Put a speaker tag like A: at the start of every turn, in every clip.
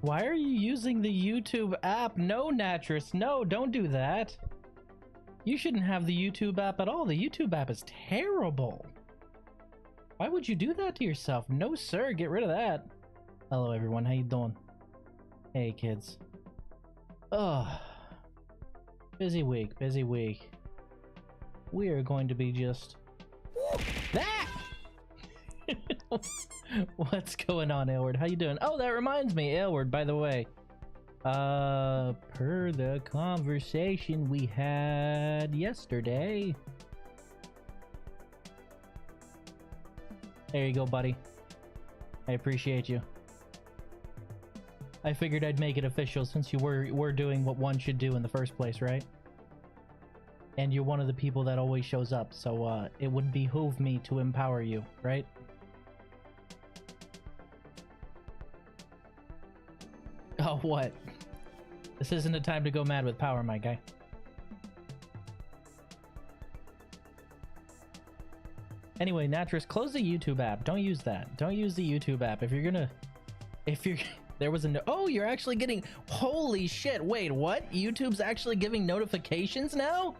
A: Why are you using the YouTube app? No, Natris, no, don't do that. You shouldn't have the YouTube app at all. The YouTube app is terrible. Why would you do that to yourself? No, sir, get rid of that. Hello, everyone. How you doing? Hey, kids. Ugh. Busy week, busy week. We are going to be just... that! What's going on, Aylward? How you doing? Oh, that reminds me, Aylward, by the way. Per the conversation we had yesterday. There you go, buddy. I appreciate you. I figured I'd make it official since you were doing what one should do in the first place, right? And you're one of the people that always shows up, so it would behoove me to empower you, right? Oh, what? This isn't a time to go mad with power, my guy. Anyway, Natris, close the YouTube app. Don't use that. Don't use the YouTube app. If you're... There was a... Oh, you're actually getting... Holy shit, wait, what? YouTube's actually giving notifications now?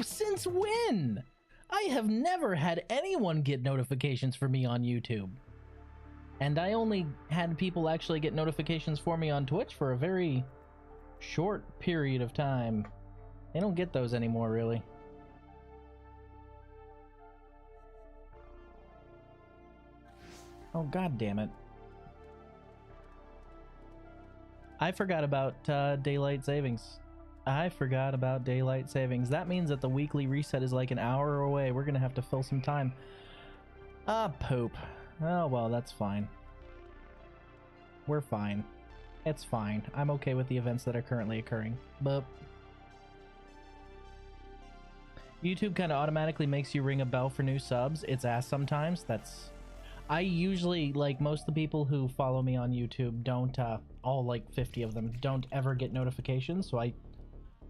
A: Since when? I have never had anyone get notifications for me on YouTube. And I only had people actually get notifications for me on Twitch for a very short period of time. They don't get those anymore, really. Oh, god damn it. I forgot about daylight savings. I forgot about daylight savings. That means that the weekly reset is like an hour away. We're gonna have to fill some time. Ah, poop. Oh, well, that's fine. We're fine. It's fine. I'm okay with the events that are currently occurring. But YouTube kind of automatically makes you ring a bell for new subs. It's ass sometimes. That's... I usually, like most of the people who follow me on YouTube, don't, all like 50 of them, don't ever get notifications. So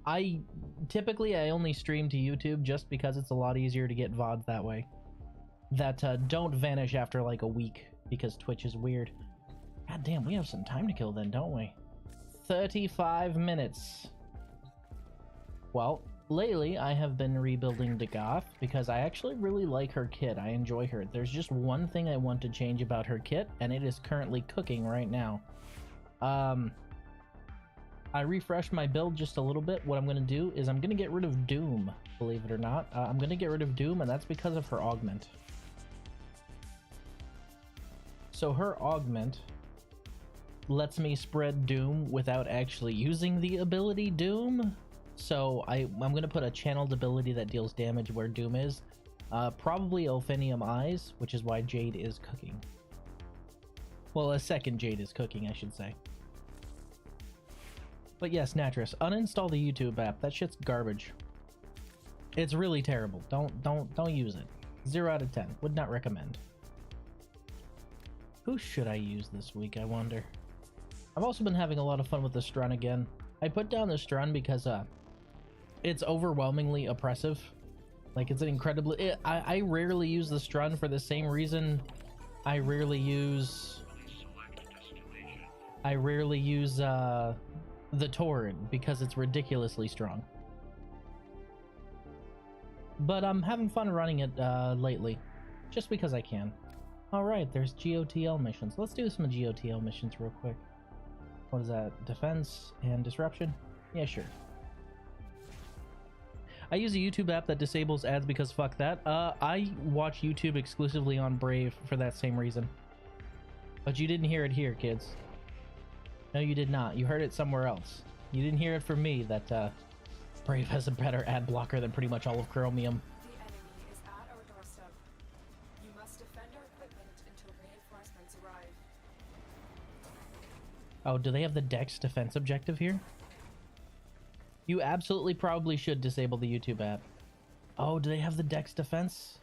A: I typically, I only stream to YouTube just because it's a lot easier to get VODs that way. That don't vanish after like a week because Twitch is weird. God damn, we have some time to kill then, don't we? 35 minutes. Well, lately I have been rebuilding Dagoth because I actually really like her kit. I enjoy her. There's just one thing I want to change about her kit, and it is currently cooking right now. I refreshed my build just a little bit. What I'm going to do is I'm going to get rid of Doom, believe it or not. I'm going to get rid of Doom, and that's because of her augment. So her augment lets me spread Doom without actually using the ability Doom. So I'm going to put a channeled ability that deals damage where Doom is. Probably Ophinium Eyes, which is why Jade is cooking. Well, a second Jade is cooking, I should say. But yes, Natris, uninstall the YouTube app. That shit's garbage. It's really terrible. Don't use it. 0 out of 10. Would not recommend. Who should I use this week, I wonder? I've also been having a lot of fun with the Strun again. I put down the Strun because it's overwhelmingly oppressive. Like, it's an incredibly... I rarely use the Strun for the same reason I rarely use the Torrent, because it's ridiculously strong. But I'm having fun running it lately, just because I can. Alright, there's GOTL missions. Let's do some GOTL missions real quick. What is that? Defense and disruption? Yeah, sure. I use a YouTube app that disables ads because fuck that. I watch YouTube exclusively on Brave for that same reason. But you didn't hear it here, kids. No, you did not. You heard it somewhere else. You didn't hear it from me that Brave has a better ad blocker than pretty much all of Chromium.
B: The enemy is at our doorstep. You must defend our equipment until reinforcements arrive.
A: Oh, do they have the Dex defense objective here? You absolutely probably should disable the YouTube app. Oh, do they have the Dex defense?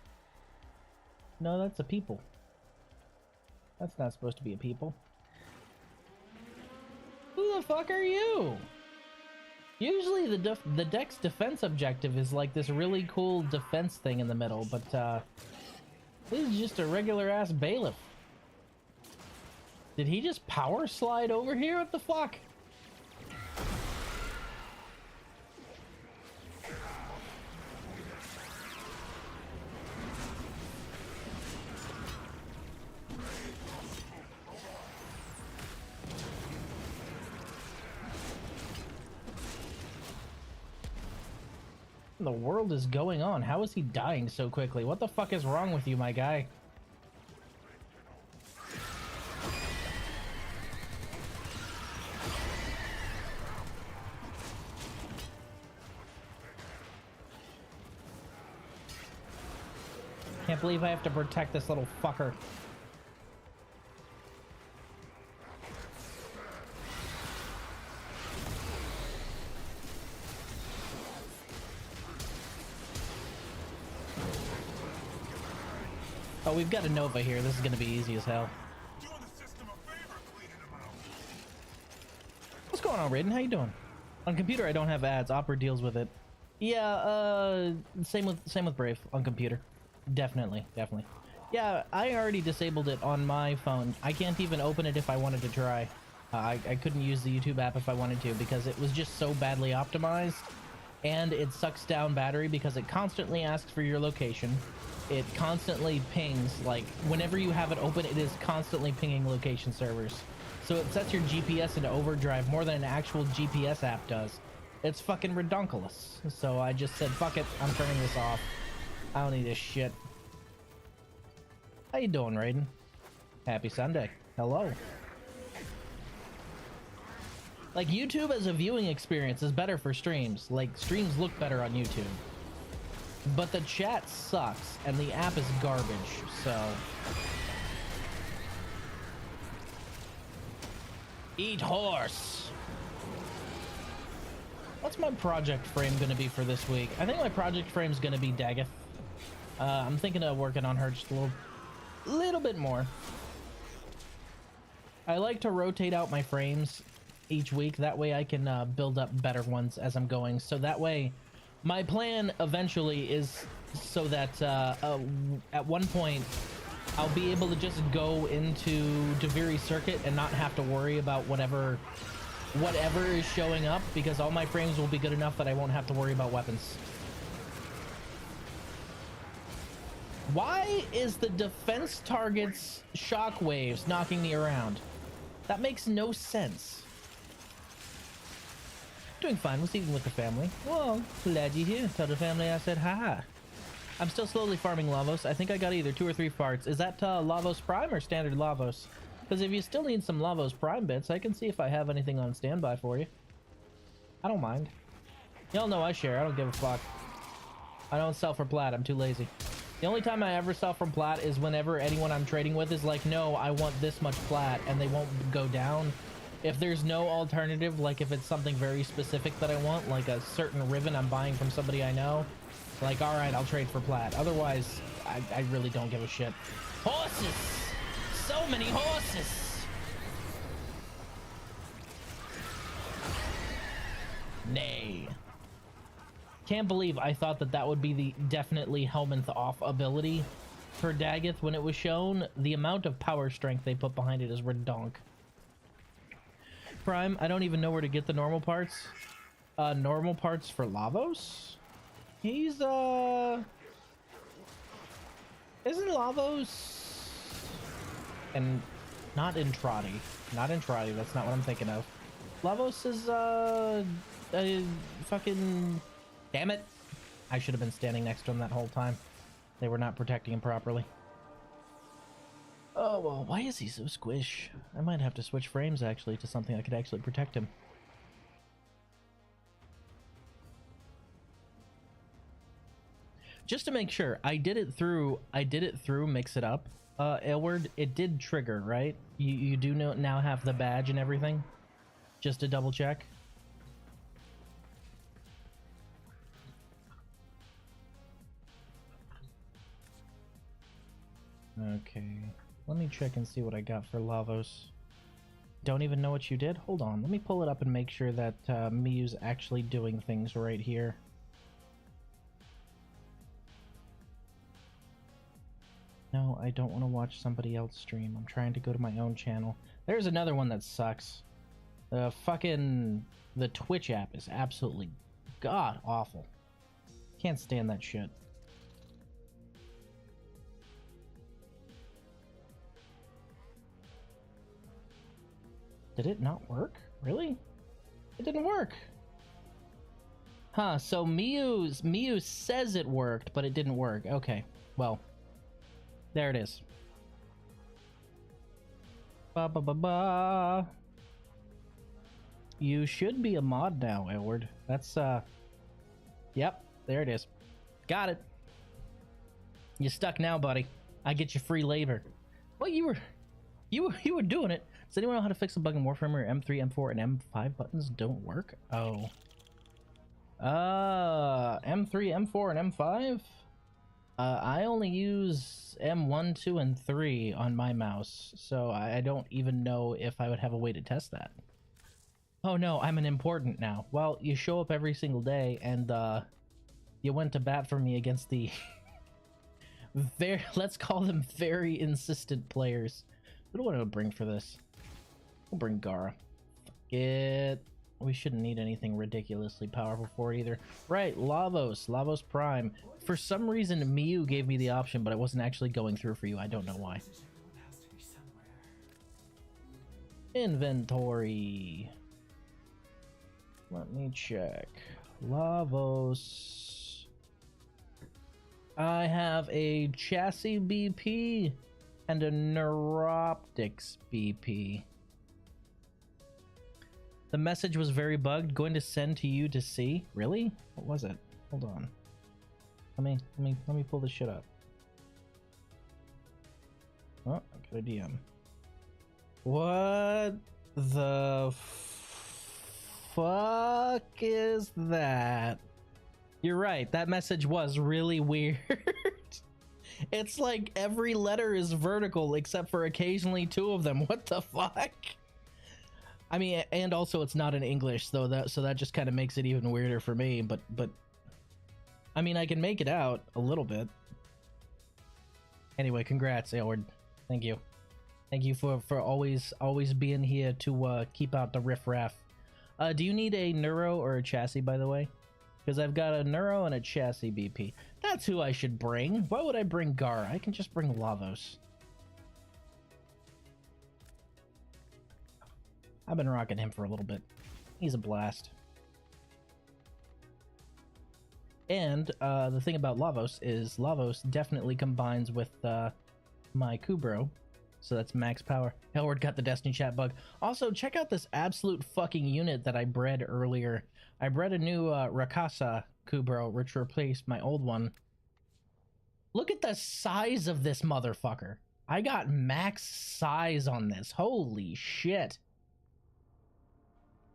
A: No, that's a people. That's not supposed to be a people. Who the fuck are you? Usually the Dex defense objective is like this really cool defense thing in the middle, but this is just a regular ass bailiff. Did he just power slide over here? What the fuck? What in the world is going on? How is he dying so quickly? What the fuck is wrong with you, my guy? Can't believe I have to protect this little fucker. Oh, we've got a Nova here. This is gonna be easy as hell. What's going on, Raiden? How you doing? On computer, I don't have ads. Opera deals with it. Yeah, same with Brave on computer. Definitely. Yeah, I already disabled it on my phone. I can't even open it if I wanted to try. I couldn't use the YouTube app if I wanted to because it was just so badly optimized, and it sucks down battery because it constantly asks for your location. It constantly pings, like whenever you have it open, it is constantly pinging location servers. So it sets your GPS into overdrive more than an actual GPS app does. It's fucking redonkulous. So I just said, fuck it, I'm turning this off. I don't need this shit. How you doing, Raiden? Happy Sunday. Hello. Like, YouTube as a viewing experience is better for streams. Like, streams look better on YouTube. But the chat sucks, and the app is garbage, so... Eat horse! What's my project frame gonna be for this week? I think my project frame's gonna be Daggett. I'm thinking of working on her just a little bit more. I like to rotate out my frames each week. That way I can build up better ones as I'm going. So that way... My plan eventually is so that at one point I'll be able to just go into Daviri Circuit and not have to worry about whatever is showing up, because all my frames will be good enough that I won't have to worry about weapons. Why is the defense target's shockwaves knocking me around? That makes no sense. Doing fine. Was eating with the family. Well, glad you're here. Tell the family I said hi. I'm still slowly farming Lavos. I think I got either 2 or 3 parts. Is that Lavos Prime or standard Lavos? Because if you still need some Lavos Prime bits, I can see if I have anything on standby for you. I don't mind. Y'all know I share. I don't give a fuck. I don't sell for plat. I'm too lazy. The only time I ever sell from plat is whenever anyone I'm trading with is like, no, I want this much plat, and they won't go down. If there's no alternative, like if it's something very specific that I want, like a certain ribbon I'm buying from somebody I know, like, all right, I'll trade for plat. Otherwise, I really don't give a shit. Horses! So many horses! Nay. Can't believe I thought that would be the definitely Helminth off ability for Daggett when it was shown. The amount of power strength they put behind it is redonk. Prime, I don't even know where to get the normal parts. Normal parts for Lavos? He's, isn't Lavos... And not in Trotty. Not in Trotty, that's not what I'm thinking of. Lavos is, fucking... Damn it! I should have been standing next to him that whole time. They were not protecting him properly. Oh, well, why is he so squish? I might have to switch frames, actually, to something that could actually protect him. Just to make sure, I did it through Mix It Up, Aylward. It did trigger, right? You do now have the badge and everything? Just to double check? Okay, let me check and see what I got for Lavos. Don't even know what you did? Hold on, let me pull it up and make sure that Miyu's actually doing things right here. No, I don't want to watch somebody else stream. I'm trying to go to my own channel. There's another one that sucks. The Twitch app is absolutely god awful. Can't stand that shit. Did it not work? Really? It didn't work. Huh, so Miyu says it worked, but it didn't work. Okay, well, there it is. Ba ba ba ba. You should be a mod now, Edward. That's yep, there it is. Got it. You stuck now, buddy. I get you free labor. Well, you were doing it. Does anyone know how to fix a bug in Warframe where M3, M4, and M5 buttons don't work? Oh. M3, M4, and M5? I only use M1, 2, and 3 on my mouse, so I don't even know if I would have a way to test that. Oh no, I'm an important now. Well, you show up every single day, and you went to bat for me against the let's call them very insistent players. What do I want to bring for this? We'll bring Gara. Fuck it. We shouldn't need anything ridiculously powerful for it either. Right, Lavos Prime. For some reason, Miyu gave me the option, but it wasn't actually going through for you. I don't know why. Inventory. Let me check. Lavos. I have a chassis BP and a neuroptics BP. The message was very bugged. Going to send to you to see. Really? What was it? Hold on. Let me pull this shit up. Oh, I got a DM. What the fuck is that? You're right. That message was really weird. It's like every letter is vertical except for occasionally two of them. What the fuck? I mean, and also it's not in English, so that just kind of makes it even weirder for me. But I mean, I can make it out a little bit. Anyway, congrats, Aylward. Thank you. Thank you for always being here to keep out the riffraff. Do you need a neuro or a chassis, by the way? Because I've got a neuro and a chassis BP. That's who I should bring. Why would I bring Gara? I can just bring Lavos. I've been rocking him for a little bit. He's a blast. And the thing about Lavos is Lavos definitely combines with my Kubro. So that's max power. Hellward got the Destiny chat bug. Also, check out this absolute fucking unit that I bred earlier. I bred a new Rakasa Kubro, which replaced my old one. Look at the size of this motherfucker. I got max size on this. Holy shit.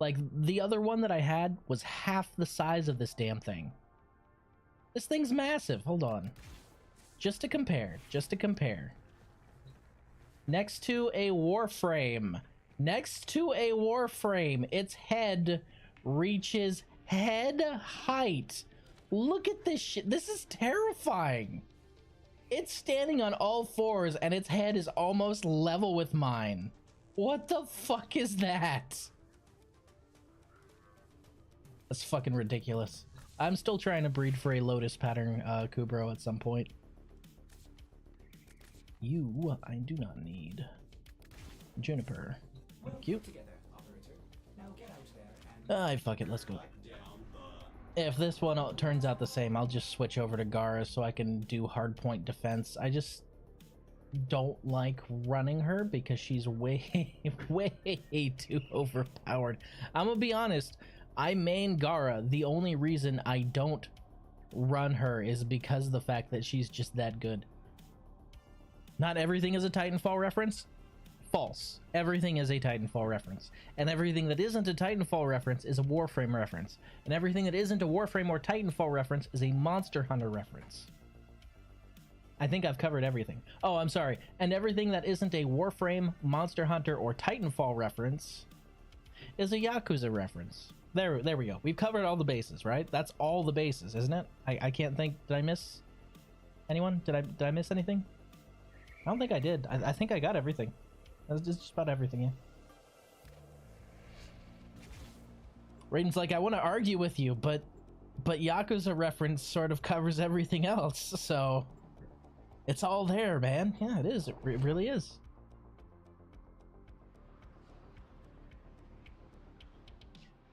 A: Like, the other one that I had was half the size of this damn thing. This thing's massive. Hold on. Just to compare. Next to a Warframe. Its head reaches head height. Look at this shit. This is terrifying. It's standing on all fours and its head is almost level with mine. What the fuck is that? That's fucking ridiculous. I'm still trying to breed for a Lotus pattern Kubro at some point. You, I do not need. Juniper. Thank you. Fuck it, let's go. If this one turns out the same, I'll just switch over to Gara so I can do hardpoint defense. don't like running her because she's way, way too overpowered. I'm gonna be honest, I main Gara. The only reason I don't run her is because of the fact that she's just that good. Not everything is a Titanfall reference. False. Everything is a Titanfall reference. And everything that isn't a Titanfall reference is a Warframe reference. And everything that isn't a Warframe or Titanfall reference is a Monster Hunter reference. I think I've covered everything. Oh, I'm sorry. And everything that isn't a Warframe, Monster Hunter, or Titanfall reference is a Yakuza reference. There we go. We've covered all the bases, right? That's all the bases, isn't it? I can't think. Did I miss anyone? Did I miss anything? I don't think I did. I think I got everything. That's just about everything, yeah. Raiden's like, I want to argue with you, but Yakuza reference sort of covers everything else, so it's all there, man. Yeah, it is. It really is.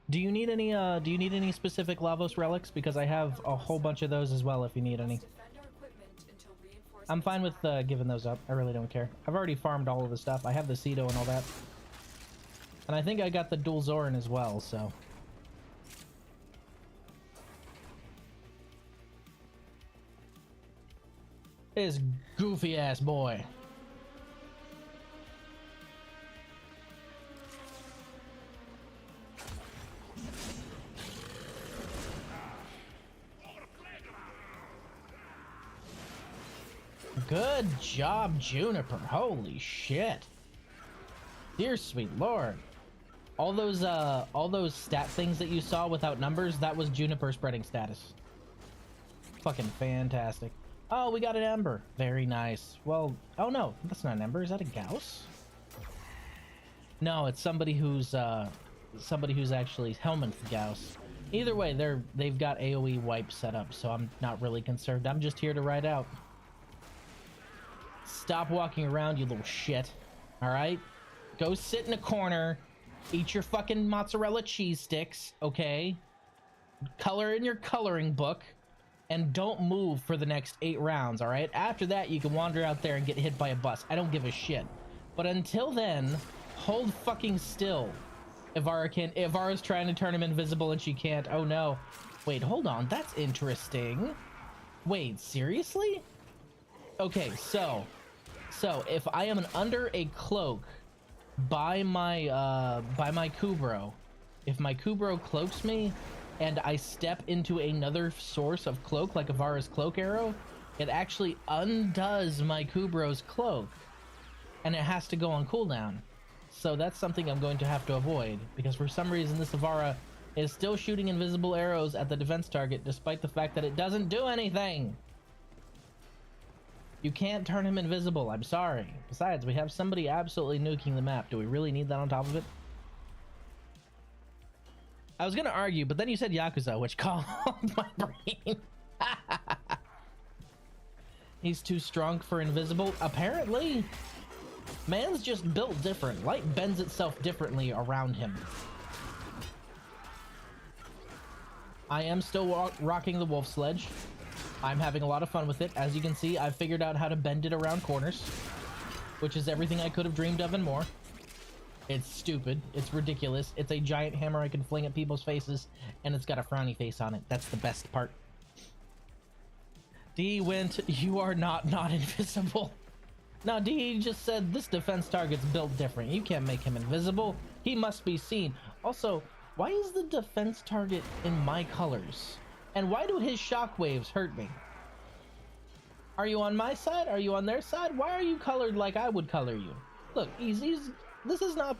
A: Do you need any specific Lavos relics? Because I have a whole bunch of those as well if you need any. I'm fine with giving those up. I really don't care. I've already farmed all of the stuff. I have the Cedo and all that. And I think I got the dual Zoran as well, so. This goofy ass boy. Good job, Juniper. Holy shit. Dear sweet lord. All those stat things that you saw without numbers, that was Juniper spreading status. Fucking fantastic. Oh, we got an Ember. Very nice. Well, oh no, that's not an Ember. Is that a Gauss? No, it's somebody who's actually Helminth Gauss. Either way, they've got AoE wipe set up, so I'm not really concerned. I'm just here to ride out. Stop walking around, you little shit. Alright? Go sit in a corner. Eat your fucking mozzarella cheese sticks, okay? Color in your coloring book. And don't move for the next 8 rounds, alright? After that, you can wander out there and get hit by a bus. I don't give a shit. But until then, hold fucking still. Ivara's trying to turn him invisible and she can't. Oh no. Wait, hold on. That's interesting. Wait, seriously? Okay, so if I am under a cloak by my Kubro, if my Kubro cloaks me and I step into another source of cloak like Ivara's cloak arrow, it actually undoes my Kubro's cloak and it has to go on cooldown. So that's something I'm going to have to avoid because for some reason this Ivara is still shooting invisible arrows at the defense target despite the fact that it doesn't do anything. You can't turn him invisible, I'm sorry. Besides, we have somebody absolutely nuking the map. Do we really need that on top of it? I was gonna argue, but then you said Yakuza, which calmed my brain. He's too strong for invisible? Apparently. Man's just built different. Light bends itself differently around him. I am still rocking the wolf sledge. I'm having a lot of fun with it. As you can see, I've figured out how to bend it around corners, which is everything I could have dreamed of and more. It's stupid. It's ridiculous. It's a giant hammer I can fling at people's faces, and it's got a frowny face on it. That's the best part. D went, you are not invisible. No, D just said this defense target's built different. You can't make him invisible. He must be seen. Also, why is the defense target in my colors? And why do his shockwaves hurt me? Are you on my side? Are you on their side? Why are you colored like I would color you? Look, this is not...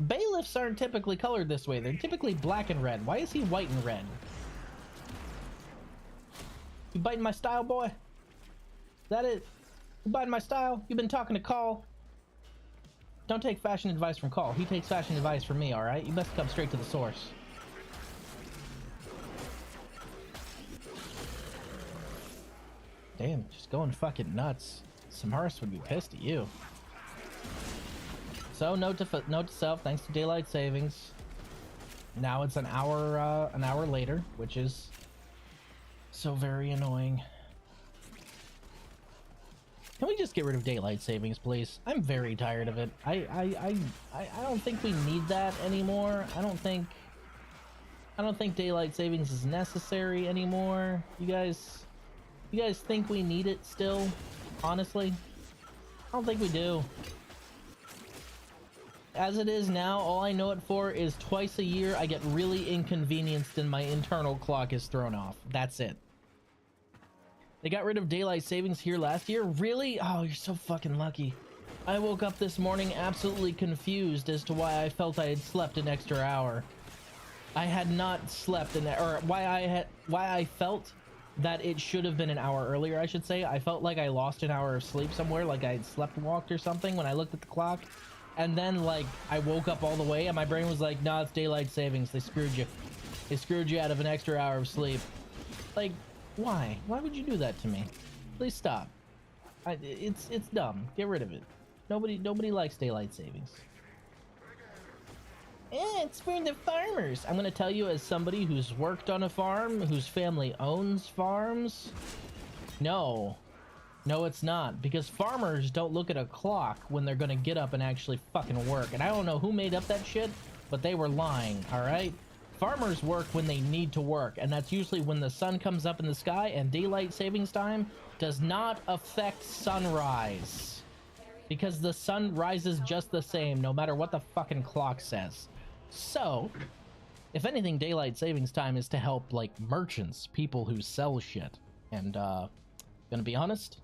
A: Bailiffs aren't typically colored this way. They're typically black and red. Why is he white and red? You biting my style, boy? Is that it? You biting my style? You've been talking to Call. Don't take fashion advice from Call. He takes fashion advice from me, alright? You best come straight to the source. Damn, just going fucking nuts. Samaras would be pissed at you. So, note to self, thanks to daylight savings. Now it's an hour later, which is so very annoying. Can we just get rid of daylight savings, please? I'm very tired of it. I don't think we need that anymore. I don't think daylight savings is necessary anymore. You guys think we need it still? Honestly, I don't think we do. As it is now, all I know it for is twice a year I get really inconvenienced and my internal clock is thrown off. That's it. They got rid of daylight savings here last year? Really? Oh, you're so fucking lucky. I woke up this morning absolutely confused as to why I felt I had slept an extra hour. I had not slept or why I felt that it should have been an hour earlier, I should say. I felt like I lost an hour of sleep somewhere, like I had slept walked or something when I looked at the clock. And then, like, I woke up all the way and my brain was like, nah, it's daylight savings. They screwed you. They screwed you out of an extra hour of sleep. Like, why? Why would you do that to me? Please stop. It's dumb. Get rid of it. Nobody likes daylight savings. It's for the farmers. I'm gonna tell you, as somebody who's worked on a farm, whose family owns farms, no, it's not, because farmers don't look at a clock when they're gonna get up and actually fucking work. And I don't know who made up that shit, but they were lying. All right, farmers work when they need to work, and that's usually when the sun comes up in the sky. And daylight savings time does not affect sunrise, because the sun rises just the same no matter what the fucking clock says. So, if anything, daylight savings time is to help, like, merchants, people who sell shit. And, gonna be honest,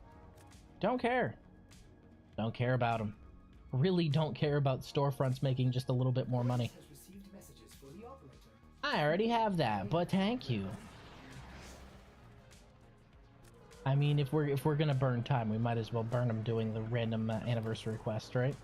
A: don't care. Don't care about them. Really don't care about storefronts making just a little bit more money. I already have that, but thank you. I mean, if we're gonna burn time, we might as well burn them doing the random anniversary quest, right?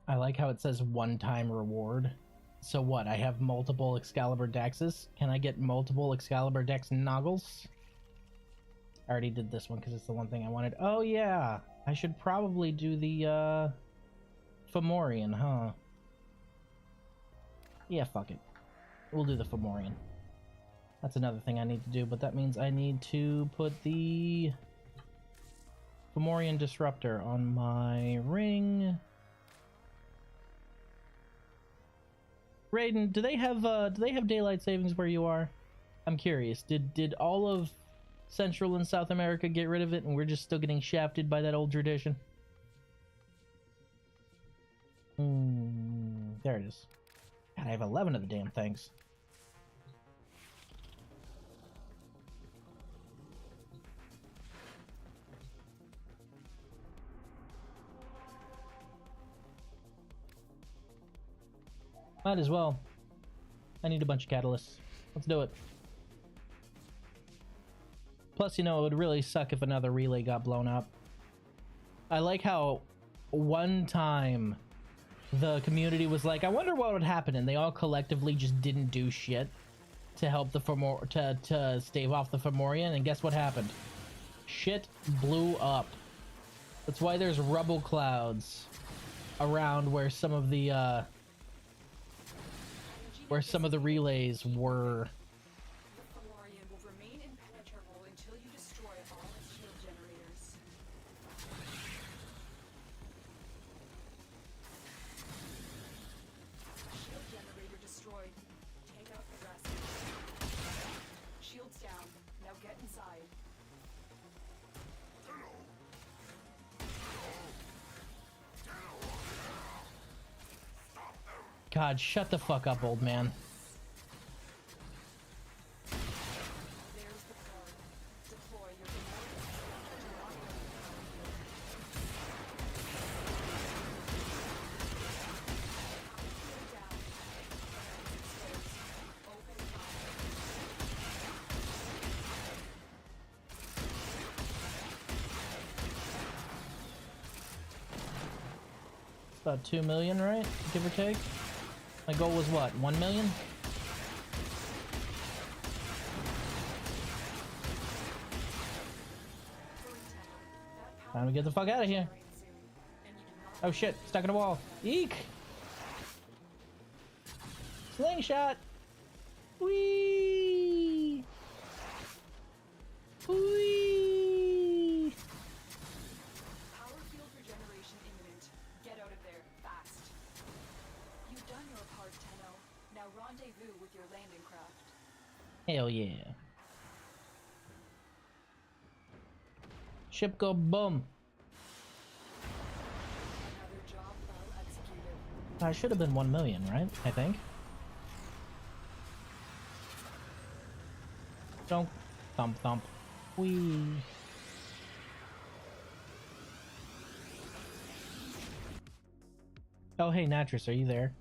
A: I like how it says one-time reward. So what? I have multiple Excalibur Dexes. Can I get multiple Excalibur Dex Noggles? I already did this one because it's the one thing I wanted. Oh yeah, I should probably do the Fomorian, huh? Yeah, fuck it. We'll do the Fomorian. That's another thing I need to do, but that means I need to put the Fomorian Disruptor on my ring. Raiden, do they have daylight savings where you are? I'm curious. Did all of Central and South America get rid of it, and we're just still getting shafted by that old tradition? There it is. God, I have 11 of the damn things. Might as well. I need a bunch of catalysts. Let's do it. Plus, you know, it would really suck if another relay got blown up. I like how one time the community was like, I wonder what would happen, and they all collectively just didn't do shit to help the to stave off the Fomorian, and guess what happened? Shit blew up. That's why there's rubble clouds around where some of the relays were.
B: The Fomorian will remain impenetrable until you destroy all its shield generators. Shield generator destroyed. Take out the rest. Shields down. Now get inside.
A: God, shut the fuck up, old man.
B: There's the card. Deploy your
A: It's about 2 million, right? Give or take. My goal was what? 1 million? Time to get the fuck out of here. Oh shit, stuck in a wall. Eek! Slingshot! Whee! Whee!
B: Power field regeneration imminent. Get out of there, fast. You've done your part, Tenno. Now rendezvous with your landing craft.
A: Hell yeah. Ship go boom.
B: Another job well executed.
A: I should have been 1 million, right? I think. Don't thump thump. Whee. Oh hey Natris, are you there?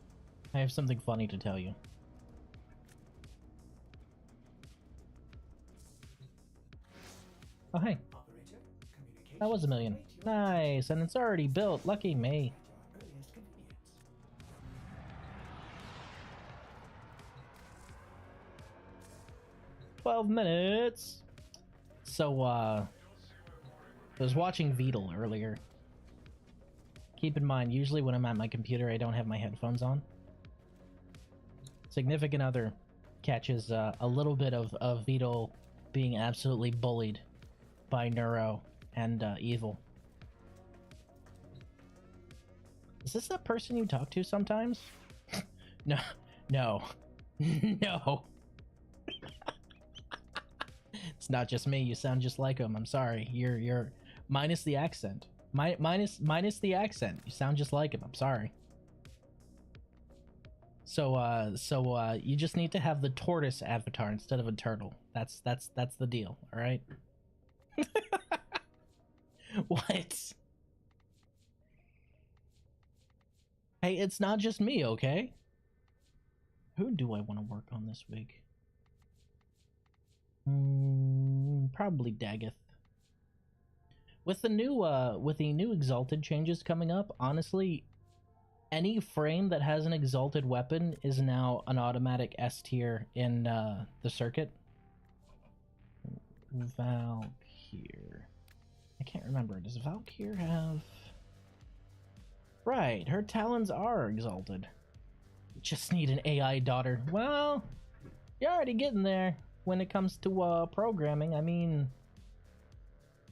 A: I have something funny to tell you. Oh hey. That was 1 million. Nice, and it's already built. Lucky me. $12 minutes. So, I was watching Beetle earlier. Keep in mind, usually when I'm at my computer, I don't have my headphones on. Significant other catches a little bit of Beetle being absolutely bullied by Neuro and Evil. Is this that person you talk to sometimes? No, no, no. It's not just me. You sound just like him. I'm sorry. You're minus the accent. Minus the accent. You sound just like him. I'm sorry. So you just need to have the tortoise avatar instead of a turtle. That's the deal. All right. What? Hey, it's not just me, okay? Who do I want to work on this week? Probably Daggeth. With the new Exalted changes coming up, honestly, any frame that has an Exalted weapon is now an automatic S tier in the circuit. Valkyr. I can't remember. Does Valkyr have... Right, her talons are Exalted. Just need an AI daughter. Well, you're already getting there when it comes to programming. I mean...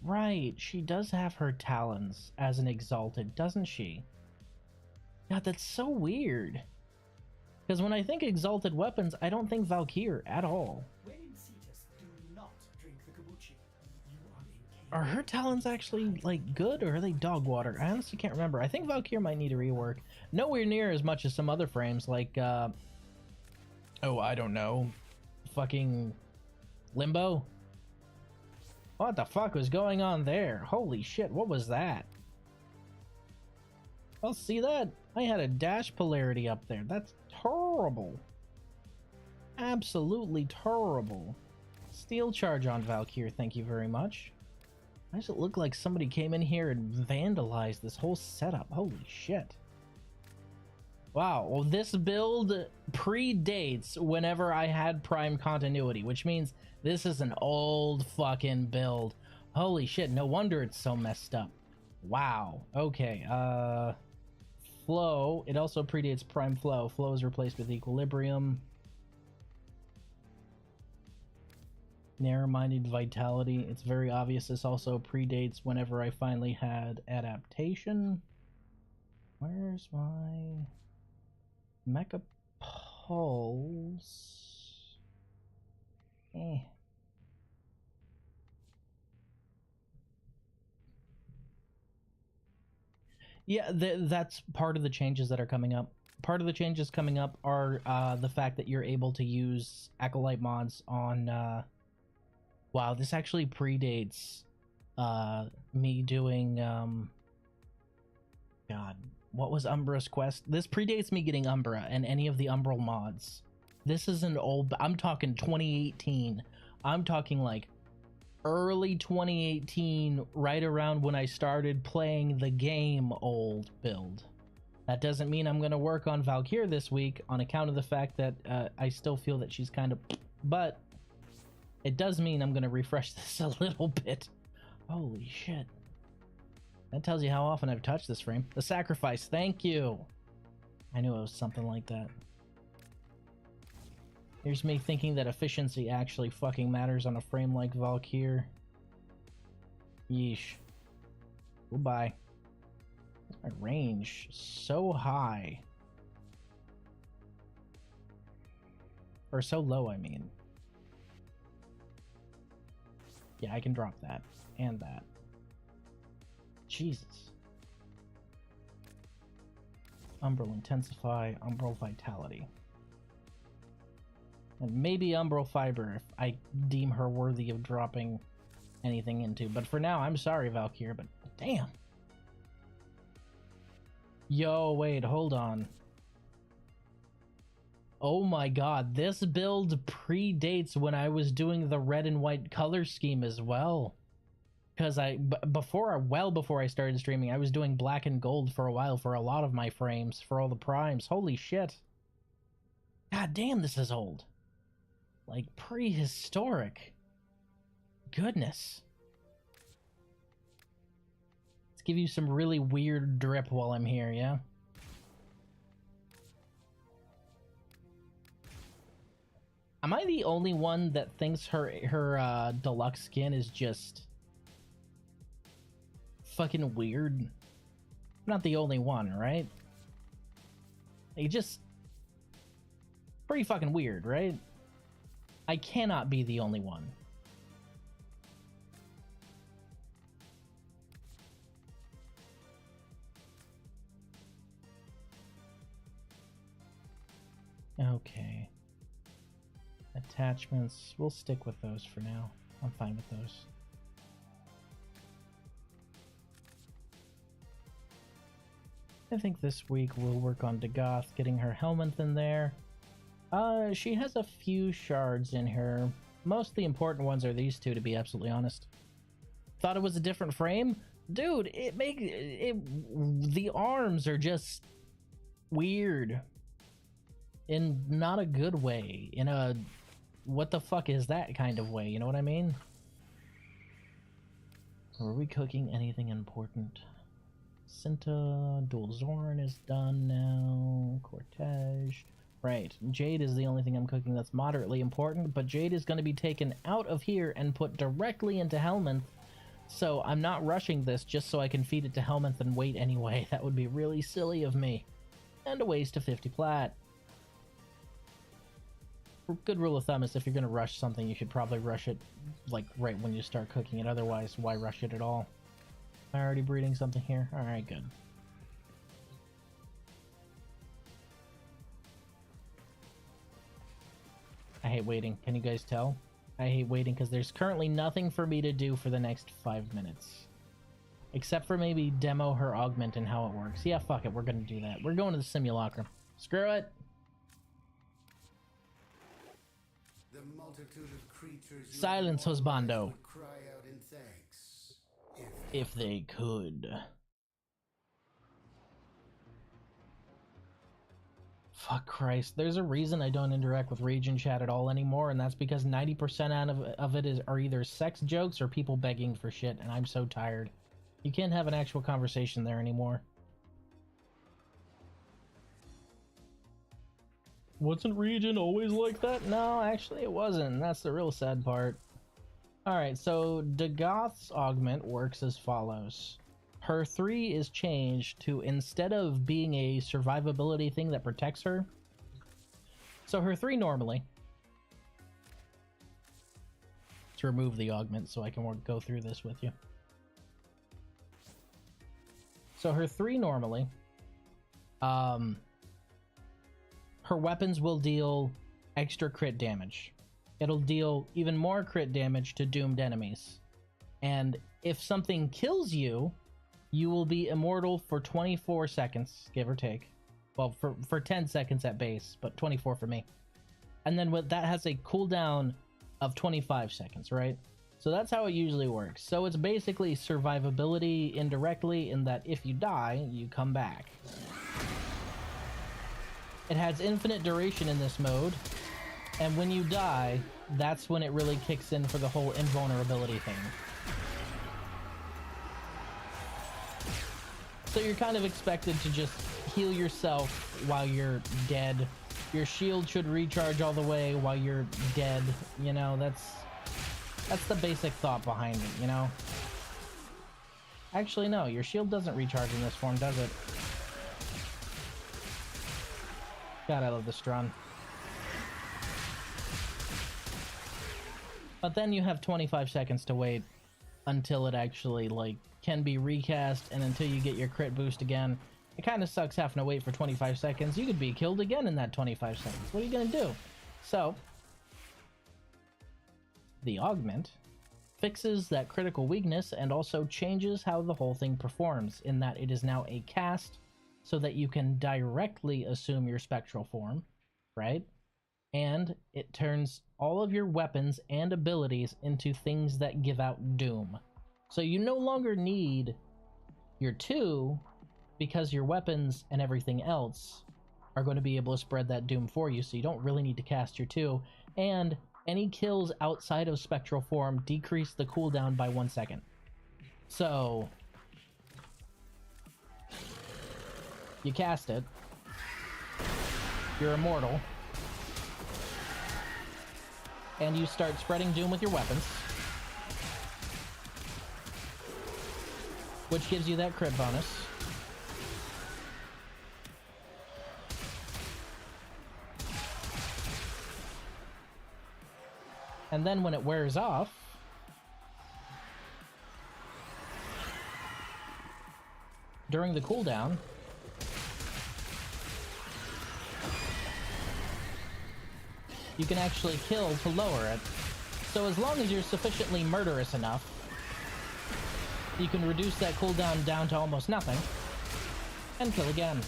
A: Right, she does have her talons as an Exalted, doesn't she? God, that's so weird. Because when I think Exalted weapons, I don't think Valkyr at all.
C: When in Cetus, do not drink the kombucha. You are incapable.
A: Are her talons actually, like, good, or are they dog water? I honestly can't remember. I think Valkyr might need a rework. Nowhere near as much as some other frames, like, oh, I don't know. Fucking Limbo? What the fuck was going on there? Holy shit, what was that? Well, see that? I had a dash polarity up there. That's terrible. Absolutely terrible. Steel charge on Valkyr, thank you very much. Why does it look like somebody came in here and vandalized this whole setup? Holy shit. Wow, well this build predates whenever I had Prime continuity, which means this is an old fucking build. Holy shit, no wonder it's so messed up. Wow, okay, Flow, it also predates Prime Flow. Flow is replaced with Equilibrium. Narrow-minded Vitality, it's very obvious this also predates whenever I finally had Adaptation. Where's my... Mecha Pulse? Eh. Yeah, that's part of the changes that are coming up. Part of the changes coming up are the fact that you're able to use Acolyte mods on... Wow, this actually predates me doing... God, what was Umbra's quest? This predates me getting Umbra and any of the Umbral mods. This is an old... I'm talking 2018. I'm talking like early 2018, right around when I started playing the game old build. That doesn't mean I'm going to work on Valkyr this week on account of the fact that I still feel that she's kind of... But it does mean I'm going to refresh this a little bit. Holy shit. That tells you how often I've touched this frame. The sacrifice, thank you. I knew it was something like that. Here's me thinking that efficiency actually fucking matters on a frame like Valkyr. Yeesh. Goodbye. My range so high. Or so low, I mean. Yeah, I can drop that. And that. Jesus. Umbral Intensify, Umbral Vitality. And maybe Umbral Fiber if I deem her worthy of dropping anything into. But for now, I'm sorry, Valkyr, but damn. Yo, wait, hold on. Oh my god, this build predates when I was doing the red and white color scheme as well. Because well before I started streaming, I was doing black and gold for a while for a lot of my frames, for all the primes. Holy shit. God damn, this is old. Like, prehistoric. Goodness. Let's give you some really weird drip while I'm here, yeah? Am I the only one that thinks her deluxe skin is just fucking weird? I'm not the only one, right? It just pretty fucking weird, right? I cannot be the only one. Okay. Attachments, we'll stick with those for now. I'm fine with those. I think this week we'll work on Dagoth, getting her helmet in there. She has a few shards in her. Most of the important ones are these two, to be absolutely honest. Thought it was a different frame? Dude, the arms are just weird. In not a good way. In a what the fuck is that kind of way, you know what I mean? Are we cooking anything important? Cinta, Dual Zorn is done now. Cortege. Right, Jade is the only thing I'm cooking that's moderately important, but Jade is going to be taken out of here and put directly into Helminth, so I'm not rushing this just so I can feed it to Helminth and wait anyway. That would be really silly of me. And a waste of 50 plat. Good rule of thumb is if you're going to rush something, you should probably rush it like right when you start cooking it. Otherwise, why rush it at all? Am I already breeding something here? Alright, good. I hate waiting. Can you guys tell? I hate waiting because there's currently nothing for me to do for the next 5 minutes. Except for maybe demo her augment and how it works. Yeah, fuck it. We're going to do that. We're going to the simulacrum. Screw it.
D: The multitude of creatures
A: Silence, husbando.
D: would cry out in thanks
A: If they could. Fuck Christ. There's a reason I don't interact with Region Chat at all anymore, and that's because 90% of it are either sex jokes or people begging for shit, and I'm so tired. You can't have an actual conversation there anymore. Wasn't Region always like that? No, actually it wasn't. That's the real sad part. Alright, so Dagoth's augment works as follows. Her 3 is changed to, instead of being a survivability thing that protects her, so her 3 normally, to remove the augment so I can go through this with you. So her 3 normally, her weapons will deal extra crit damage. It'll deal even more crit damage to doomed enemies. And if something kills you, you will be immortal for 24 seconds, give or take. Well, for 10 seconds at base, but 24 for me. And then that has a cooldown of 25 seconds, right? So that's how it usually works. So it's basically survivability indirectly in that if you die, you come back. It has infinite duration in this mode, and when you die, that's when it really kicks in for the whole invulnerability thing. So you're kind of expected to just heal yourself while you're dead. Your shield should recharge all the way while you're dead. You know, that's the basic thought behind it, you know? Actually, no, your shield doesn't recharge in this form, does it? God, I love this run. But then you have 25 seconds to wait until it actually, like, can be recast, and until you get your crit boost again. It kind of sucks having to wait for 25 seconds. You could be killed again in that 25 seconds. What are you gonna do? So, the augment fixes that critical weakness and also changes how the whole thing performs, in that it is now a cast so that you can directly assume your spectral form, right? And it turns all of your weapons and abilities into things that give out doom. So you no longer need your 2, because your weapons and everything else are going to be able to spread that doom for you, so you don't really need to cast your 2. And any kills outside of spectral form decrease the cooldown by 1 second. So you cast it, you're immortal, and you start spreading doom with your weapons, which gives you that crit bonus. And then when it wears off, during the cooldown, you can actually kill to lower it. So as long as you're sufficiently murderous enough, you can reduce that cooldown down to almost nothing, and kill again.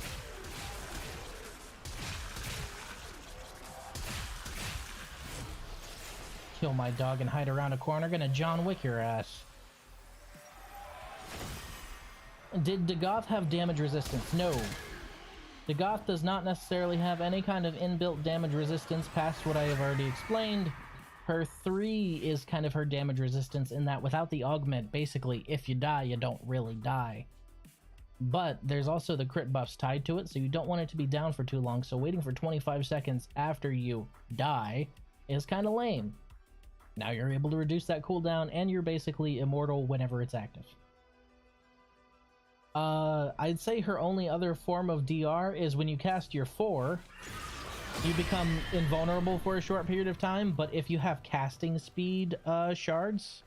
A: Kill my dog and hide around a corner, gonna John Wick your ass. Did Dagoth have damage resistance? No. Dagoth does not necessarily have any kind of inbuilt damage resistance past what I have already explained. Her 3 is kind of her damage resistance, in that without the augment, basically, if you die, you don't really die. But there's also the crit buffs tied to it, so you don't want it to be down for too long, so waiting for 25 seconds after you die is kind of lame. Now you're able to reduce that cooldown, and you're basically immortal whenever it's active. I'd say her only other form of DR is when you cast your 4, you become invulnerable for a short period of time, but if you have casting speed shards,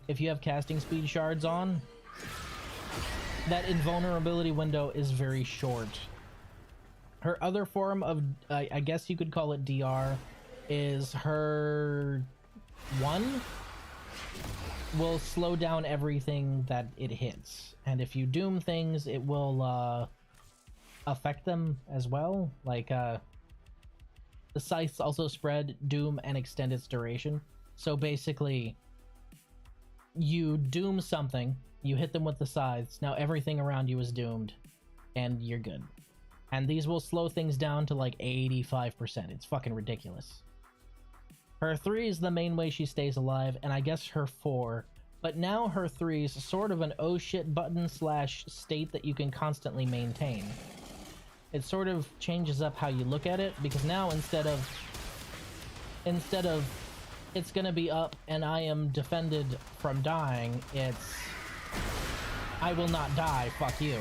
A: on, that invulnerability window is very short. Her other form of, I guess you could call it DR, is her 1 will slow down everything that it hits, and if you doom things, it will affect them as well. Like the scythes also spread doom and extend its duration. So basically, you doom something, you hit them with the scythes, now everything around you is doomed, and you're good. And these will slow things down to like 85%. It's fucking ridiculous. Her 3 is the main way she stays alive, and I guess her 4. But now her 3 is sort of an oh shit button / state that you can constantly maintain. It sort of changes up how you look at it, because now instead of it's gonna be up and I am defended from dying, it's I will not die, fuck you.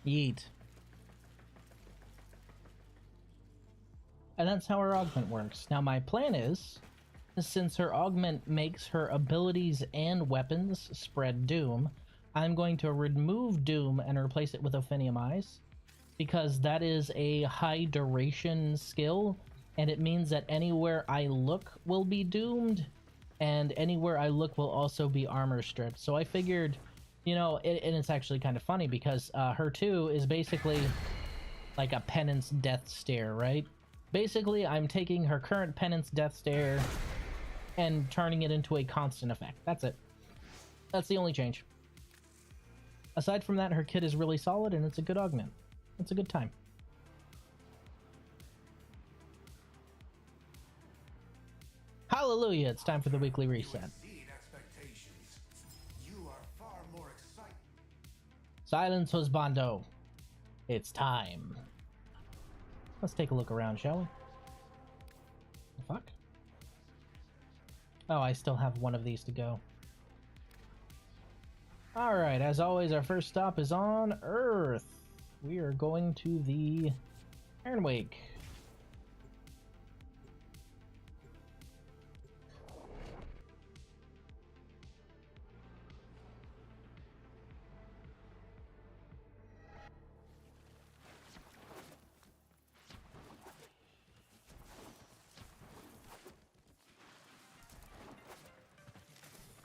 A: Yeet. And that's how her augment works. Now my plan is, since her augment makes her abilities and weapons spread doom, I'm going to remove doom and replace it with Ophinium Eyes, because that is a high duration skill, and it means that anywhere I look will be doomed, and anywhere I look will also be armor stripped. So I figured You know, and it's actually kind of funny because her 2 is basically like a penance death stare, right? Basically, I'm taking her current penance death stare and turning it into a constant effect. That's it. That's the only change. Aside from that, her kit is really solid and it's a good augment. It's a good time. Hallelujah, it's time for the weekly reset.
D: You are far more exciting.
A: Silence, husbando. It's time. Let's take a look around, shall we? The fuck? Oh, I still have one of these to go. Alright, as always, our first stop is on Earth. We are going to the Iron Wake.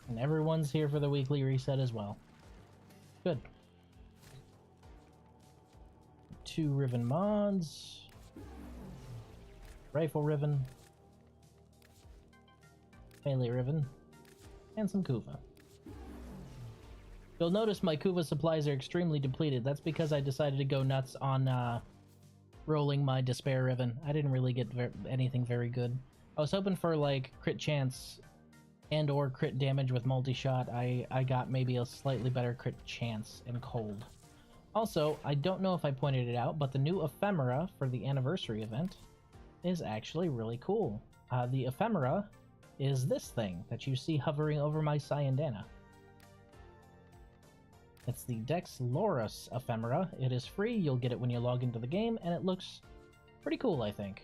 A: And everyone's here for the weekly reset as well. Good. 2 Riven mods. Rifle Riven. Melee Riven. And some Kuva. You'll notice my Kuva supplies are extremely depleted. That's because I decided to go nuts on rolling my Despair Riven. I didn't really get anything very good. I was hoping for like crit chance and or crit damage with multi-shot. I got maybe a slightly better crit chance in cold. Also, I don't know if I pointed it out, but the new ephemera for the anniversary event is actually really cool. The ephemera is this thing that you see hovering over my Syandana. It's the Dex Loris ephemera. It is free, you'll get it when you log into the game, and it looks pretty cool, I think.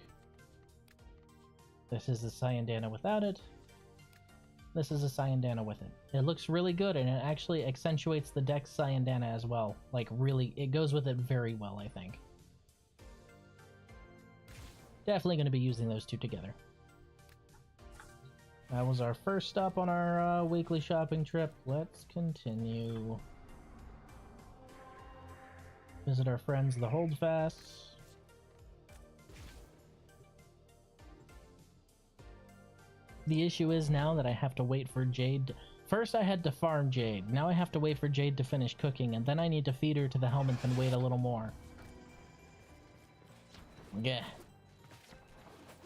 A: This is the Syandana without it. This is a Syandana with it. It looks really good, and it actually accentuates the Dex Syandana as well. Like, really, it goes with it very well, I think. Definitely going to be using those two together. That was our first stop on our weekly shopping trip. Let's continue. Visit our friends, the Holdfasts. The issue is now that I have to wait for Jade. First I had to farm Jade. Now I have to wait for Jade to finish cooking, and then I need to feed her to the helminth and wait a little more. Yeah.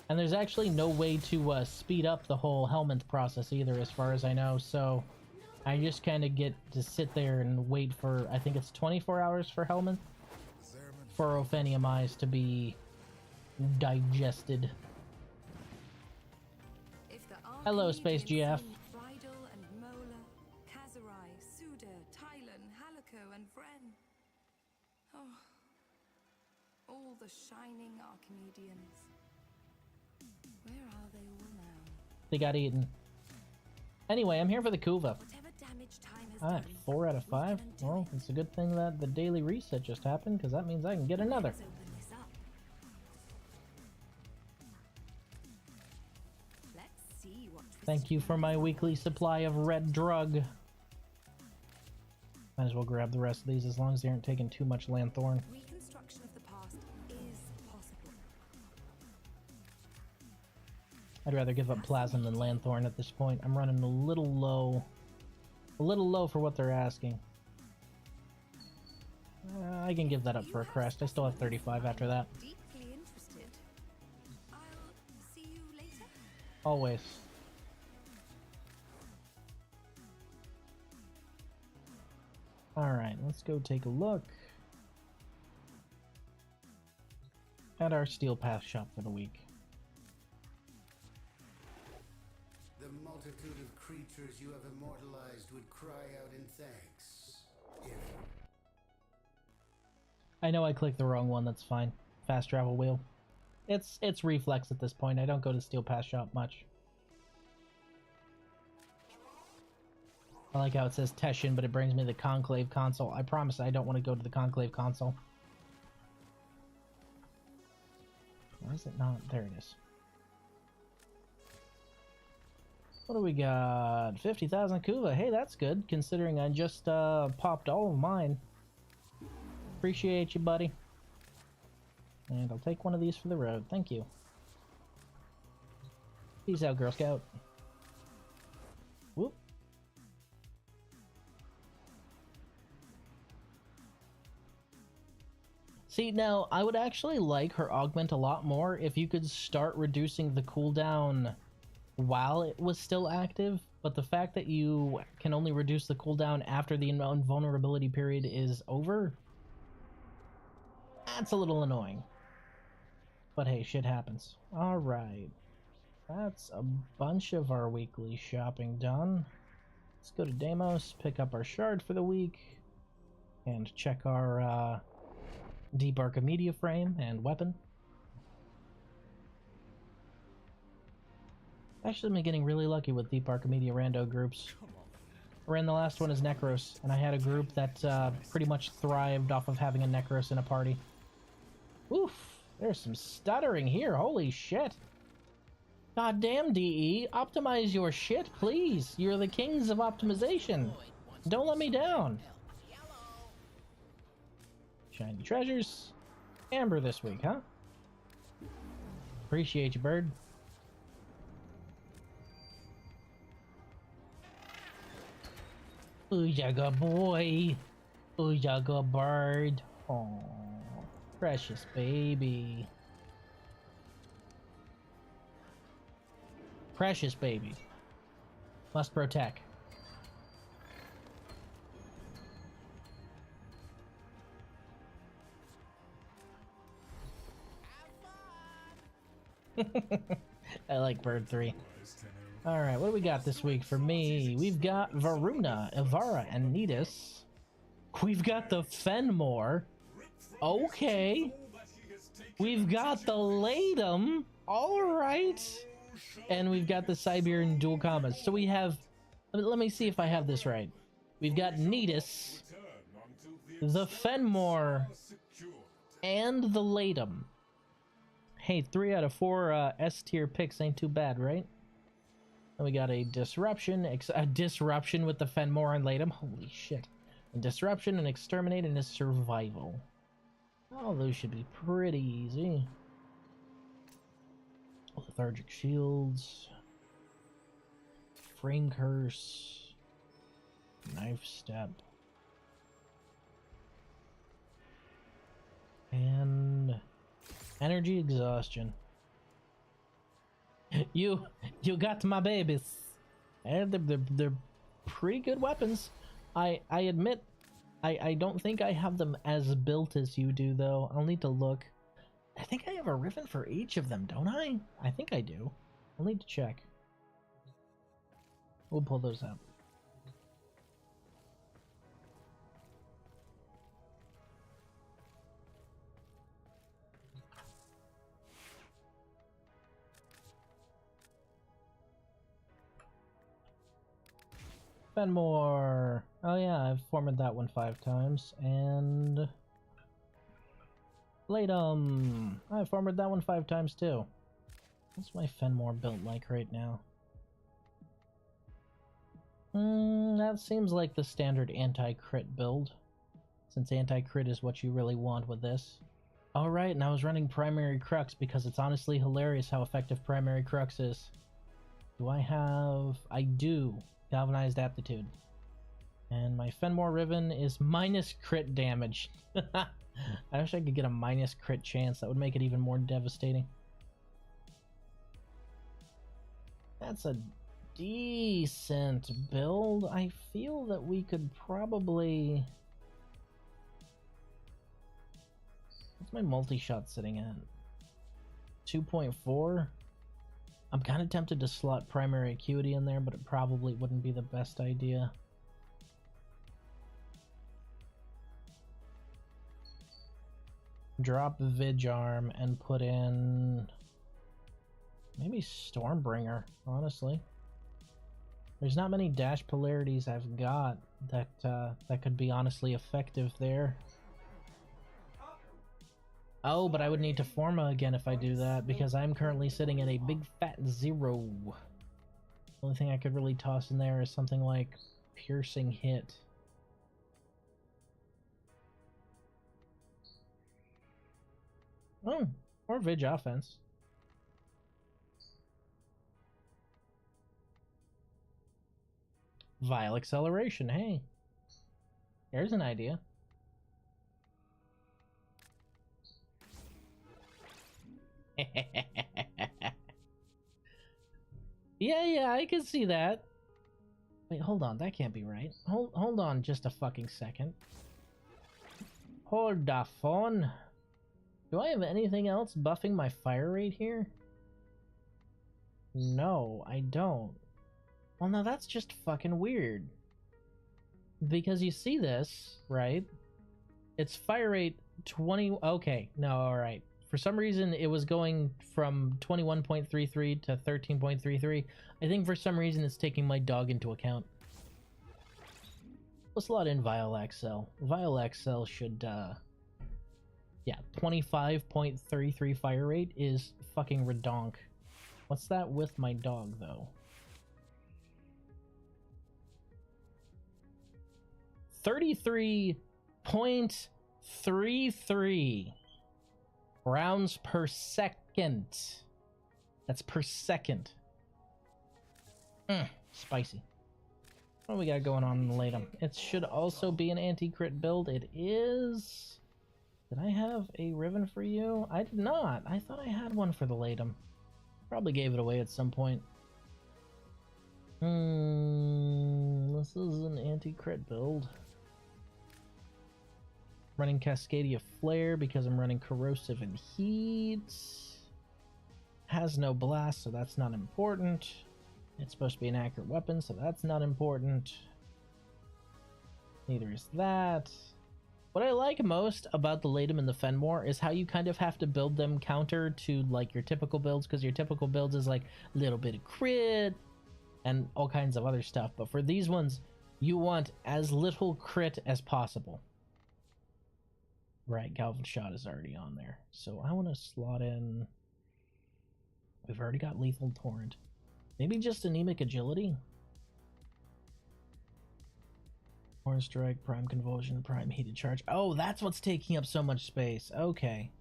A: And there's actually no way to speed up the whole helminth process either, as far as I know, so I just kind of get to sit there and wait for, I think it's 24 hours for helminth, for Ophenium eyes to be digested. Hello, Space GF.
B: Bridal and Mola, Kazurai, Suda, Tylan, Halico, and Vren. Oh, all the shining Archimedeans. Where are they all now?
A: They got eaten. Anyway, I'm here for the Kuva.
B: Whatever damage time has
A: Alright,
B: done,
A: 4 out of 5. Well, it's a good thing that the daily reset just happened, because that means I can get another.
B: let's open this up. Let's see what
A: Thank you for my weekly supply of red drug. Might as well grab the rest of these as long as they aren't taking too much lanthorn.
B: reconstruction of the past is possible.
A: I'd rather give up plasm than lanthorn at this point. I'm running a little low. A little low for what they're asking. I can give that up for a crest. I still have 35 after that.
B: Deeply interested. I'll see you later.
A: Always. Alright, let's go take a look at our Steel Path shop for the week.
D: The multitude of creatures you have immortalized would cry out in thanks. If
A: I know I clicked the wrong one, that's fine. Fast travel wheel. It's reflex at this point. I don't go to Steel Path shop much. I like how it says Teshin, but it brings me the Conclave console. I promise I don't want to go to the Conclave console. Why is it not? There it is. What do we got? 50,000 Kuva. Hey, that's good, considering I just popped all of mine. Appreciate you, buddy. And I'll take one of these for the road. Thank you. Peace out, Girl Scout. Whoop. See, now, I would actually like her augment a lot more if you could start reducing the cooldown while it was still active, but the fact that you can only reduce the cooldown after the invulnerability period is over, that's a little annoying. But hey, shit happens. Alright. That's a bunch of our weekly shopping done. Let's go to Deimos, pick up our shard for the week, and check our Deep Archimedia frame and weapon. Actually, I've been getting really lucky with Deep Archimedia rando groups. I ran the last one as Necros, and I had a group that pretty much thrived off of having a Necros in a party. Oof, there's some stuttering here, holy shit. God damn, DE, optimize your shit, please. You're the kings of optimization. Don't let me down. Shiny treasures. Amber this week, huh? Appreciate you, bird. Ooh, yaga boy. Ooh, yaga bird. Oh, precious baby. Precious baby. Must protect. I like Bird 3. Alright, what do we got this week for me? We've got Varuna, Ivara, and Nidus. We've got the Fenmore. Okay. We've got the Latum. Alright. And we've got the Siberian dual combats. So we have... Let me see if I have this right. We've got Nidus, the Fenmore, and the Latum. Hey, 3 out of 4 S tier picks ain't too bad, right? And we got a disruption, disruption with the Fenmore and Latum. Holy shit. A disruption, an exterminate, and a survival. All those should be pretty easy. Lethargic shields. Frame curse. Knife step. And energy exhaustion. You got my babies. And they're pretty good weapons. I admit, I don't think I have them as built as you do, though. I'll need to look. I think I have a ribbon for each of them, don't I? I think I do. I'll need to check. We'll pull those out. Fenmore. Oh yeah, I've formed that one 5 times. And Latum. I've formed that one 5 times too. What's my Fenmore built like right now? That seems like the standard anti-crit build, since anti-crit is what you really want with this. Alright, and I was running Primary Crux because it's honestly hilarious how effective Primary Crux is. Do I have... I do. Galvanized Aptitude. And my Fenmore Ribbon is minus crit damage. I wish I could get a minus crit chance. That would make it even more devastating. That's a decent build. I feel that we could probably... What's my multi-shot sitting at? 2.4? I'm kind of tempted to slot primary acuity in there, but it probably wouldn't be the best idea. Drop Vidge Arm and put in maybe Stormbringer, honestly. There's not many dash polarities I've got that that could be honestly effective there. Oh, but I would need to Forma again if I do that, because I'm currently sitting at a big fat 0. The only thing I could really toss in there is something like piercing hit. Oh, or Vig offense. Vile acceleration, hey. There's an idea. Yeah, I can see that. Wait, hold on, that can't be right. Hold on just a fucking second. Hold the phone. Do I have anything else buffing my fire rate here? No, I don't. Well, now that's just fucking weird. Because you see this, right? It's fire rate 20... Okay, no, alright. For some reason, it was going from 21.33 to 13.33. I think for some reason it's taking my dog into account. Let's slot in Vile XL. Vile XL should, yeah, 25.33 fire rate is fucking redonk. What's that with my dog, though? 33.33 rounds per second. That's per second. Spicy. What do we got going on in the Latum? It should also be an anti-crit build. It is... Did I have a Riven for you? I did not. I thought I had one for the Latum. Probably gave it away at some point. This is an anti-crit build. Running Cascadia Flare because I'm running Corrosive and Heat. Has no blast, so that's not important. It's supposed to be an accurate weapon, so that's not important. Neither is that. What I like most about the Latum and the Fenmore is how you kind of have to build them counter to like your typical builds, because your typical builds is like a little bit of crit and all kinds of other stuff. But for these ones, you want as little crit as possible. Right, Galvan Shot is already on there. So I want to slot in... We've already got Lethal Torrent. Maybe just Anemic Agility? Horn Strike, Prime Convulsion, Prime Heated Charge. Oh, that's what's taking up so much space. Okay.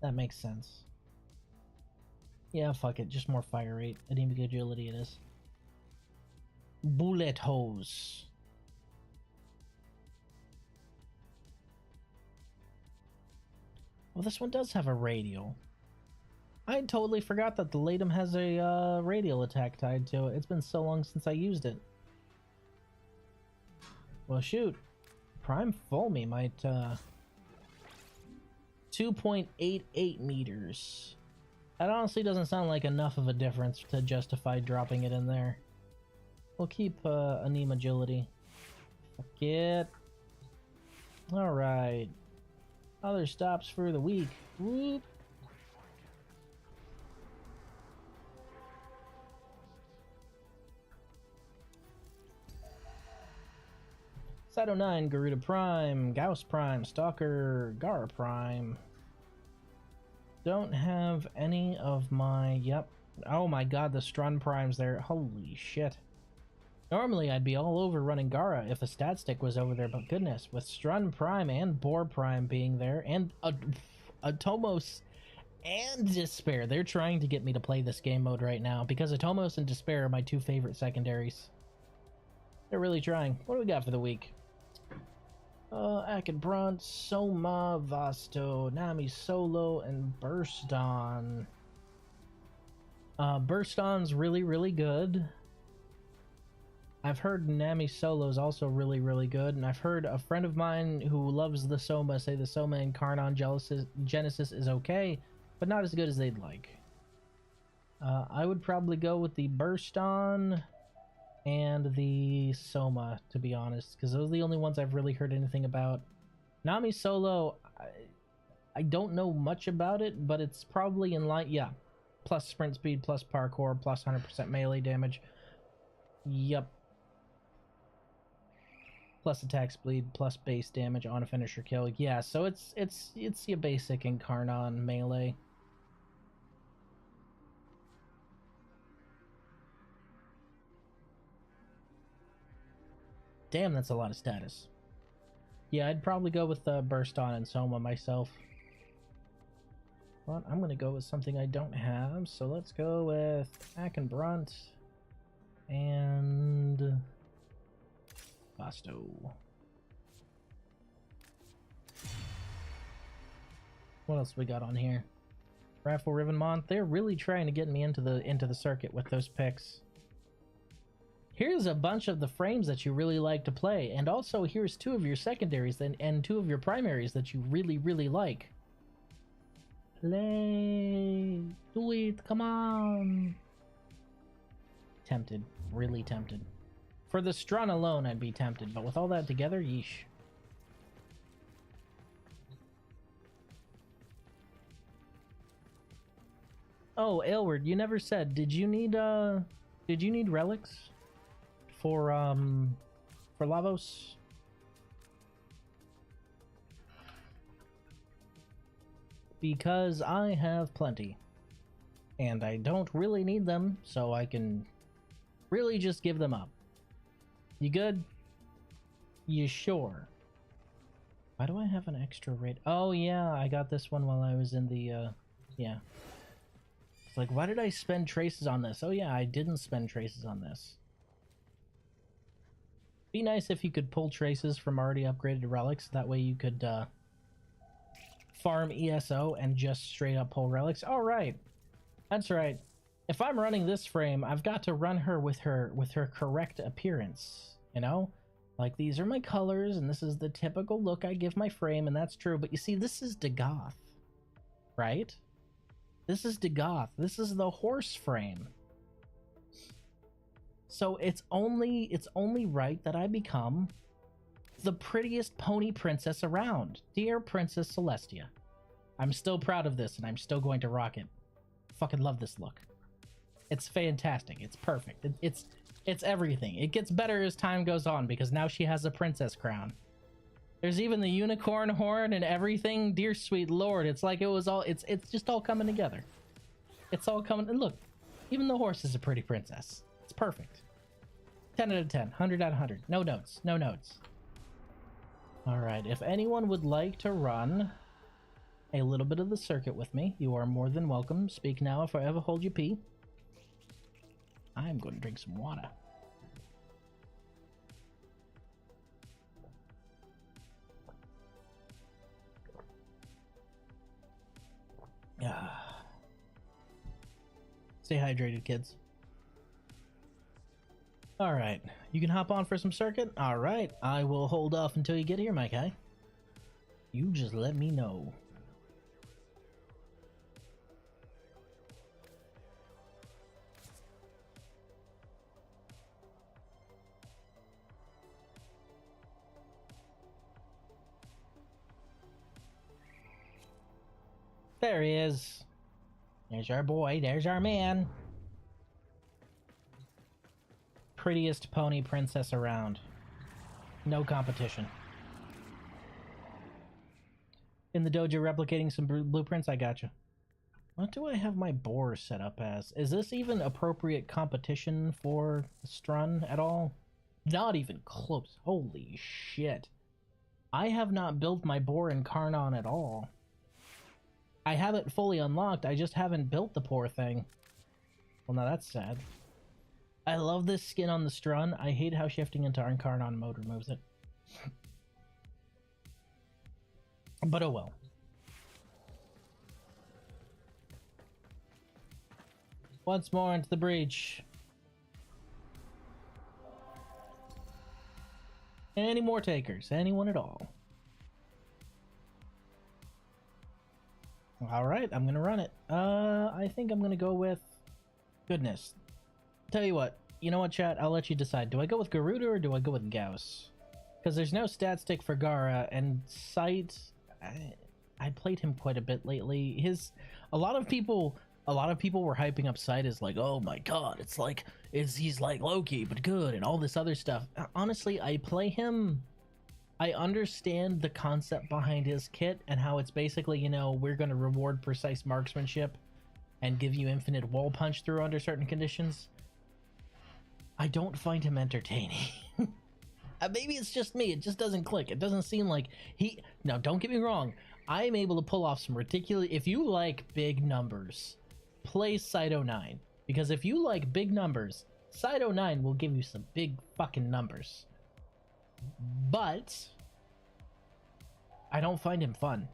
A: That makes sense. Yeah, fuck it. Just more fire rate. Anemic Agility it is. Bullet Hose. Well, this one does have a radial. I totally forgot that the Latum has a radial attack tied to it. It's been so long since I used it. Well, shoot. Prime Full Me might, 2.88 meters. That honestly doesn't sound like enough of a difference to justify dropping it in there. We'll keep, Anem Agility. Fuck it. Alright. Other stops for the week. Whoop. Sato 9, Garuda Prime, Gauss Prime, Stalker, Gara Prime. Don't have any of my... Yep. Oh my god, the Strun Prime's there. Holy shit. Normally I'd be all over running Gara if a stat stick was over there, but goodness, with Strun Prime and Boar Prime being there, and Atomos and Despair, they're trying to get me to play this game mode right now, because Atomos and Despair are my two favorite secondaries. They're really trying. What do we got for the week? Akid Brunt, Soma, Vasto, Nami Solo, and Burston. Burston's really, really good. I've heard Nami Solo is also really, really good, and I've heard a friend of mine who loves the Soma say the Soma in Carnon Genesis is okay, but not as good as they'd like. I would probably go with the Burston and the Soma, to be honest, because those are the only ones I've really heard anything about. Nami Solo, I don't know much about it, but it's probably in line, yeah. Plus sprint speed, plus parkour, plus 100% melee damage. Yup. Plus attack speed, plus base damage on a finisher kill. Yeah, so it's your basic Incarnon melee. Damn, that's a lot of status. Yeah, I'd probably go with Burst On and Soma myself. But I'm gonna go with something I don't have, so let's go with Ack and Brunt and Basto. What else we got on here? Raffle Rivenmont. They're really trying to get me into the circuit with those picks. Here's a bunch of the frames that you really like to play, and also here's 2 of your secondaries and 2 of your primaries that you really, really like. Play! Do it! Come on! Tempted. Really tempted. For the Strun alone, I'd be tempted, but with all that together, yeesh. Oh, Aylward, you never said, did you need relics? For Lavos? Because I have plenty. And I don't really need them, so I can really just give them up. You good? You sure? Why do I have an extra rate? Oh yeah, I got this one while I was in the, yeah. It's like, why did I spend traces on this? Oh yeah, I didn't spend traces on this. Be nice if you could pull traces from already upgraded relics. That way you could farm ESO and just straight up pull relics. All right, that's right. If I'm running this frame, I've got to run her with her correct appearance. You know, like these are my colors, and this is the typical look I give my frame, and that's true. But you see, this is Dagoth, right? This is Dagoth. This is the horse frame. So it's only right that I become the prettiest pony princess around. Dear Princess Celestia. I'm still proud of this, and I'm still going to rock it. Fucking love this look. It's fantastic. It's perfect. It's everything. It gets better as time goes on, because now she has a princess crown. There's even the unicorn horn and everything. Dear sweet lord, it's like it was all, it's just all coming together. It's all coming, and look, even the horse is a pretty princess. It's perfect. 10 out of 10, 100 out of 100. No notes, no notes. All right, if anyone would like to run a little bit of the circuit with me, you are more than welcome. Speak now if I ever hold you pee. I'm going to drink some water. Stay hydrated, kids. Alright, you can hop on for some circuit? Alright, I will hold off until you get here, my guy. You just let me know. There he is. There's our boy, there's our man. Prettiest pony princess around. No competition. In the dojo replicating some blueprints, I gotcha. What do I have my boar set up as? Is this even appropriate competition for Strun at all? Not even close. Holy shit. I have not built my boar in Karnon at all. I have it fully unlocked, I just haven't built the poor thing. Well, now that's sad. I love this skin on the Strun. I hate how shifting into Incarnon mode removes it. But oh well. Once more into the breach. Any more takers? Anyone at all? Alright, I'm gonna run it. I think I'm gonna go with... Goodness. Tell you what, chat? I'll let you decide. Do I go with Garuda or do I go with Gauss? Because there's no stat stick for Gara, and Sight... I played him quite a bit lately. A lot of people were hyping up Sight as like, oh my god, he's like Loki, but good, and all this other stuff. Honestly, I play him... I understand the concept behind his kit and how it's basically, we're going to reward precise marksmanship and give you infinite wall punch through under certain conditions. I don't find him entertaining. Maybe it's just me. It just doesn't click. It doesn't seem like he. Now, don't get me wrong. I am able to pull off some ridiculous. If you like big numbers, play Cyto 9. Because if you like big numbers, Cyto 9 will give you some big fucking numbers. But I don't find him fun.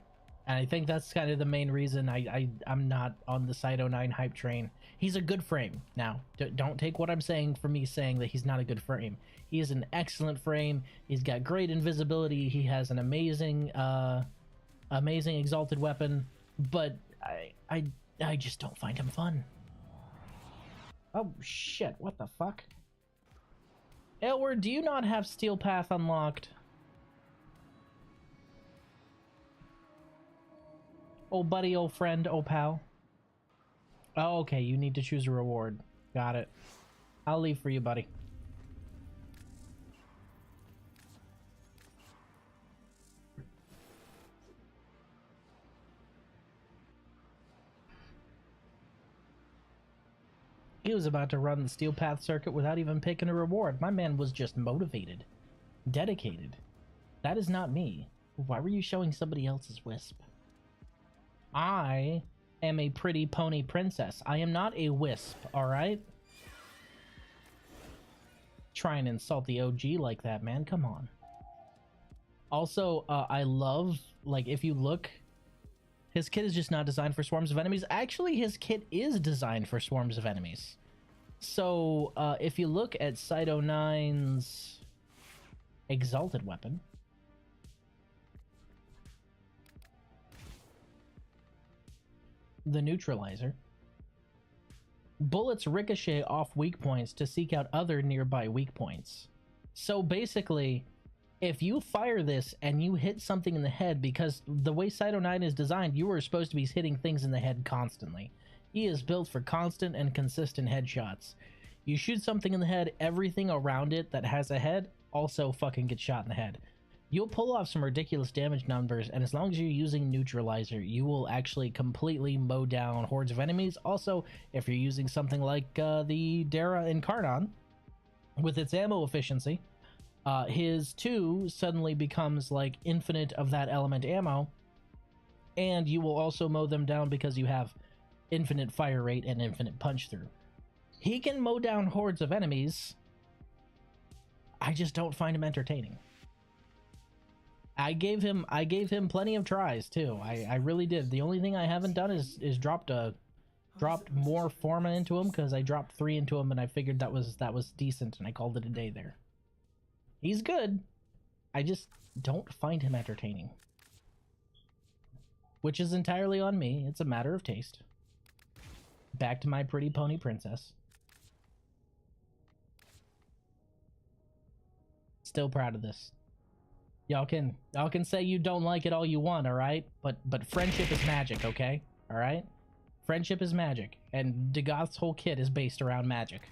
A: And I think that's kind of the main reason I'm not on the Cyto 9 hype train. He's a good frame. Now, don't take what I'm saying for me saying that he's not a good frame. He is an excellent frame. He's got great invisibility. He has an amazing amazing exalted weapon, but I just don't find him fun. Oh shit, what the fuck? Aylward, do you not have Steel Path unlocked? Oh buddy, old friend, oh pal. Oh, okay, you need to choose a reward. Got it. I'll leave for you, buddy. He was about to run the Steel Path circuit without even picking a reward. My man was just motivated. Dedicated. That is not me. Why were you showing somebody else's wisp? I am a pretty pony princess. I am not a wisp, alright? Try and insult the OG like that, man. Come on. Also, I love, like, if you look, his kit is just not designed for swarms of enemies. Actually, his kit is designed for swarms of enemies. So, if you look at Cyto 9's exalted weapon, the neutralizer, bullets ricochet off weak points to seek out other nearby weak points. So basically, if you fire this and you hit something in the head, because the way Cyto 9 is designed, you are supposed to be hitting things in the head constantly. He is built for constant and consistent headshots. You shoot something in the head, everything around it that has a head also fucking gets shot in the head. You'll pull off some ridiculous damage numbers, and as long as you're using neutralizer, you will actually completely mow down hordes of enemies. Also, if you're using something like the Dara Incarnon, with its ammo efficiency, his 2 suddenly becomes like infinite of that element ammo, and you will also mow them down because you have infinite fire rate and infinite punch through. He can mow down hordes of enemies. I just don't find him entertaining. I gave him plenty of tries too. I really did. The only thing I haven't done is dropped more Forma into him, because I dropped 3 into him and I figured that was decent, and I called it a day there. He's good. I just don't find him entertaining. Which is entirely on me. It's a matter of taste. Back to my pretty pony princess. Still proud of this. Y'all can say you don't like it all you want, alright? But friendship is magic, okay? Alright? Friendship is magic, and Dagoth's whole kit is based around magic.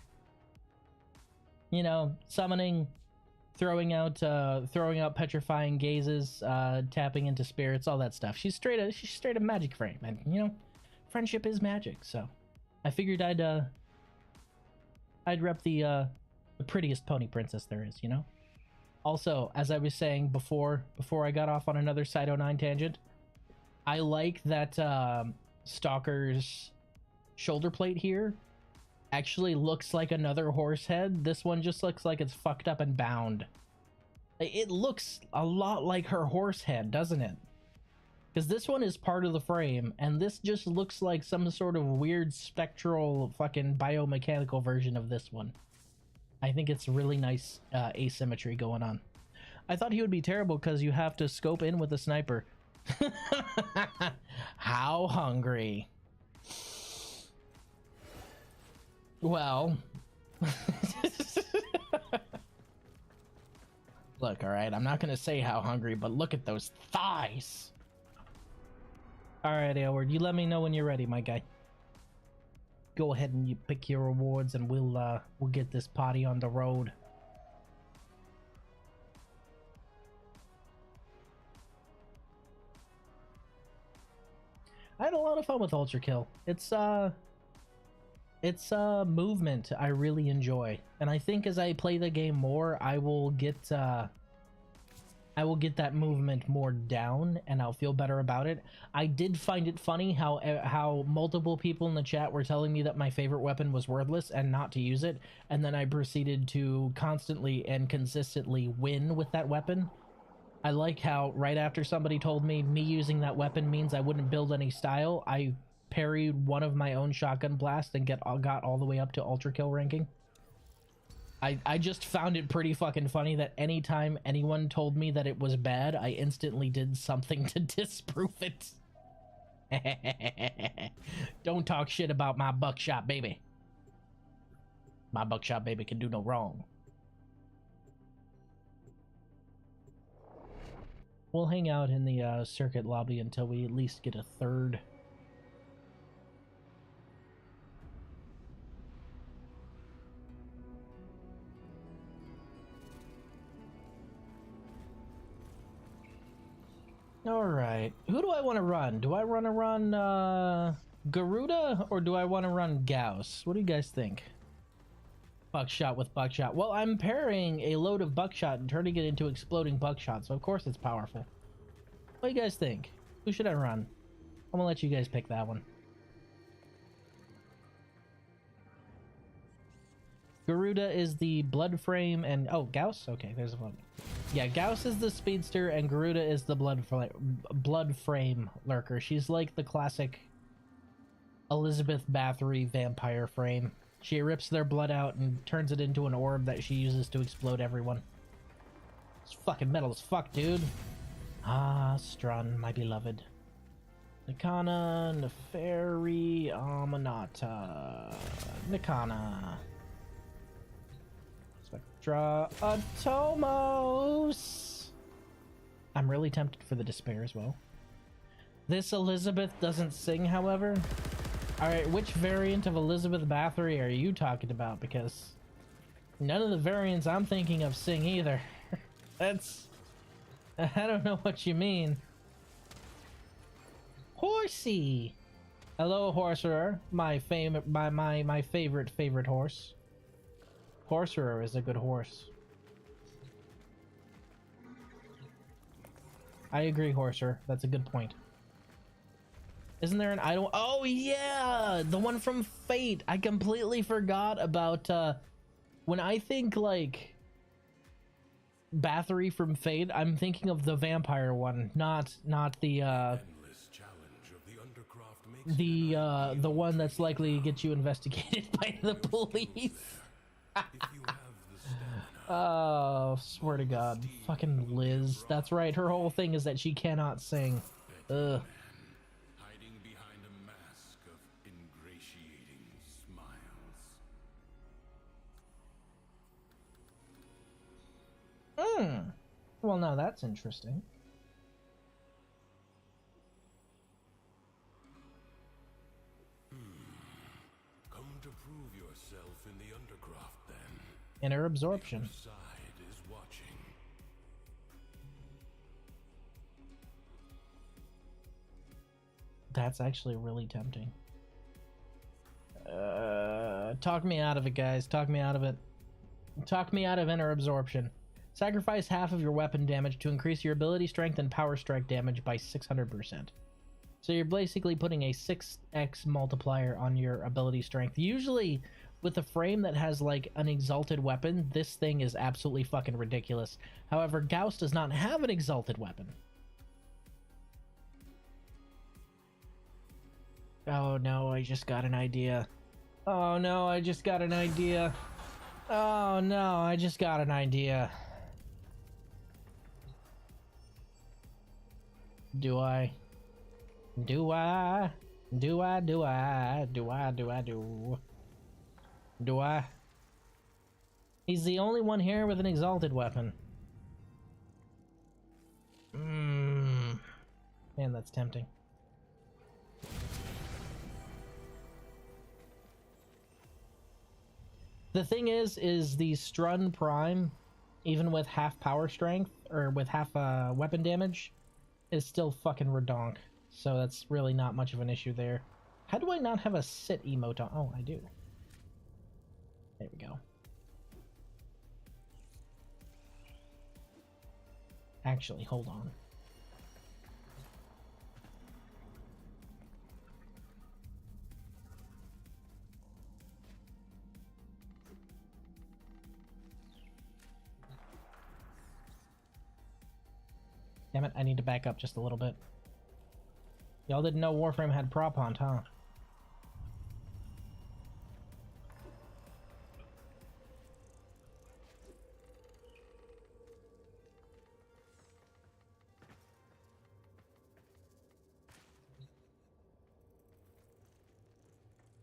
A: You know, summoning, throwing out petrifying gazes, tapping into spirits, all that stuff. She's straight a magic frame, and you know, friendship is magic. So, I figured I'd rep the prettiest pony princess there is, you know. Also, as I was saying before I got off on another Cyto 9 tangent, I like that Stalker's shoulder plate here actually looks like another horse head. This one just looks like it's fucked up and bound. It looks a lot like her horse head, doesn't it? Because this one is part of the frame, and this just looks like some sort of weird spectral fucking biomechanical version of this one. I think it's really nice asymmetry going on. I thought he would be terrible because you have to scope in with a sniper. How hungry. Well. Look, alright, I'm not going to say how hungry, but look at those thighs. Alright, Aylward, you let me know when you're ready, my guy. Go ahead and you pick your rewards, and we'll get this party on the road. I had a lot of fun with Ultra Kill. It's It's a movement I really enjoy, and I think as I play the game more, I will get that movement more down, and I'll feel better about it. I did find it funny how multiple people in the chat were telling me that my favorite weapon was wordless and not to use it, and then I proceeded to constantly and consistently win with that weapon. I like how right after somebody told me using that weapon means I wouldn't build any style, I parried one of my own shotgun blasts and got all the way up to ultra kill ranking. I just found it pretty fucking funny that anytime anyone told me that it was bad, I instantly did something to disprove it. Don't talk shit about my buckshot baby. My buckshot baby can do no wrong. We'll hang out in the circuit lobby until we at least get a third. Alright, who do I want to run? Do I want to run Garuda, or do I want to run Gauss? What do you guys think? Buckshot with buckshot. Well, I'm parrying a load of buckshot and turning it into exploding buckshot, so of course it's powerful. What do you guys think? Who should I run? I'm gonna let you guys pick that one. Garuda is the blood frame, and oh, Gauss? Okay, there's one. Yeah, Gauss is the speedster, and Garuda is the blood frame lurker. She's like the classic Elizabeth Bathory vampire frame. She rips their blood out and turns it into an orb that she uses to explode everyone. It's fucking metal as fuck, dude. Ah, Strun, my beloved. Nikana, Neferi, Amanata, Nikana. Spectra, Atomos. I'm really tempted for the Despair as well. This Elizabeth doesn't sing, however. Alright, which variant of Elizabeth Bathory are you talking about? Because none of the variants I'm thinking of sing either. That's... I don't know what you mean. Horsey! Hello, Horserer. My favorite horse. Horserer is a good horse. I agree, Horser. That's a good point. Isn't there an idol? Oh yeah, the one from Fate. I completely forgot about when I think like Bathory from Fate, I'm thinking of the vampire one, not the the one that's likely to get you investigated by the police. Oh, swear to God. Fucking Liz. That's right, her whole thing is that she cannot sing. Ugh. Well, now that's interesting.
E: Come to prove yourself in the Undercroft, then.
A: Inner absorption.
E: The other side is watching.
A: That's actually really tempting. Talk me out of it, guys. Talk me out of it. Talk me out of inner absorption. Sacrifice half of your weapon damage to increase your ability strength and power strike damage by 600%. So you're basically putting a 6x multiplier on your ability strength. Usually, with a frame that has like an exalted weapon, this thing is absolutely fucking ridiculous. However, Gauss does not have an exalted weapon. Oh no, I just got an idea. Oh no, I just got an idea. Oh no, I just got an idea. Do I? Do I? Do I? Do I? Do I? Do I? Do I? He's the only one here with an exalted weapon. Man, that's tempting. The thing is the Strun Prime, even with half power strength, or with half weapon damage, is still fucking redonk. So that's really not much of an issue there. How do I not have a sit emote on? Oh, I do. There we go. Actually, hold on. Damn it, I need to back up just a little bit. Y'all didn't know Warframe had prop hunt, huh?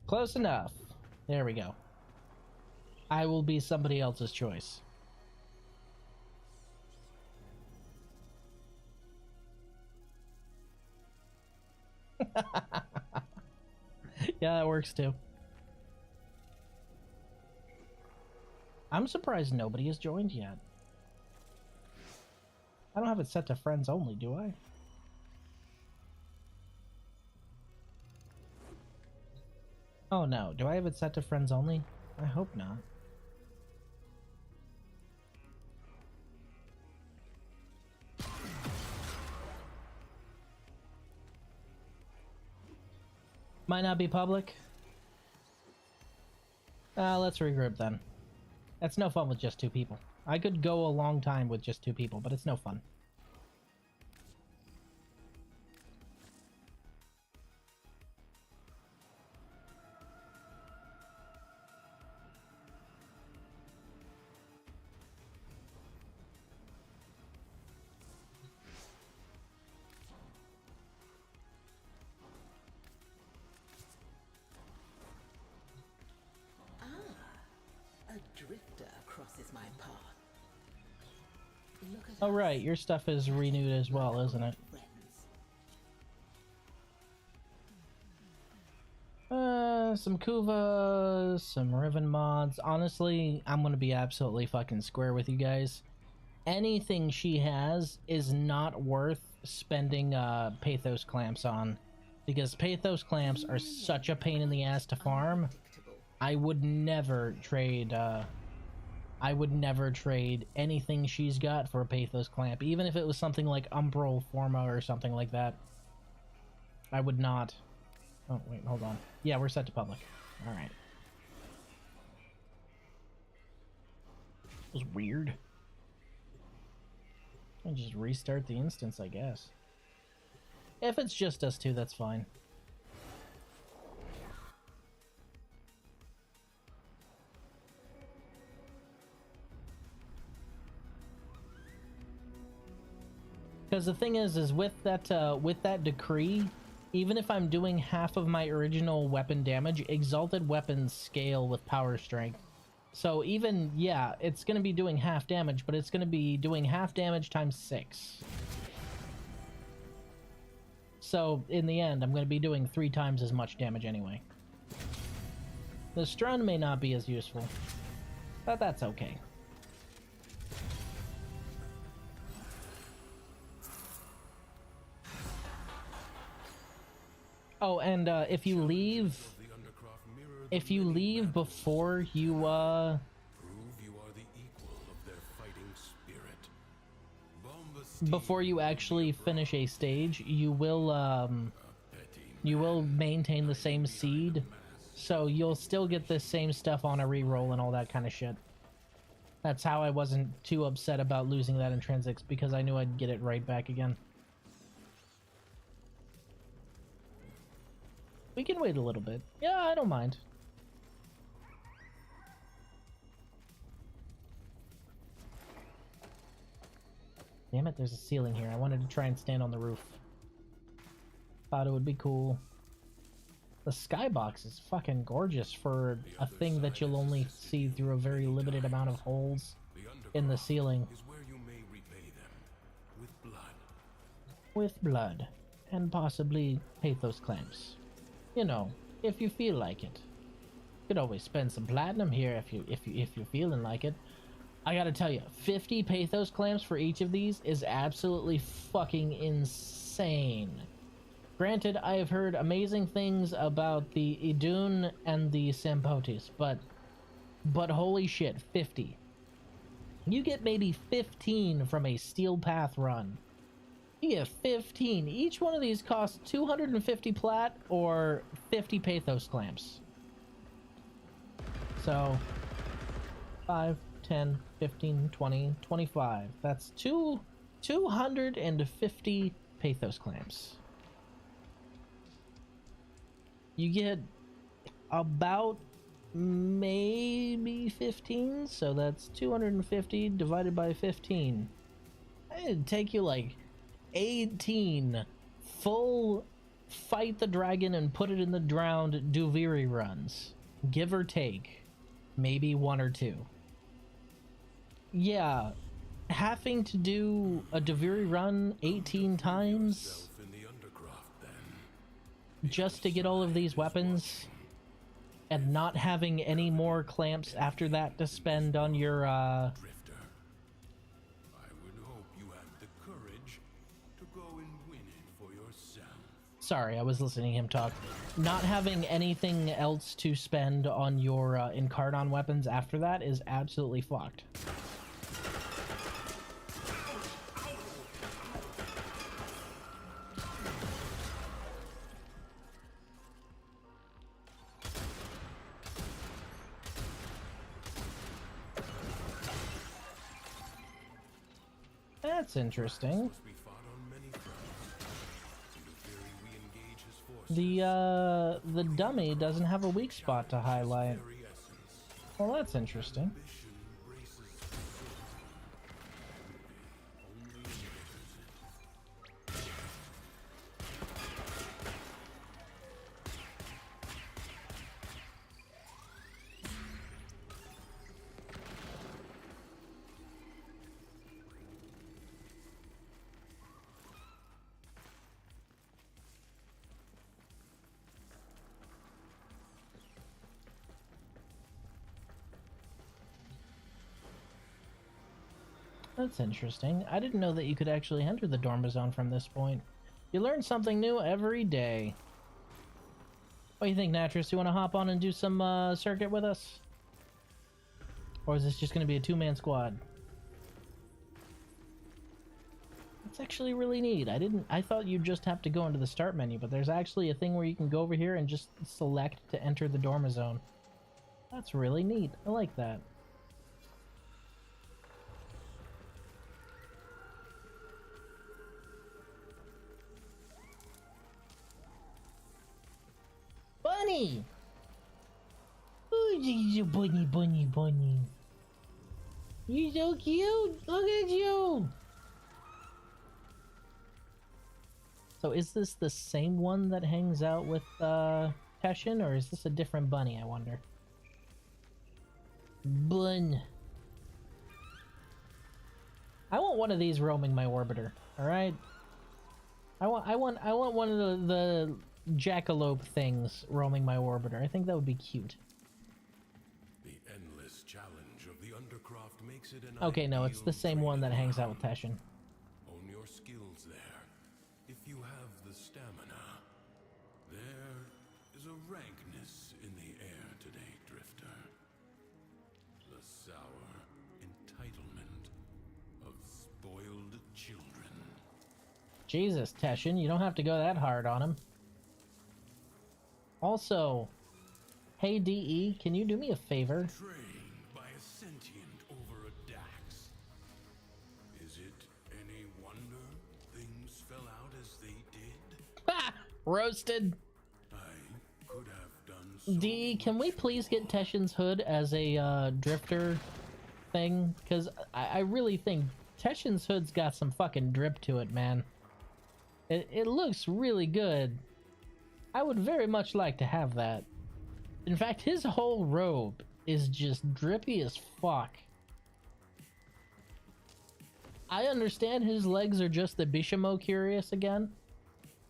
A: Close enough. There we go. I will be somebody else's choice. Yeah, that works too. I'm surprised nobody has joined yet. I don't have it set to friends only, do I? Oh no, do I have it set to friends only? I hope not. Might not be public. Let's regroup then. That's no fun with just 2 people. I could go a long time with just 2 people, but it's no fun.
F: A drifter crosses my path. Look at
A: Oh right, your stuff is renewed as well, isn't it? Some Kuva, some Riven mods. Honestly, I'm gonna be absolutely fucking square with you guys. Anything she has is not worth spending Pathos clamps on, because Pathos clamps are such a pain in the ass to farm. I would never trade anything she's got for a Pathos clamp, even if it was something like Umbral Forma or something like that. I would not. Oh wait, hold on. Yeah, we're set to public. All right. It was weird. I'll just restart the instance, I guess. If it's just us 2, that's fine. Because the thing is with that decree, even if I'm doing half of my original weapon damage, exalted weapons scale with power strength. So even, yeah, it's going to be doing half damage, but it's going to be doing half damage times 6. So in the end, I'm going to be doing 3 times as much damage anyway. The Strun may not be as useful, but that's okay. Oh, and if you leave before you
E: Prove you are the equal of their fighting spirit.
A: before you actually finish a stage, you will maintain the same seed, so you'll still get the same stuff on a reroll and all that kind of shit. That's how I wasn't too upset about losing that intrinsics, because I knew I'd get it right back again. We can wait a little bit. Yeah, I don't mind. Damn it, there's a ceiling here. I wanted to try and stand on the roof. Thought it would be cool. The skybox is fucking gorgeous for a thing that you'll only see through a very limited amount of holes in the ceiling.
E: Is where you may repay them with blood.
A: With blood. And possibly Pathos clamps. You know, if you feel like it. You could always spend some platinum here if you're feeling like it. I gotta tell you, 50 Pathos clamps for each of these is absolutely fucking insane. Granted, I have heard amazing things about the Idun and the Sampotis, but but holy shit, 50. You get maybe 15 from a steel path run. You get 15. Each one of these costs 250 plat or 50 pathos clamps. So 5, 10, 15, 20, 25. That's 250 pathos clamps. You get about maybe 15, so that's 250 divided by 15. It'd take you like 18 full fight the dragon and put it in the drowned Duviri runs, give or take maybe 1 or 2. Yeah, having to do a Duviri run 18 times just to get all of these weapons and not having any more clamps after that to spend on your
E: Drifter, I would hope you have the courage to go and win it for yourself.
A: sorry, I was listening to him talk. Not having anything else to spend on your Incarnon weapons after that is absolutely fucked. That's interesting.
E: We fought on many fronts. In the we engage his forces.
A: The dummy doesn't have a weak spot to highlight.
E: Very essence.
A: Well, that's interesting.
E: Ambition races the soul. Only embitters it.
A: That's interesting. I didn't know that you could actually enter the Dorma Zone from this point. You learn something new every day. What do you think, Natris? You want to hop on and do some circuit with us? Or is this just going to be a two-man squad? That's actually really neat. I thought you'd just have to go into the start menu, but there's actually a thing where you can go over here and just select to enter the Dorma Zone. That's really neat. I like that. Bunny! Oh, you bunny. You're so cute! Look at you! So is this the same one that hangs out with Teshin, or is this a different bunny, I wonder? Bun. I want one of these roaming my orbiter, alright? I want one of the jackalope things roaming my orbiter. I think that would be cute.
E: The endless challenge of the Undercroft makes it an
A: Okay, no, it's the
E: ideal
A: same one that
E: training
A: hangs out with
E: ground.
A: Teshin.
E: Hone your skills there. If you have the stamina, there is a rankness in the air today, Drifter. The sour entitlement of spoiled children.
A: Jesus, Teshin, you don't have to go that hard on him. Also, hey DE, can you do me a favor?
E: Trained by a sentient over a Dax. Is it any wonder things fell out as they did?
A: Ha! Roasted.
E: I could have done so.
A: DE, can we please get Teshin's hood as a drifter thing? Because I really think Teshin's hood's got some fucking drip to it, man. It looks really good. I would very much like to have that. In fact, his whole robe is just drippy as fuck. I understand his legs are just the Bishamo curious again.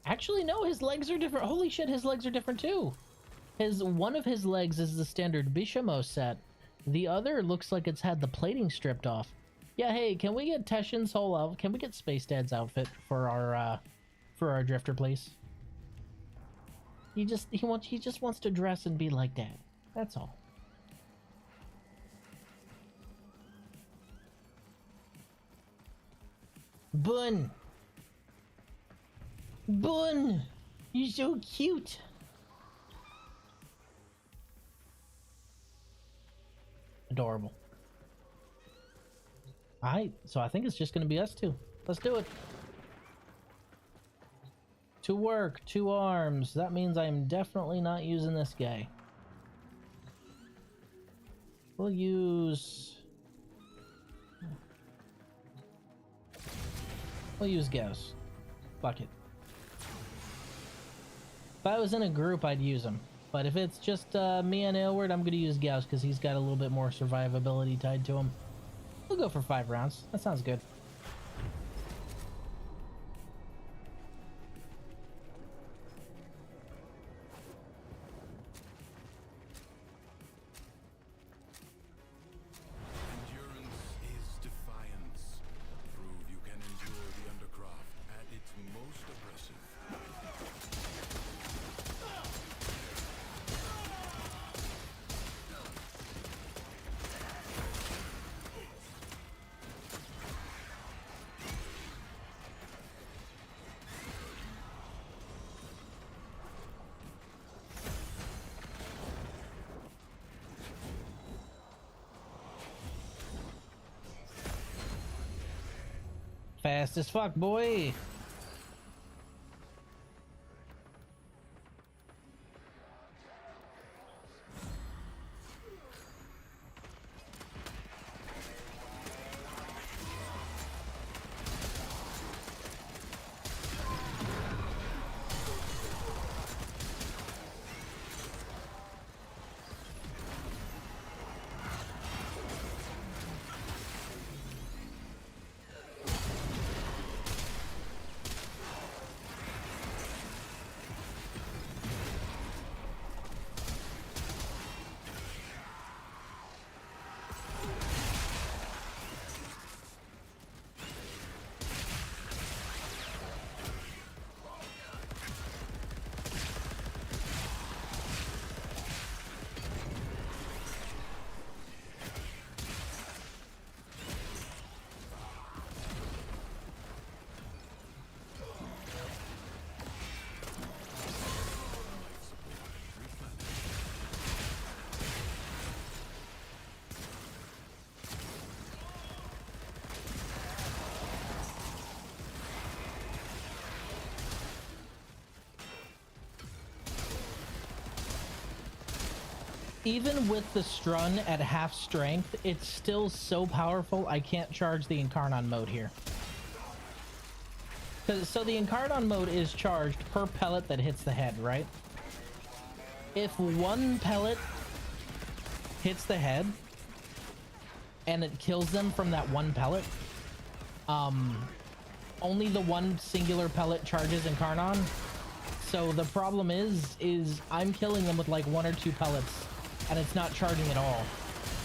A: Actually, no, his legs are different. Holy shit, his legs are different too. One of his legs is the standard Bishamo set. The other looks like it's had the plating stripped off. Yeah, hey, can we get Teshin's whole outfit? Can we get Space Dad's outfit for our drifter, please? He just wants to dress and be like that. That's all. Bun! Bun! You're so cute! Adorable. Alright, so I think it's just gonna be us two. Let's do it. To work, 2 arms. That means I'm definitely not using this guy. We'll use Gauss. Fuck it. If I was in a group, I'd use him. But if it's just me and Aylward, I'm gonna use Gauss because he's got a little bit more survivability tied to him. We'll go for 5 rounds. That sounds good.
E: Endurance is defiance. Prove you can endure the Undercroft at its most aggressive.
A: Fast as fuck, boy. Even with the Strun at half strength, it's still so powerful I can't charge the Incarnon mode here. So the Incarnon mode is charged per pellet that hits the head, right? If 1 pellet hits the head and it kills them from that 1 pellet, only the 1 singular pellet charges Incarnon. So the problem is I'm killing them with like 1 or 2 pellets and it's not charging at all.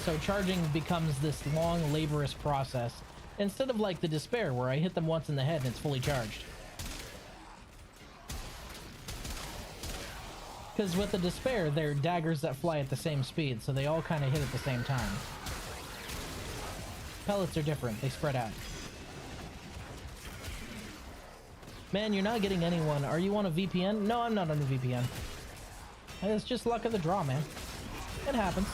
A: So charging becomes this long, laborious process instead of like the Despair where I hit them once in the head and it's fully charged. Because with the Despair, they're daggers that fly at the same speed, so they all kind of hit at the same time. Pellets are different, they spread out. Man, you're not getting anyone. Are you on a VPN? No, I'm not on a VPN. It's just luck of the draw, man. It happens.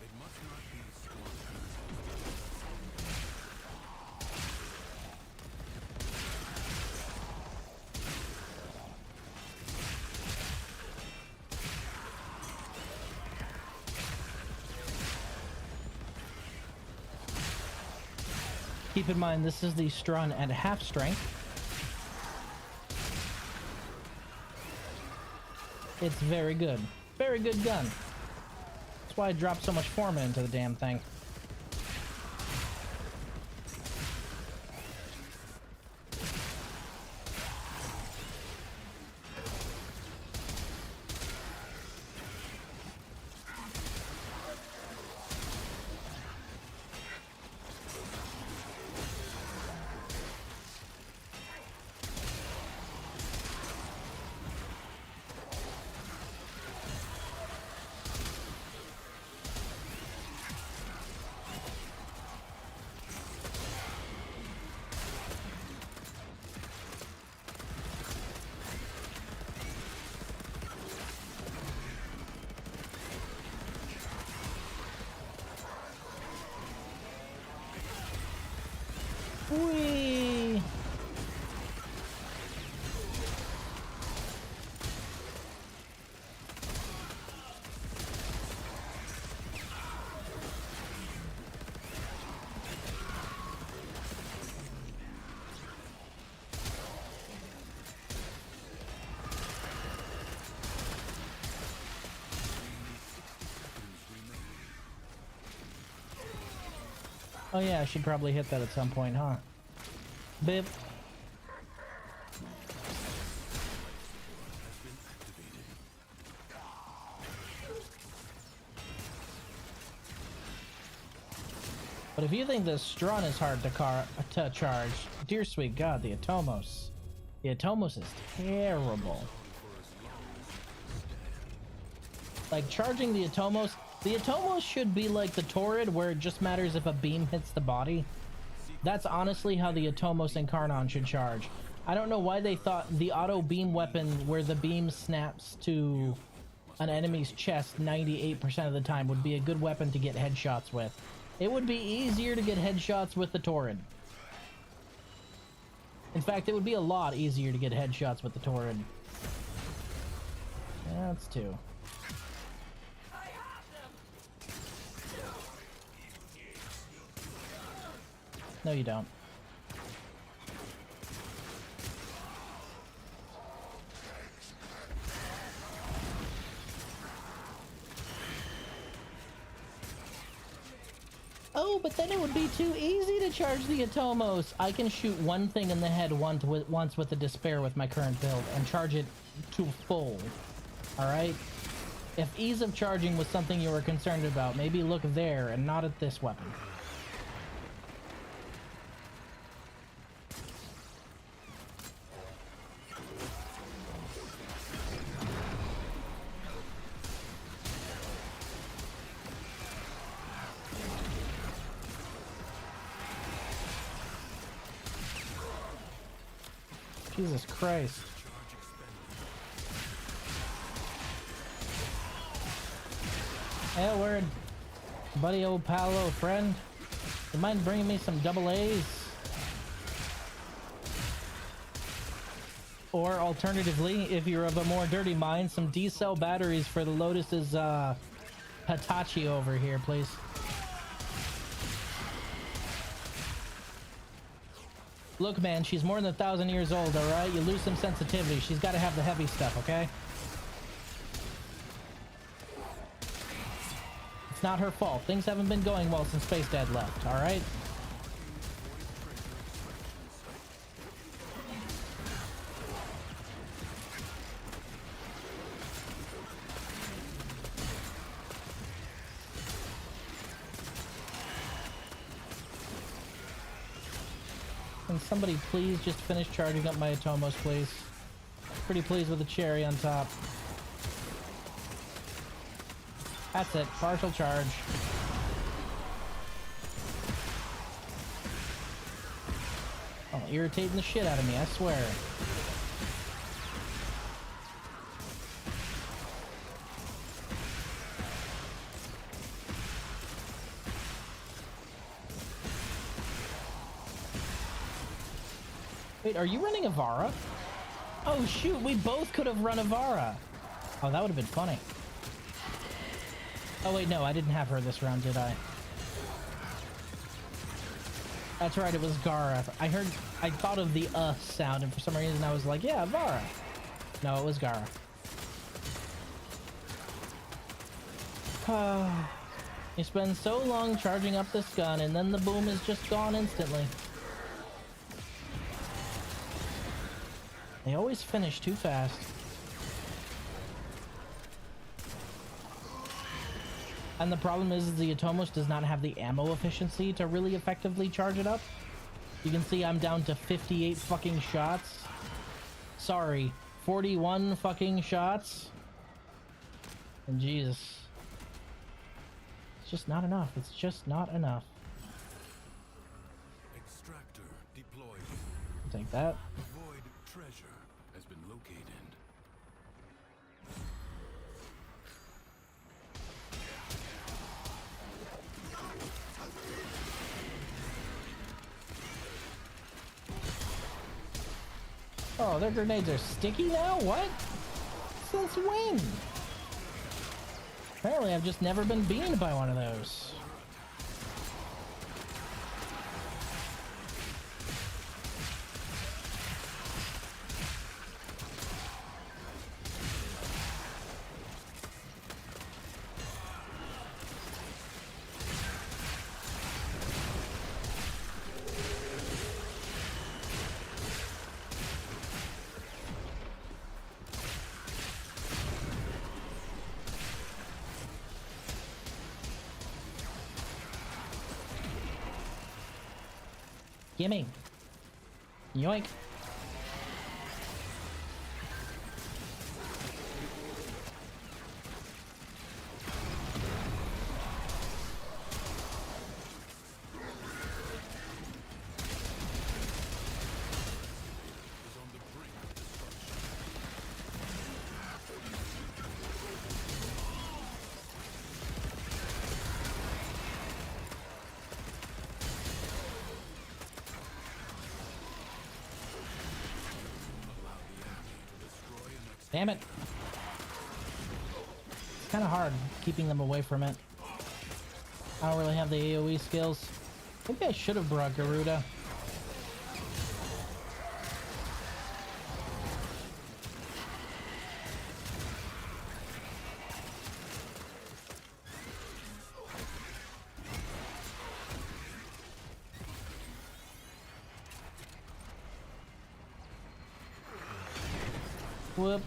E: It must not be squandered.
A: Keep in mind, this is the Strun at half strength. It's very good. Very good gun. That's why I dropped so much Forma into the damn thing. Oh yeah, I should probably hit that at some point, huh? Bip. But if you think the Strun is hard to charge, dear sweet God, the Atomos. The Atomos is terrible. Like, charging the Atomos should be like the Torrid, where it just matters if a beam hits the body. That's honestly how the Atomos and Karnon should charge. I don't know why they thought the auto beam weapon, where the beam snaps to an enemy's chest 98% of the time, would be a good weapon to get headshots with. It would be easier to get headshots with the Torrid. In fact, it would be a lot easier to get headshots with the Torrid. Yeah, that's two. No, you don't. Oh, but then it would be too easy to charge the Atomos. I can shoot one thing in the head once with the Despair with my current build and charge it to full. Alright? If ease of charging was something you were concerned about, maybe look there and not at this weapon. Jesus Christ. Hey, word. Buddy, old pal, old friend. You mind bringing me some double A's? Or alternatively, if you're of a more dirty mind, some D-cell batteries for the Lotus's Hitachi over here, please. Look, man, she's more than 1,000 years old, alright? You lose some sensitivity. She's got to have the heavy stuff, okay? It's not her fault. Things haven't been going well since Space Dad left, alright? Can somebody please just finish charging up my Atomos, please? Pretty pleased with the cherry on top. That's it. Partial charge. Oh, irritating the shit out of me, I swear. Wait, are you running Avara? Oh shoot, we both could have run Avara. Oh, that would have been funny. Oh wait, no, I didn't have her this round, did I? That's right, it was Gara. I thought of the sound, and for some reason I was like, yeah, Avara. No, it was Gara. You spend so long charging up this gun, and then the boom is just gone instantly. They always finish too fast. And the problem is the Atomos does not have the ammo efficiency to really effectively charge it up. You can see I'm down to 58 fucking shots. Sorry, 41 fucking shots. And Jesus. It's just not enough. It's just not enough.
E: Extractor deployed.
A: I'll take that.
E: Void treasure has been located.
A: Oh, their grenades are sticky now? What? Since when? Apparently I've just never been beaten by one of those. Gimme. Yoink. Damn it. It's kind of hard keeping them away from it. I don't really have the AoE skills. Maybe I should have brought Garuda. Whoop.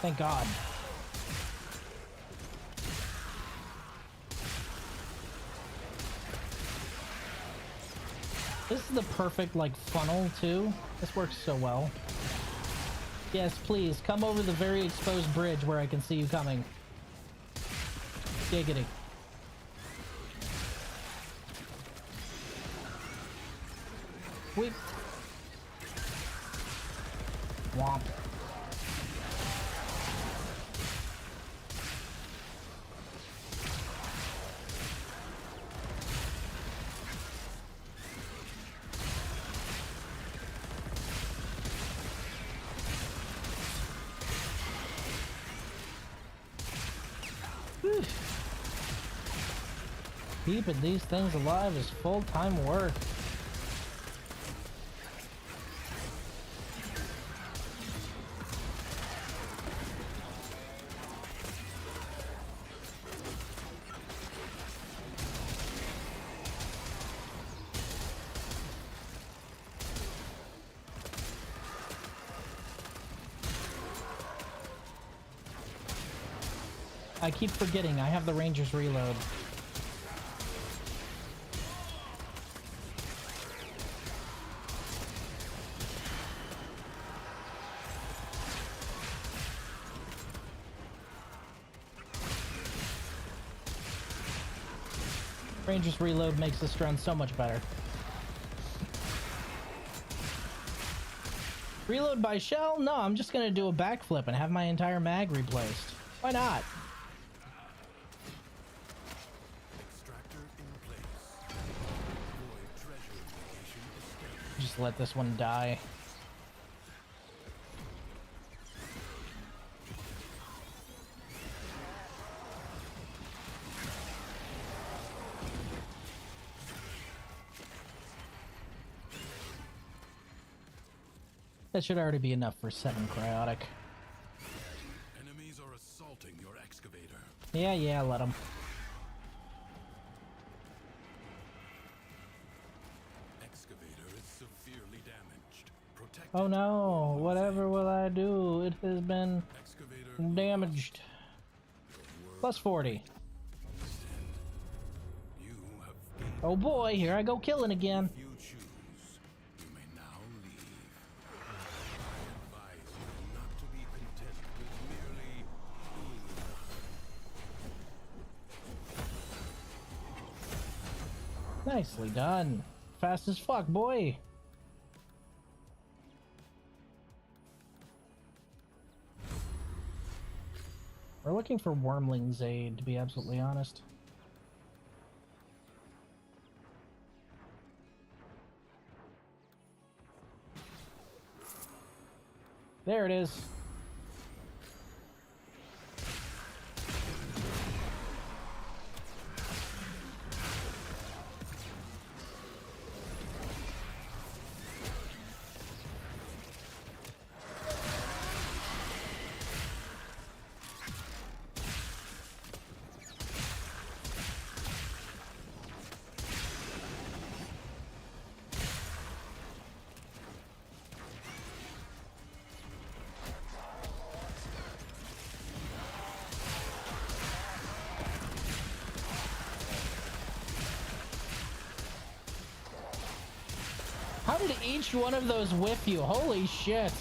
A: Thank God. This is the perfect, like, funnel, too. This works so well. Yes, please, come over the very exposed bridge where I can see you coming. Giggity. Whip. Womp. Whew. Keeping these things alive is full-time work. I keep forgetting I have the Ranger's reload. Ranger's reload makes this run so much better. Reload by shell? No, I'm just gonna do a backflip and have my entire mag replaced. Why not? Just let this one die. That should already be enough for 7 cryotic.
E: Enemies are assaulting your excavator.
A: Yeah, let them.
E: Excavator is severely damaged. Protect
A: Oh
E: it.
A: no, whatever will I do? It has been
E: Excavator
A: damaged. Plus 40.
E: You have gained.
A: Oh boy, here I go killing again.
E: If you choose, you may now leave. I advise you not to be content with merely being.
A: Nicely done. Fast as fuck, boy. We're looking for Wormling's aid, to be absolutely honest. There it is. How did each one of those whiff you? Holy shit.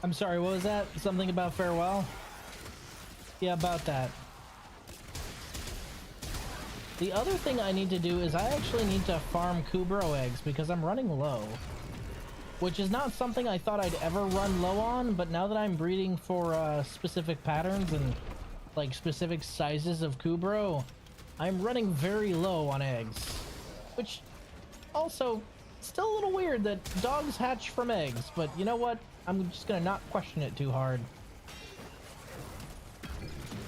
A: I'm sorry, what was that? Something about farewell? Yeah, about that. The other thing I need to do is I actually need to farm Kubro eggs because I'm running low. Which is not something I thought I'd ever run low on, but now that I'm breeding for specific patterns and like specific sizes of Kubro, I'm running very low on eggs. Which also, still a little weird that dogs hatch from eggs, but you know what? I'm just gonna not question it too hard.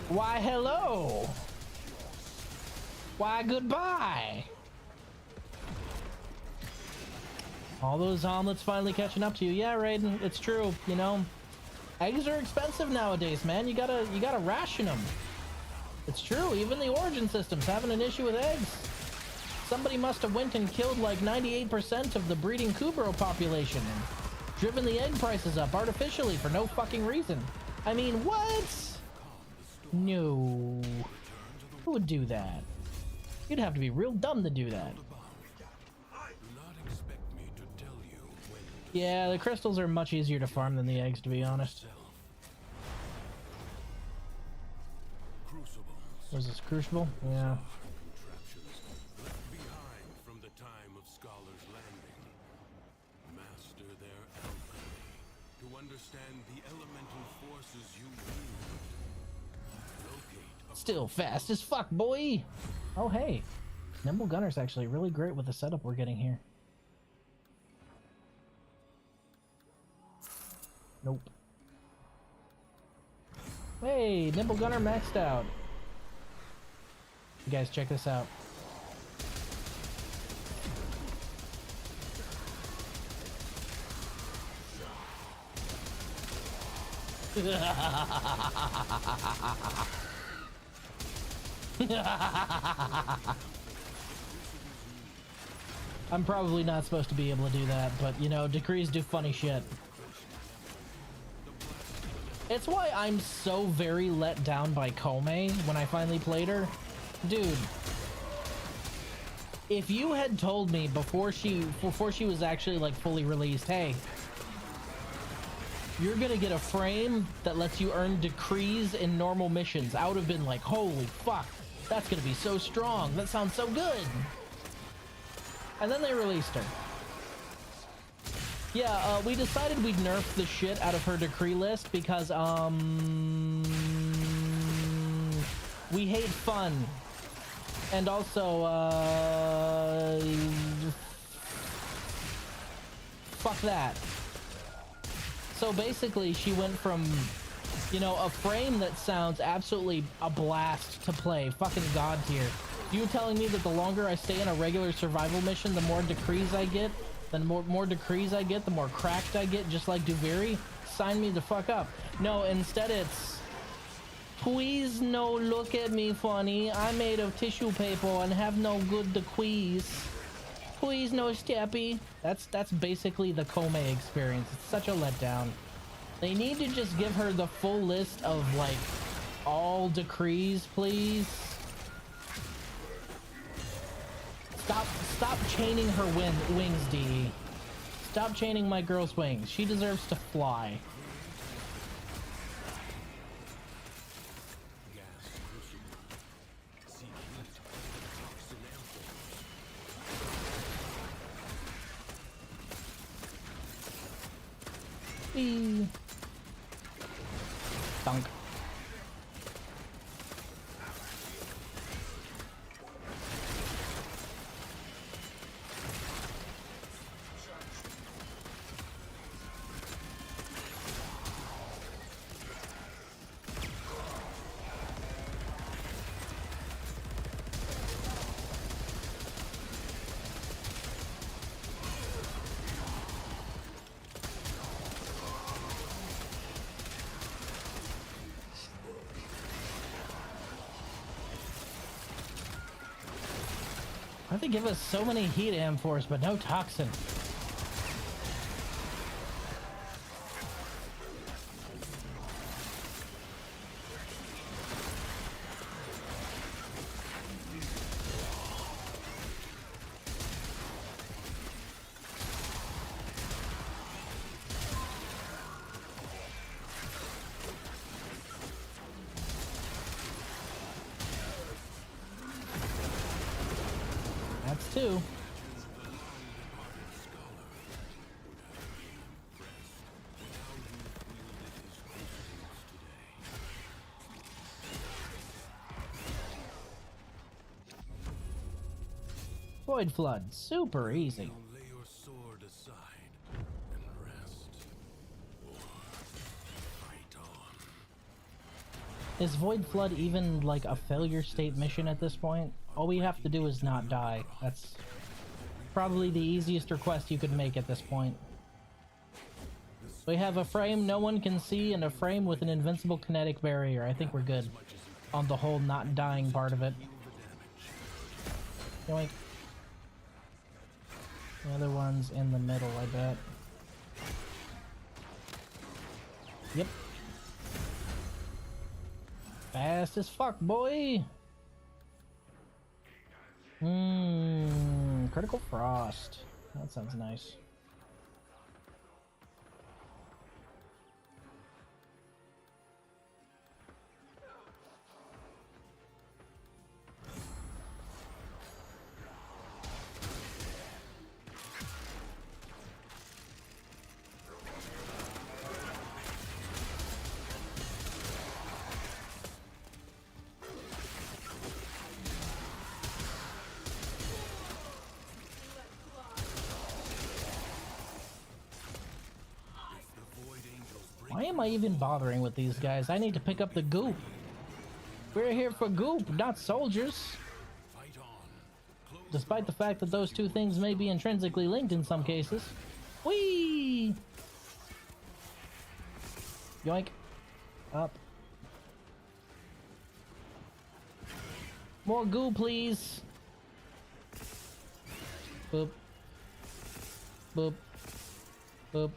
A: Why, hello! Why, goodbye! All those omelets finally catching up to you. Yeah, Raiden, it's true, you know. Eggs are expensive nowadays, man. You gotta ration them. It's true, even the Origin system's having an issue with eggs. Somebody must have went and killed like 98% of the breeding Kubro population and driven the egg prices up artificially for no fucking reason. I mean, what? No. Who would do that? You'd have to be real dumb to do that. Yeah, the crystals are much easier to farm than the eggs, to be honest. Was this Crucible? Yeah. Still fast as fuck, boy. Oh, hey. Nimble Gunner's actually really great with the setup we're getting here. Nope. Hey, Nimble Gunner maxed out. You guys, check this out. I'm probably not supposed to be able to do that, but you know, decrees do funny shit. It's why I'm so very let down by Kome when I finally played her. Dude, if you had told me before she was actually like fully released, hey, you're gonna get a frame that lets you earn decrees in normal missions, I would have been like, holy fuck, that's gonna be so strong, that sounds so good. And then they released her. Yeah, we decided we'd nerf the shit out of her decree list because we hate fun. And also fuck that. So basically she went from, you know, a frame that sounds absolutely a blast to play, fucking god tier. You telling me that the longer I stay in a regular survival mission, the more decrees I get? The more decrees I get, the more cracked I get, just like Duviri? Sign me the fuck up. No, instead it's, please no look at me funny. I'm made of tissue paper and have no good decrees. Please no steppy. That's basically the Kome experience. It's such a letdown. They need to just give her the full list of like all decrees, please. Stop chaining her wings, D. Stop chaining my girl's wings. She deserves to fly. Eee. Dunk. they give us so many heat amphors, but no toxin? That's two. Void Flood, super easy.
E: Now lay your sword aside and rest, or fight on.
A: Is Void Flood even like a failure state mission at this point? All we have to do is not die. That's probably the easiest request you could make at this point. We have a frame no one can see and a frame with an invincible kinetic barrier. I think we're good on the whole not dying part of it. Yoink. The other one's in the middle, I bet. Yep. Fast as fuck, boy! Critical Frost. That sounds nice. Why am I even bothering with these guys? I need to pick up the goop. We're here for goop, not soldiers.
E: Fight on.
A: Despite the fact that those two things may be intrinsically linked in some cases. Whee! Yoink. Up. More goo, please. Boop. Boop. Boop.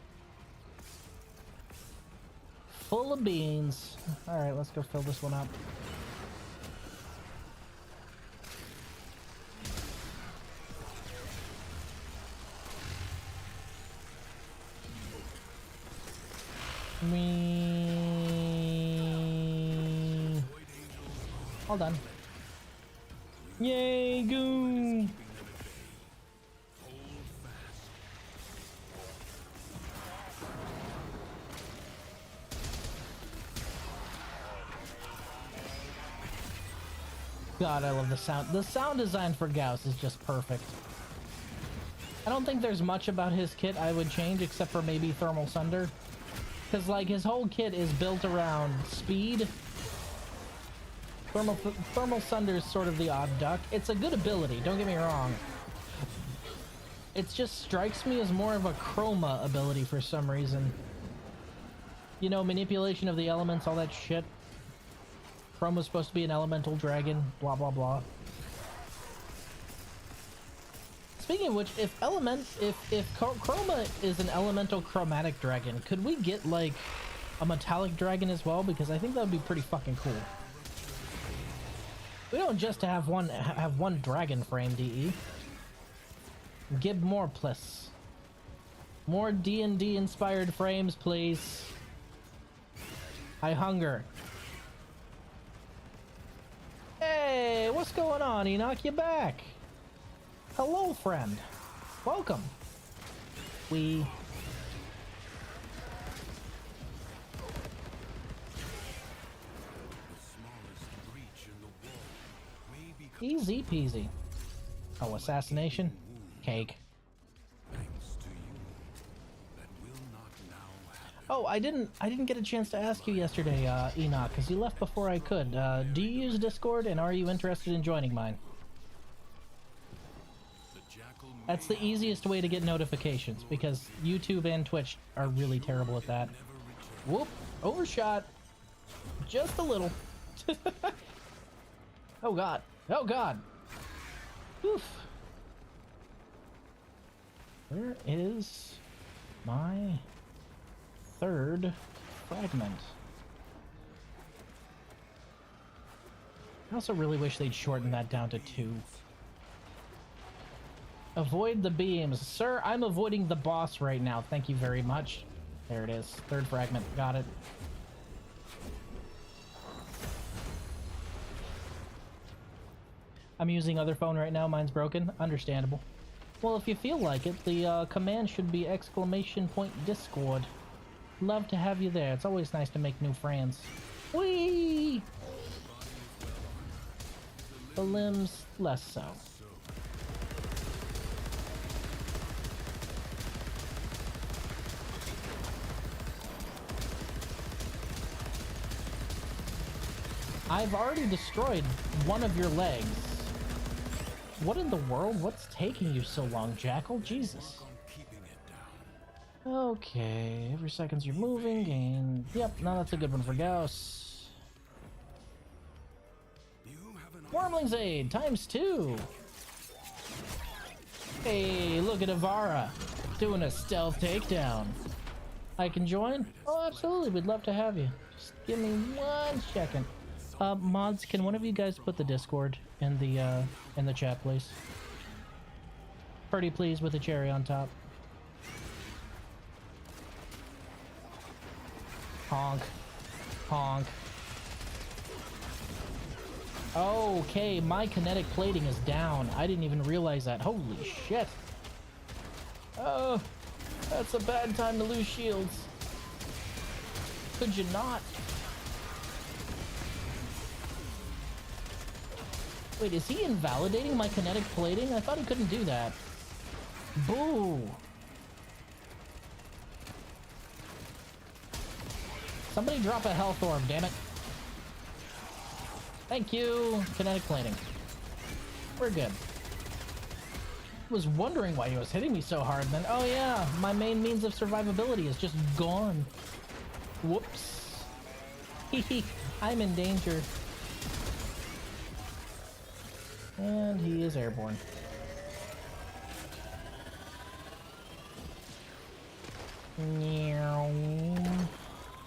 A: Full of beans. Alright, let's go fill this one up. All done. Yay, goo! God, I love the sound. The sound design for Gauss is just perfect. I don't think there's much about his kit I would change except for maybe Thermal Sunder. Because, like, his whole kit is built around speed. Thermal Sunder is sort of the odd duck. It's a good ability, don't get me wrong. It just strikes me as more of a chroma ability for some reason. You know, manipulation of the elements, all that shit. Chroma's supposed to be an elemental dragon, blah blah blah. Speaking of which, if Chroma is an elemental chromatic dragon, could we get like a metallic dragon as well? Because I think that would be pretty fucking cool. We don't just have one dragon frame, DE. Give more, please. More D&D inspired frames, please. I hunger. Hey, what's going on, Enoch? You back? Hello, friend. Welcome. We... Easy peasy. Oh, assassination? Cake. Oh, I didn't get a chance to ask you yesterday, Enoch, because you left before I could. Do you use Discord, and are you interested in joining mine? That's the easiest way to get notifications, because YouTube and Twitch are really terrible at that. Whoop! Overshot! Just a little. Oh god. Oh god! Oof. Where is my third fragment? I also really wish they'd shorten that down to 2. Avoid the beams. Sir, I'm avoiding the boss right now. Thank you very much. There it is. Third fragment. Got it. I'm using other phone right now. Mine's broken. Understandable. Well, if you feel like it, the command should be !Discord. Love to have you there. It's always nice to make new friends. Whee! The limbs, less so. I've already destroyed one of your legs. What in the world? What's taking you so long, Jackal? Jesus. Okay, every second you're moving, gain. Yep, no, that's a good one for Gauss. Wormling's Aid, ×2. Hey, look at Avara, doing a stealth takedown. I can join? Oh, absolutely, we'd love to have you. Just give me 1 second. Mods, can one of you guys put the Discord in the chat, please? Pretty please with a cherry on top. Honk. Honk. Okay, my kinetic plating is down. I didn't even realize that. Holy shit. Oh, that's a bad time to lose shields. Could you not? Wait, is he invalidating my kinetic plating? I thought he couldn't do that. Boo! Somebody drop a health orb, damn it. Thank you. Kinetic plating. We're good. Was wondering why he was hitting me so hard then. Oh yeah, my main means of survivability is just gone. Whoops. I'm in danger. And he is airborne.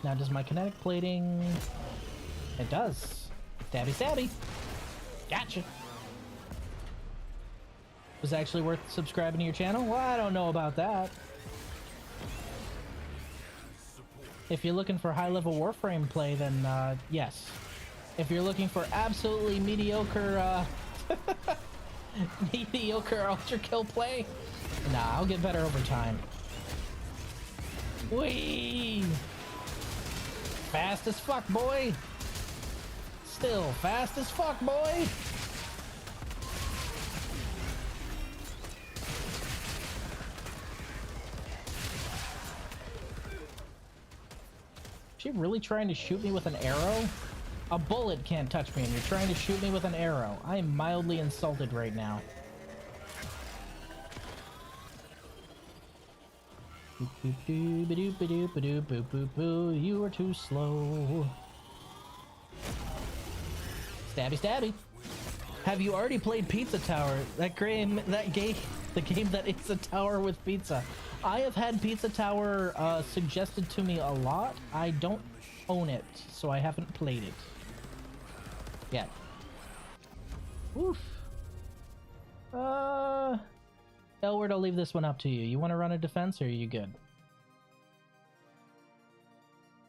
A: Now does my kinetic plating... It does. Stabby stabby. Gotcha. Was it actually worth subscribing to your channel? Well, I don't know about that. If you're looking for high-level Warframe play, then yes. If you're looking for absolutely mediocre mediocre ultra kill play, nah, I'll get better over time. Whee! Fast as fuck, boy. Still fast as fuck, boy. Is she really trying to shoot me with an arrow? A bullet can't touch me, and you're trying to shoot me with an arrow. I am mildly insulted right now. You are too slow. Stabby stabby. Have you already played Pizza Tower? The game that is a tower with pizza. I have had Pizza Tower suggested to me a lot. I don't own it, so I haven't played it yet. Oof. Elward, I'll leave this one up to you. You want to run a defense, or are you good?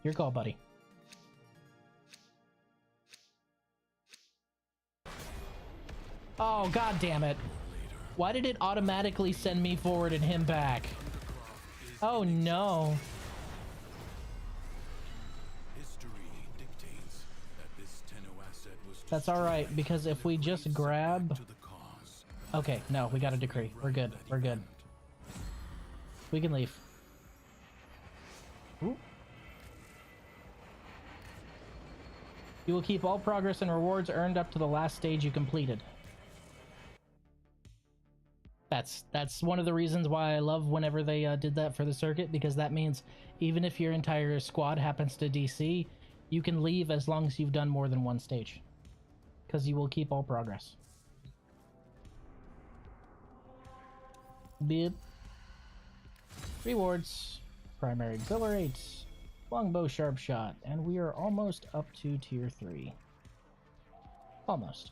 A: Your call, buddy. Oh, god damn it. Why did it automatically send me forward and him back? Oh no. That's alright, because if we just grab... Okay, no, we got a decree. We're good. We're good. We can leave. Ooh. You will keep all progress and rewards earned up to the last stage you completed. That's one of the reasons why I love whenever they did that for the circuit, because that means even if your entire squad happens to DC, you can leave as long as you've done more than one stage, because you will keep all progress. Beep. Rewards. Primary Exhilarate. Longbow Sharp Shot. And we are almost up to tier 3. Almost.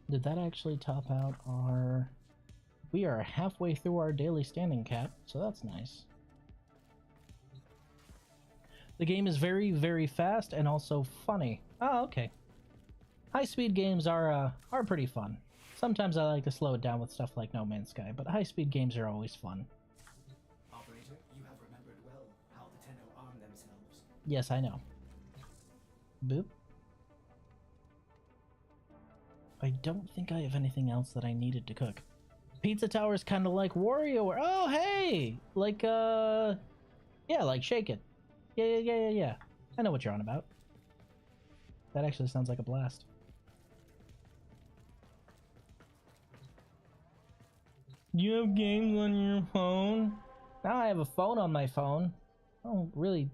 A: Did that actually top out our... We are halfway through our daily standing cap, so that's nice. The game is very, very fast and also funny. Oh, okay. High-speed games are pretty fun. Sometimes I like to slow it down with stuff like No Man's Sky, but high-speed games are always fun.
C: Operator, you have remembered well how the Tenno arm themselves.
A: Yes, I know. Boop. I don't think I have anything else that I needed to cook. Pizza Tower is kind of like WarioWare. Oh, hey! Like, yeah, like Shake It. Yeah. I know what you're on about. That actually sounds like a blast. You have games on your phone? Now I have a phone on my phone. I don't really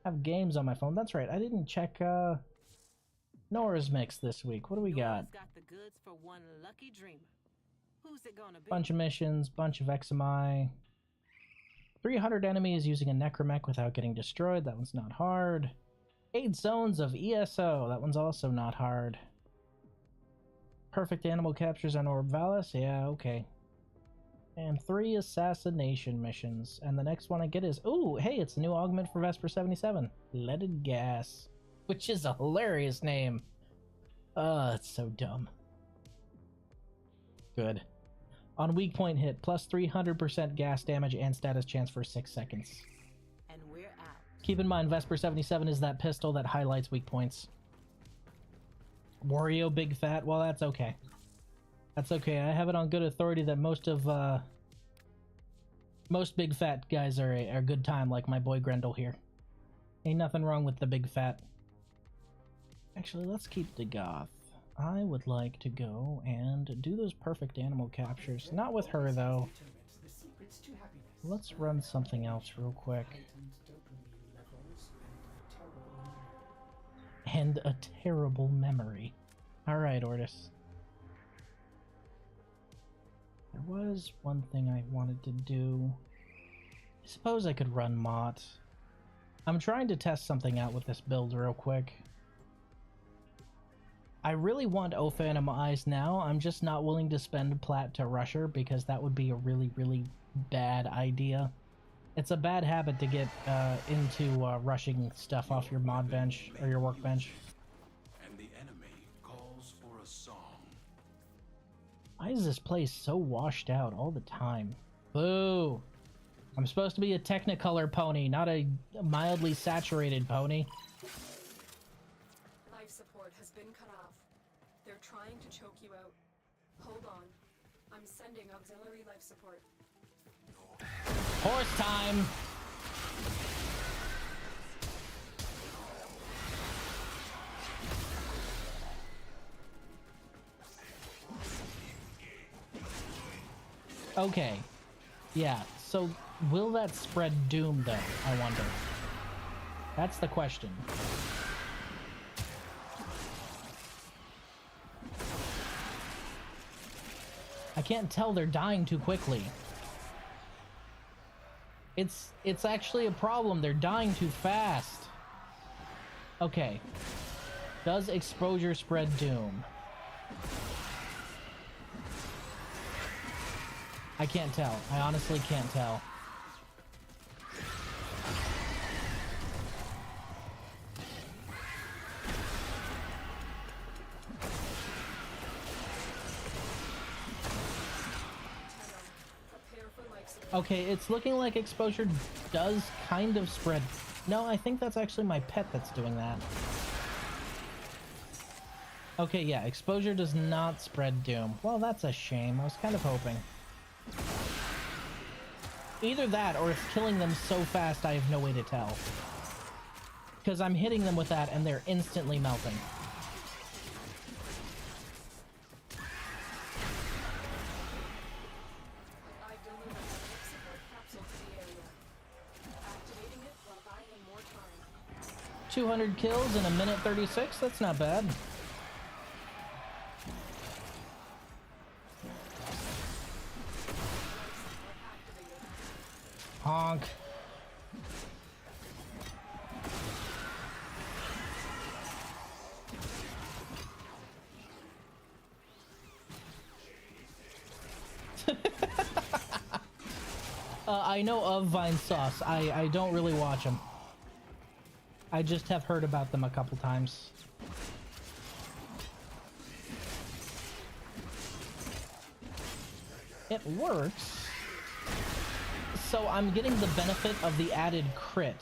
A: have games on my phone. That's right, I didn't check, Nora's Mix this week. What do we got?
F: Got the goods for one lucky dreamer. Who's it gonna be?
A: Bunch of missions, bunch of XMI. 300 enemies using a necromech without getting destroyed. That one's not hard. 8 zones of ESO. That one's also not hard. Perfect animal captures on Orb Valis. Yeah, okay. And 3 assassination missions. And the next one I get is... Ooh, hey, it's a new augment for Vesper 77. Leaded Gas. Which is a hilarious name. It's so dumb. Good. On weak point hit, plus 300% gas damage and status chance for 6 seconds.
F: And we're out.
A: Keep in mind, Vesper 77 is that pistol that highlights weak points. Wario Big Fat, well, that's okay. That's okay. I have it on good authority that most big fat guys are a good time, like my boy Grendel here. Ain't nothing wrong with the big fat. Actually, let's keep the goth. I would like to go and do those perfect animal captures. Not with her, though.
C: The secrets to happiness.
A: Let's run something else real quick. And a terrible memory. Alright, Ortis. There was one thing I wanted to do. I suppose I could run Mott. I'm trying to test something out with this build real quick. I really want O Phantom Eyes now. I'm just not willing to spend plat to Rusher because that would be a really, really bad idea. It's a bad habit to get into rushing stuff off your mod bench or your workbench.
E: And the enemy calls for a song.
A: Why is this place so washed out all the time? Boo! I'm supposed to be a Technicolor pony, not a mildly saturated pony.
B: Life support has been cut off. They're trying to choke you out. Hold on. I'm sending auxiliary life support.
A: Horse time! Okay. Yeah, so will that spread doom, though, I wonder? That's the question. I can't tell, they're dying too quickly. It's actually a problem, they're dying too fast. Okay. Does exposure spread doom? I can't tell. I honestly can't tell. Okay, it's looking like exposure does kind of spread. No, I think that's actually my pet that's doing that. Okay, yeah, exposure does not spread doom. Well, that's a shame. I was kind of hoping. Either that, or it's killing them so fast I have no way to tell. Because I'm hitting them with that and they're instantly melting.
B: I've delivered a life support capsule to the area. Activating it will buy him more time.
A: 200 kills in a minute 36? That's not bad. I know of Vine Sauce. I don't really watch them. I just have heard about them a couple times. It works. So I'm getting the benefit of the added crit.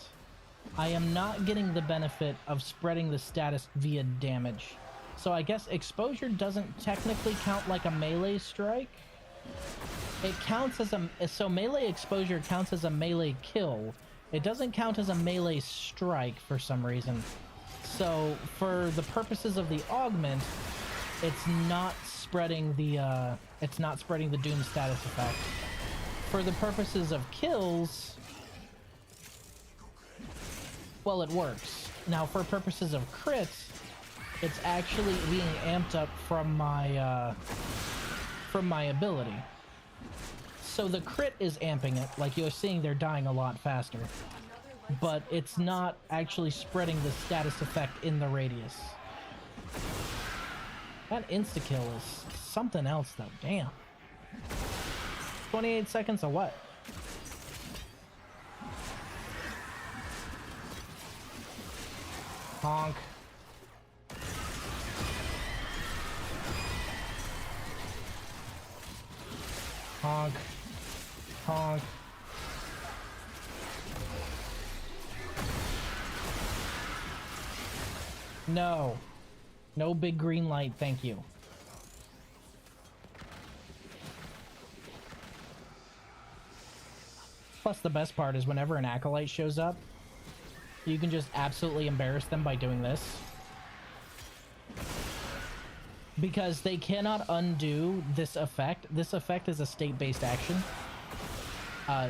A: I am not getting the benefit of spreading the status via damage. So I guess exposure doesn't technically count like a melee strike. It counts as a... So melee exposure counts as a melee kill. It doesn't count as a melee strike for some reason. So for the purposes of the augment, it's not spreading the doom status effect. For the purposes of kills, well, it works. Now for purposes of crits, it's actually being amped up from my ability. So the crit is amping it, like you're seeing they're dying a lot faster. But it's not actually spreading the status effect in the radius. That insta-kill is something else though, damn. 28 seconds of what? Honk. Honk. Honk. No. No big green light, thank you. Plus the best part is whenever an acolyte shows up, you can just absolutely embarrass them by doing this. Because they cannot undo this effect. This effect is a state-based action.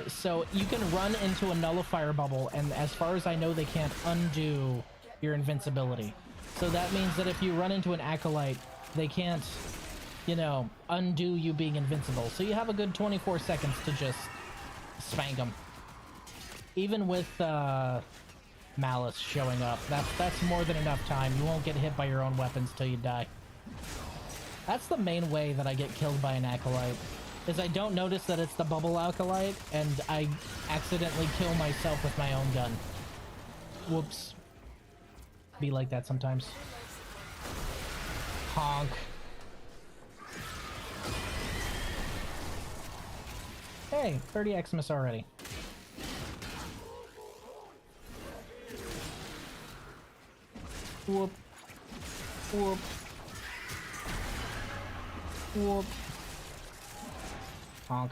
A: So you can run into a nullifier bubble, and as far as I know, they can't undo your invincibility. So that means that if you run into an acolyte, they can't, you know, undo you being invincible. So you have a good 24 seconds to just spank them. Even with Malice showing up, that's more than enough time. You won't get hit by your own weapons till you die. That's the main way that I get killed by an acolyte, is I don't notice that it's the bubble acolyte, and I accidentally kill myself with my own gun. Whoops. Be like that sometimes. Honk. Hey, 30 Xmas already. Whoop. Whoop. Whoop. Honk.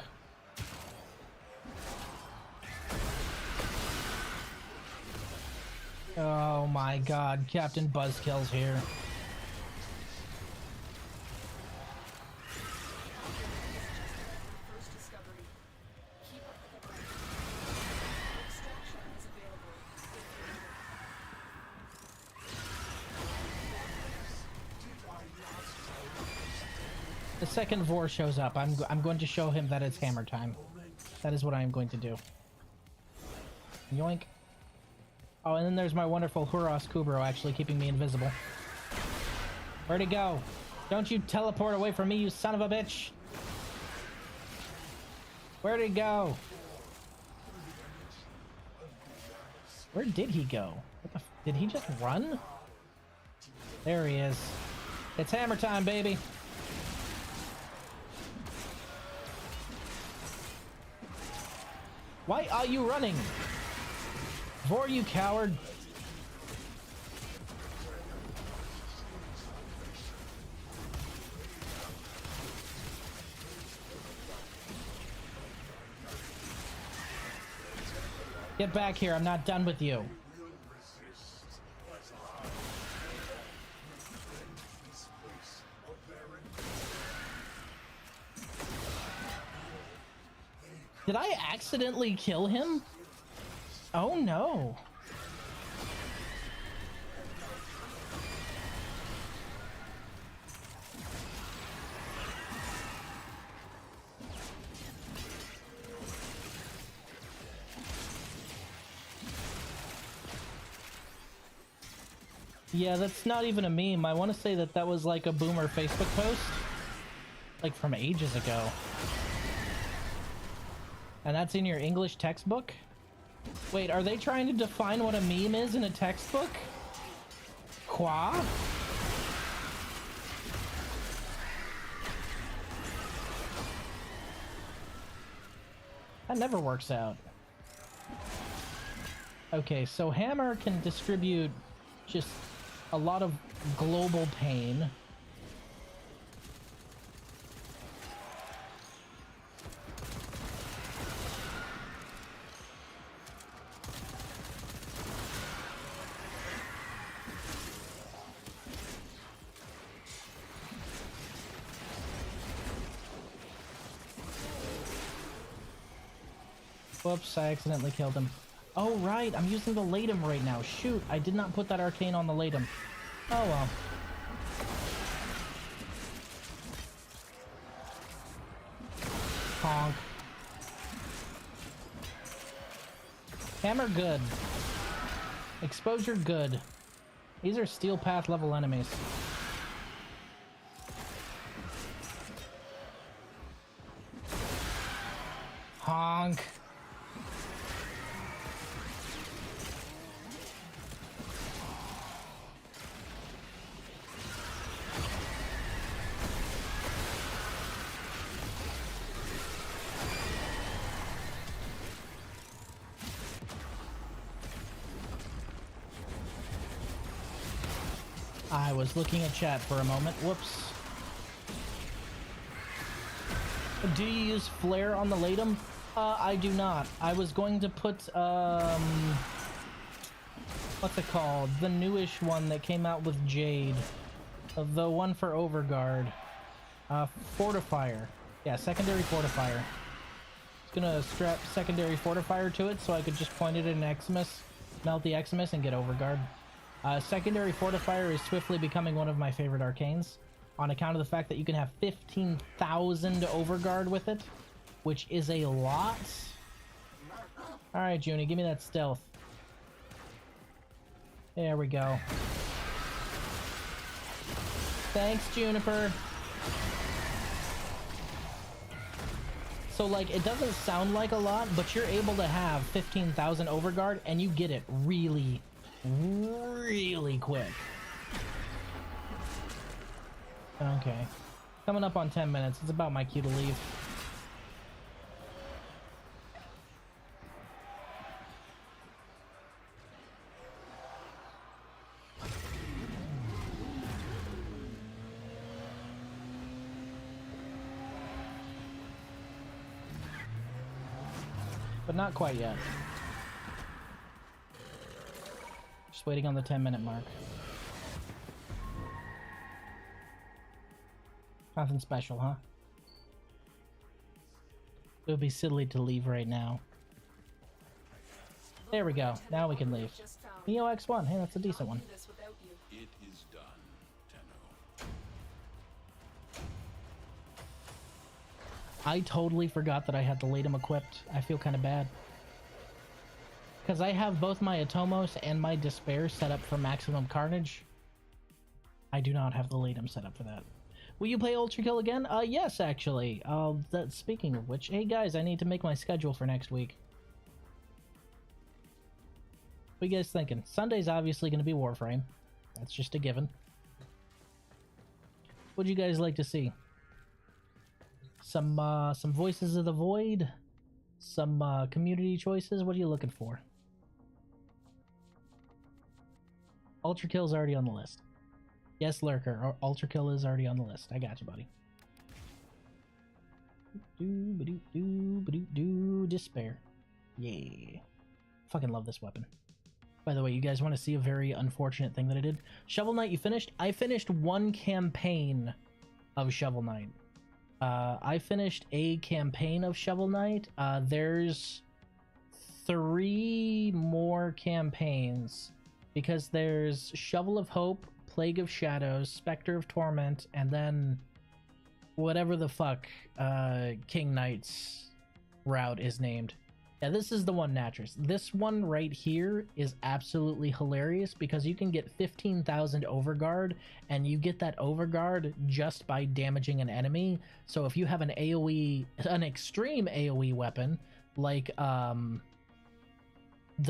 A: Oh my god, Captain Buzzkill's here.
B: First discovery. Keep up the good work. Extraction is available.
A: The second Vor shows up, I'm going to show him that it's hammer time. That is what I am going to do. Yoink. Oh, and then there's my wonderful Huros Kubro actually keeping me invisible. Where'd he go? Don't you teleport away from me, you son of a bitch! Where'd he go? Where did he go? What the did he just run? There he is. It's hammer time, baby! Why are you running? Vor, you coward! Get back here, I'm not done with you. Did I accidentally kill him? Oh no. Yeah, that's not even a meme. I want to say that that was like a boomer Facebook post. Like from ages ago. And that's in your English textbook? Wait, are they trying to define what a meme is in a textbook? Quoi? That never works out. Okay, so Hammer can distribute just a lot of global pain. Whoops, I accidentally killed him. Oh, right, I'm using the Latum right now. Shoot, I did not put that arcane on the Latum. Oh, well. Honk. Hammer, good. Exposure, good. These are Steel Path level enemies. Honk. I was looking at chat for a moment. Whoops. Do you use flare on the Latum? I do not. I was going to put, what's it called? The newish one that came out with Jade. The one for Overguard. Fortifier. Yeah, secondary Fortifier. I was gonna strap secondary Fortifier to it so I could just point it at an Eximus, melt the Eximus, and get Overguard. Secondary Fortifier is swiftly becoming one of my favorite arcanes on account of the fact that you can have 15,000 Overguard with it, which is a lot. Alright, Junie, give me that stealth. There we go. Thanks, Juniper. So, like, it doesn't sound like a lot, but you're able to have 15,000 Overguard, and you get it really quick. Okay. Coming up on 10 minutes. It's about my cue to leave. But not quite yet. Just waiting on the 10-minute mark. Nothing special, huh? It would be silly to leave right now. There we go. Now we can leave. Neo X1. Hey, that's a decent one.
E: It is done, Tenno.
A: I totally forgot that I had the Latum equipped. I feel kind of bad. Because I have both my Atomos and my Despair set up for maximum carnage. I do not have the Latum set up for that. Will you play Ultra Kill again? Yes, actually. Speaking of which, hey guys, I need to make my schedule for next week. What are you guys thinking? Sunday's obviously going to be Warframe. That's just a given. What'd you guys like to see? Some Voices of the Void? Some community choices? What are you looking for? Ultra Kill's already on the list. Yes, Lurker. Ultra Kill is already on the list. I got you, buddy. Despair. Yeah. Fucking love this weapon. By the way, you guys want to see a very unfortunate thing that I did? Shovel Knight, you finished? I finished one campaign of Shovel Knight. I finished a campaign of Shovel Knight. There's 3 more campaigns because there's Shovel of Hope, Plague of Shadows, Spectre of Torment, and then whatever the fuck King Knight's route is named. Yeah, this is the one, Natris. This one right here is absolutely hilarious because you can get 15,000 Overguard, and you get that Overguard just by damaging an enemy. So if you have an AoE, an extreme AoE weapon like the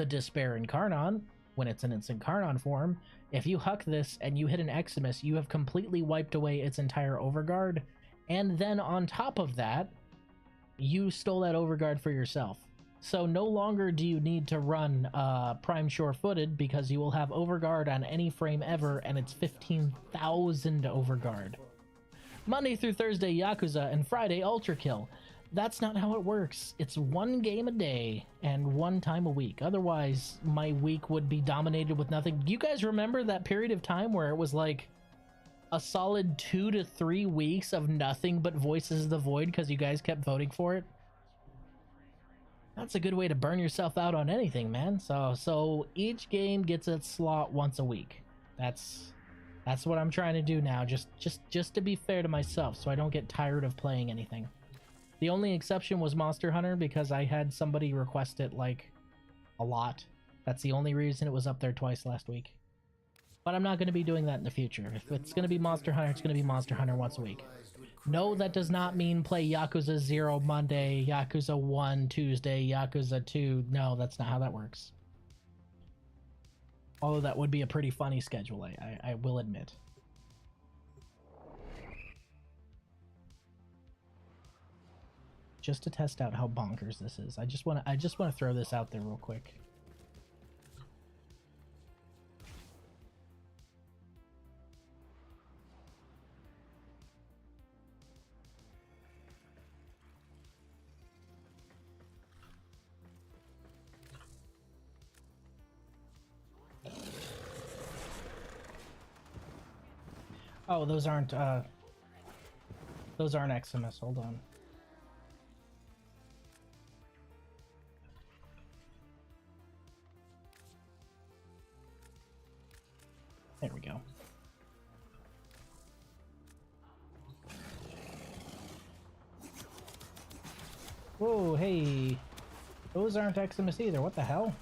A: Despair Incarnon, when it's in its Incarnon form, if you huck this and you hit an Eximus, you have completely wiped away its entire Overguard, and then on top of that, you stole that Overguard for yourself. So no longer do you need to run Prime Sure-Footed, because you will have Overguard on any frame ever, and it's 15,000 Overguard. Monday through Thursday, Yakuza, and Friday, Ultra Kill. That's not how it works. It's one game a day and one time a week. Otherwise, my week would be dominated with nothing. Do you guys remember that period of time where it was like a solid 2 to 3 weeks of nothing but Voices of the Void because you guys kept voting for it? That's a good way to burn yourself out on anything, man. So each game gets its slot once a week. That's what I'm trying to do now, just to be fair to myself, so I don't get tired of playing anything. The only exception was Monster Hunter, because I had somebody request it, like, a lot. That's the only reason it was up there twice last week. But I'm not going to be doing that in the future. If it's going to be Monster Hunter, it's going to be Monster Hunter once a week. No, that does not mean play Yakuza 0 Monday, Yakuza 1 Tuesday, Yakuza 2. No, that's not how that works. Although that would be a pretty funny schedule, I will admit. Just to test out how bonkers this is. I just want to throw this out there real quick. Oh, those aren't Eximus. Hold on. There we go. Whoa, hey. Those aren't Eximus either. What the hell?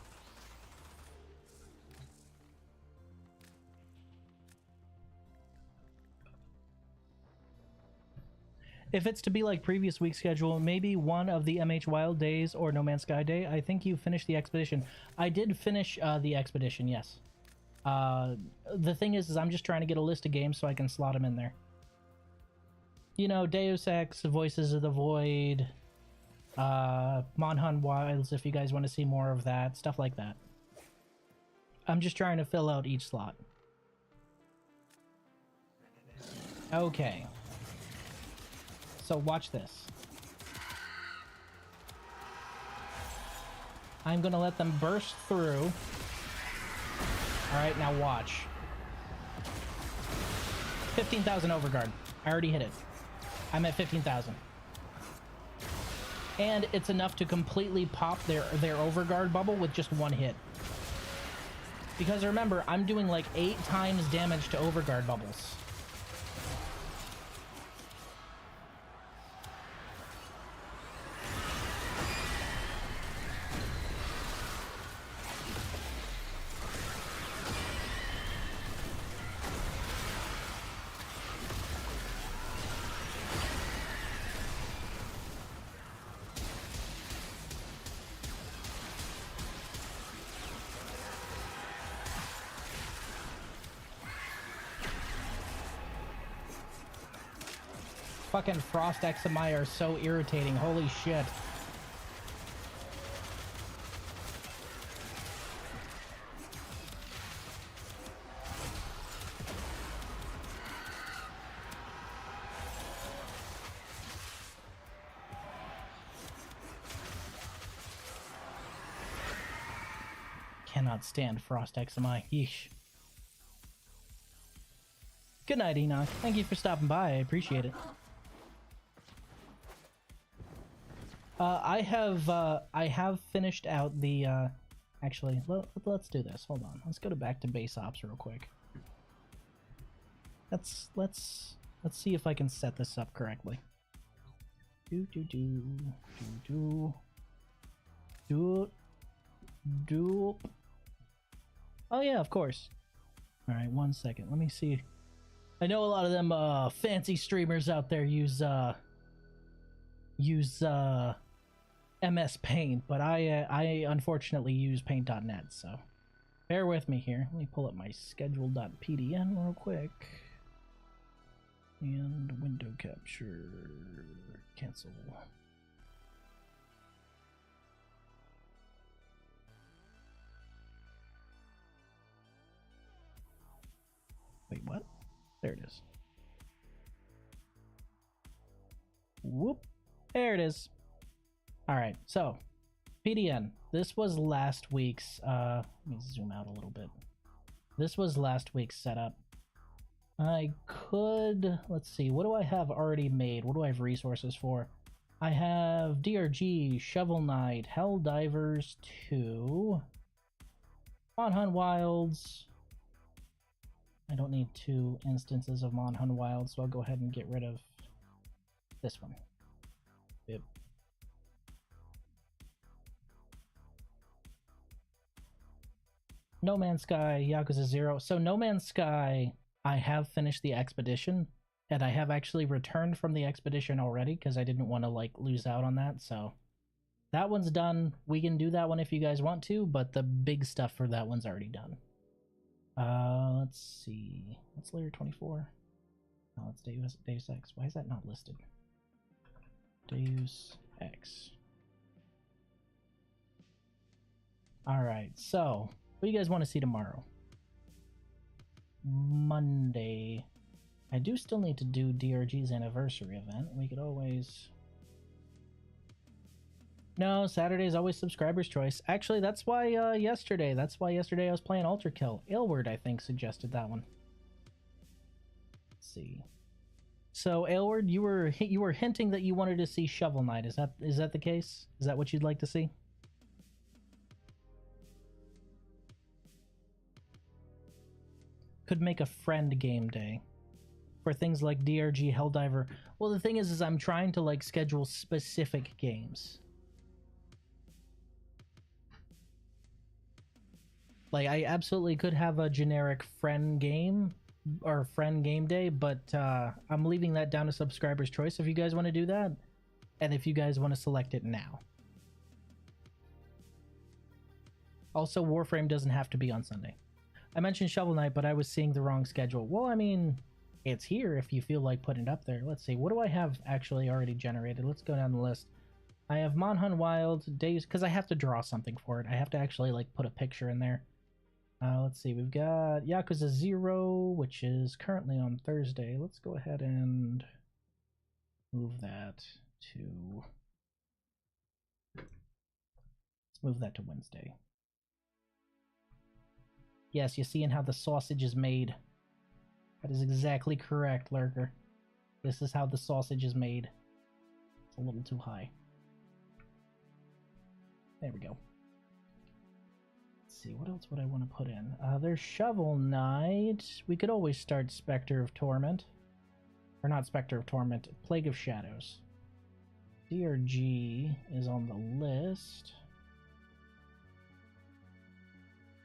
A: If it's to be like previous week's schedule, maybe one of the MH Wild days or No Man's Sky day. I think you finished the expedition. I did finish the expedition, yes. The thing is I'm just trying to get a list of games so I can slot them in there. You know, Deus Ex, Voices of the Void, Monhun Wilds, if you guys want to see more of that, stuff like that. I'm just trying to fill out each slot. Okay. So watch this. I'm gonna let them burst through. Alright, now watch. 15,000 Overguard. I already hit it. I'm at 15,000. And it's enough to completely pop their Overguard bubble with just one hit. Because remember, I'm doing like 8 times damage to Overguard bubbles. Fucking Frost Examai are so irritating. Holy shit. Cannot stand Frost Examai. Yeesh. Good night, Enoch. Thank you for stopping by. I appreciate it. I have finished out the, actually, let's do this. Hold on. Let's go back to base ops real quick. Let's see if I can set this up correctly. Oh yeah, of course. All right, 1 second. Let me see. I know a lot of them fancy streamers out there use MS Paint, but I unfortunately use Paint.net, so bear with me here. Let me pull up my schedule.pdn real quick. And window capture, cancel. Wait, what? There it is. Whoop. There it is. Alright, so PDN. This was last week's let me zoom out a little bit. This was last week's setup. I could, let's see, what do I have already made? What do I have resources for? I have DRG, Shovel Knight, Helldivers 2, Monhun Wilds. I don't need 2 instances of Monhun Wilds, so I'll go ahead and get rid of this one. Yep. No Man's Sky, Yakuza 0. So No Man's Sky, I have finished the expedition, and I have actually returned from the expedition already because I didn't want to like lose out on that. So that one's done. We can do that one if you guys want to, but the big stuff for that one's already done. Let's see. What's layer 24? Oh, it's Deus Ex. Why is that not listed? Deus Ex. Alright, so what do you guys want to see tomorrow? Monday. I do still need to do DRG's anniversary event. We could always... No, Saturday's always subscriber's choice. Actually, that's why yesterday I was playing Ultra Kill. Aylward, I think, suggested that one. Let's see. So, Aylward, you were hinting that you wanted to see Shovel Knight. Is that the case? Is that what you'd like to see? Could make a friend game day for things like DRG, Helldiver. Well, the thing is I'm trying to like schedule specific games. Like, I absolutely could have a generic friend game or friend game day, but I'm leaving that down to subscriber's choice if you guys want to do that, and if you guys want to select it now. Also, Warframe doesn't have to be on Sunday. I mentioned Shovel Knight, but I was seeing the wrong schedule. Well, I mean, it's here if you feel like putting it up there. Let's see, what do I have actually already generated? Let's go down the list. I have Monhun Wild, Days, because I have to draw something for it. I have to actually like put a picture in there. Let's see, we've got Yakuza 0, which is currently on Thursday. Let's go ahead and move that to... Let's move that to Wednesday. Yes, you're seeing how the sausage is made. That is exactly correct, Lurker. This is how the sausage is made. It's a little too high. There we go. See, what else would I want to put in? There's Shovel Knight. We could always start Spectre of Torment. Or not Spectre of Torment, Plague of Shadows. DRG is on the list.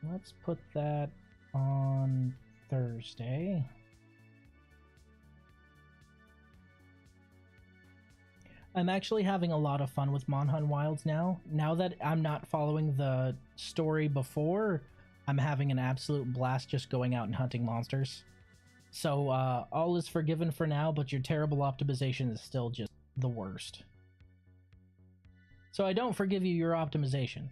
A: Let's put that on Thursday. I'm actually having a lot of fun with Monhun Wilds now. Now that I'm not following the story before, I'm having an absolute blast just going out and hunting monsters. So, all is forgiven for now, but your terrible optimization is still just the worst. So I don't forgive you your optimization.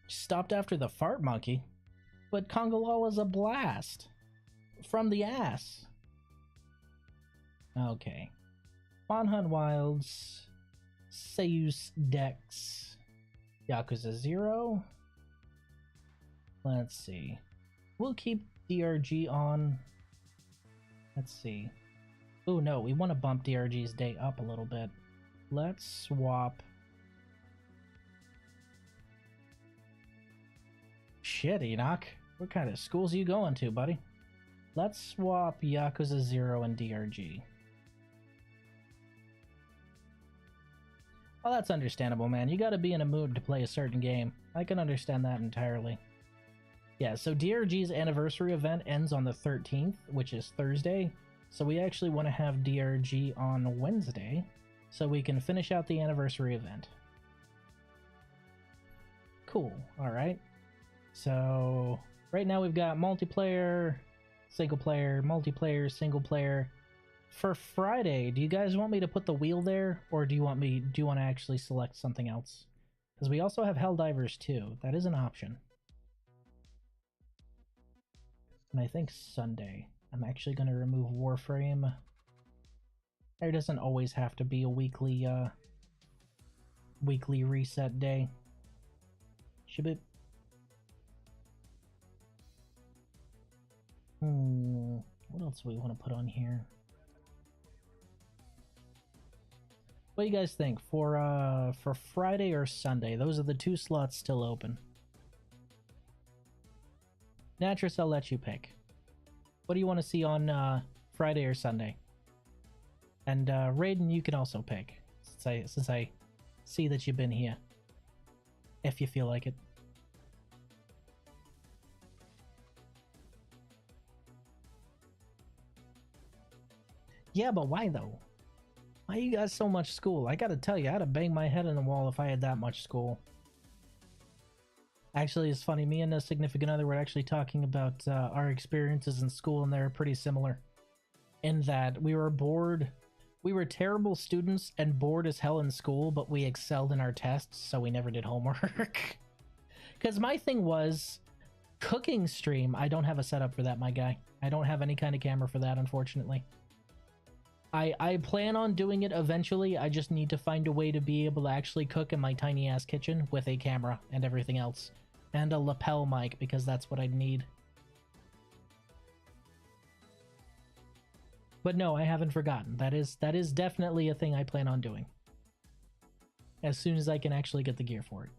A: Stopped after the fart monkey, but Kongolala's a blast. From the ass. Okay. Monhun Wilds, Seus Dex, Yakuza 0. Let's see. We'll keep DRG on. Let's see. Oh no, we want to bump DRG's day up a little bit. Let's swap. Shit, Enoch. What kind of schools are you going to, buddy? Let's swap Yakuza 0 and DRG. Well, that's understandable, man. You gotta be in a mood to play a certain game. I can understand that entirely. Yeah, so DRG's anniversary event ends on the 13th, which is Thursday. So we actually want to have DRG on Wednesday so we can finish out the anniversary event. Cool. All right. So right now we've got multiplayer, single player, multiplayer, single player. For Friday, do you guys want me to put the wheel there, or do you want to actually select something else? Because we also have Helldivers too. That is an option. And I think Sunday, I'm actually going to remove Warframe. There doesn't always have to be a weekly reset day. Shibit. What else do we want to put on here? What do you guys think for Friday or Sunday? Those are the two slots still open. Natris, I'll let you pick. What do you want to see on Friday or Sunday? And Raiden, you can also pick, since I see that you've been here. If you feel like it. Yeah, but why though? Why you got so much school? I gotta tell you, I'd have banged my head on the wall if I had that much school. Actually, it's funny, me and a significant other were actually talking about our experiences in school, and they're pretty similar. In that we were bored, we were terrible students and bored as hell in school, but we excelled in our tests, so we never did homework. Because my thing was, cooking stream, I don't have a setup for that, my guy. I don't have any kind of camera for that, unfortunately. I plan on doing it eventually. I just need to find a way to be able to actually cook in my tiny ass kitchen with a camera and everything else. And a lapel mic, because that's what I'd need. But no, I haven't forgotten. That is definitely a thing I plan on doing. As soon as I can actually get the gear for it.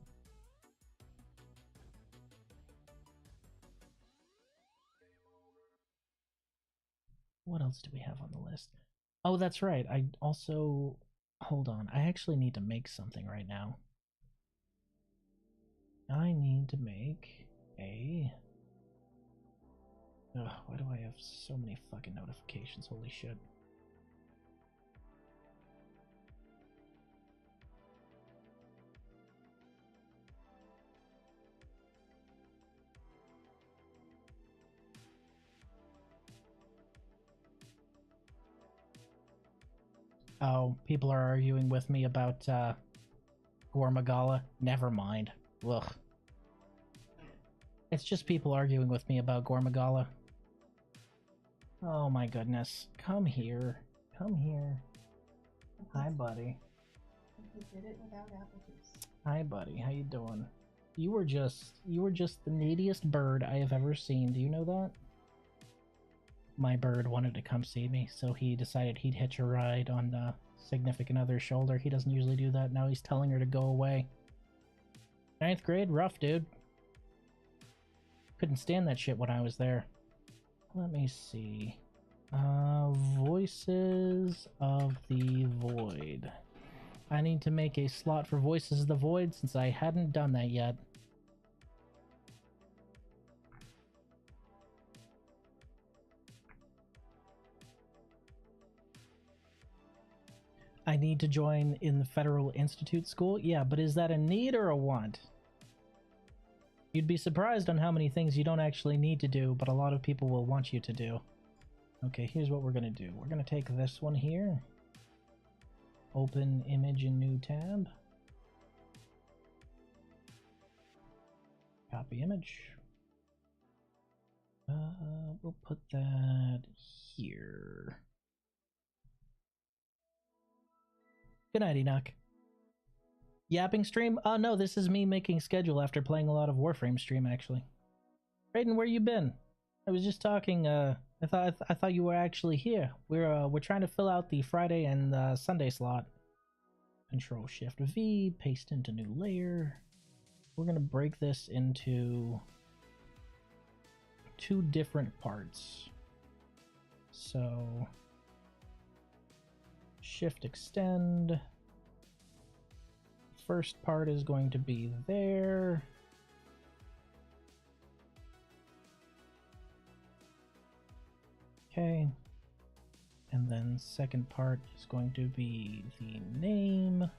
A: What else do we have on the list? Oh, that's right. I also... Hold on. I actually need to make something right now. I need to make a... Ugh, why do I have so many fucking notifications? Holy shit. Oh, people are arguing with me about Gormagala. Never mind. Ugh. It's just people arguing with me about Gormagala. Oh my goodness. Come here. Come here. Hi, buddy.
F: You did it without apple juice.
A: Hi, buddy. How you doing? You were just the neediest bird I have ever seen. Do you know that? My bird wanted to come see me, so he decided he'd hitch a ride on significant other's shoulder. He doesn't usually do that. Now he's telling her to go away. 9th grade? Rough, dude. Couldn't stand that shit when I was there. Let me see. Voices of the Void. I need to make a slot for Voices of the Void since I hadn't done that yet. I need to join in the Federal Institute School? Yeah, but is that a need or a want? You'd be surprised on how many things you don't actually need to do, but a lot of people will want you to do. Okay, here's what we're gonna do. We're gonna take this one here. Open image in new tab. Copy image. We'll put that here. Good night, Enoch. Yapping stream? Oh no, this is me making schedule after playing a lot of Warframe stream, actually. Raiden, where you been? I was just talking, I thought you were actually here. We're trying to fill out the Friday and Sunday slot. Control Shift V, paste into new layer. We're gonna break this into 2 different parts. So Shift extend. First part is going to be there. Okay. second part is going to be the name.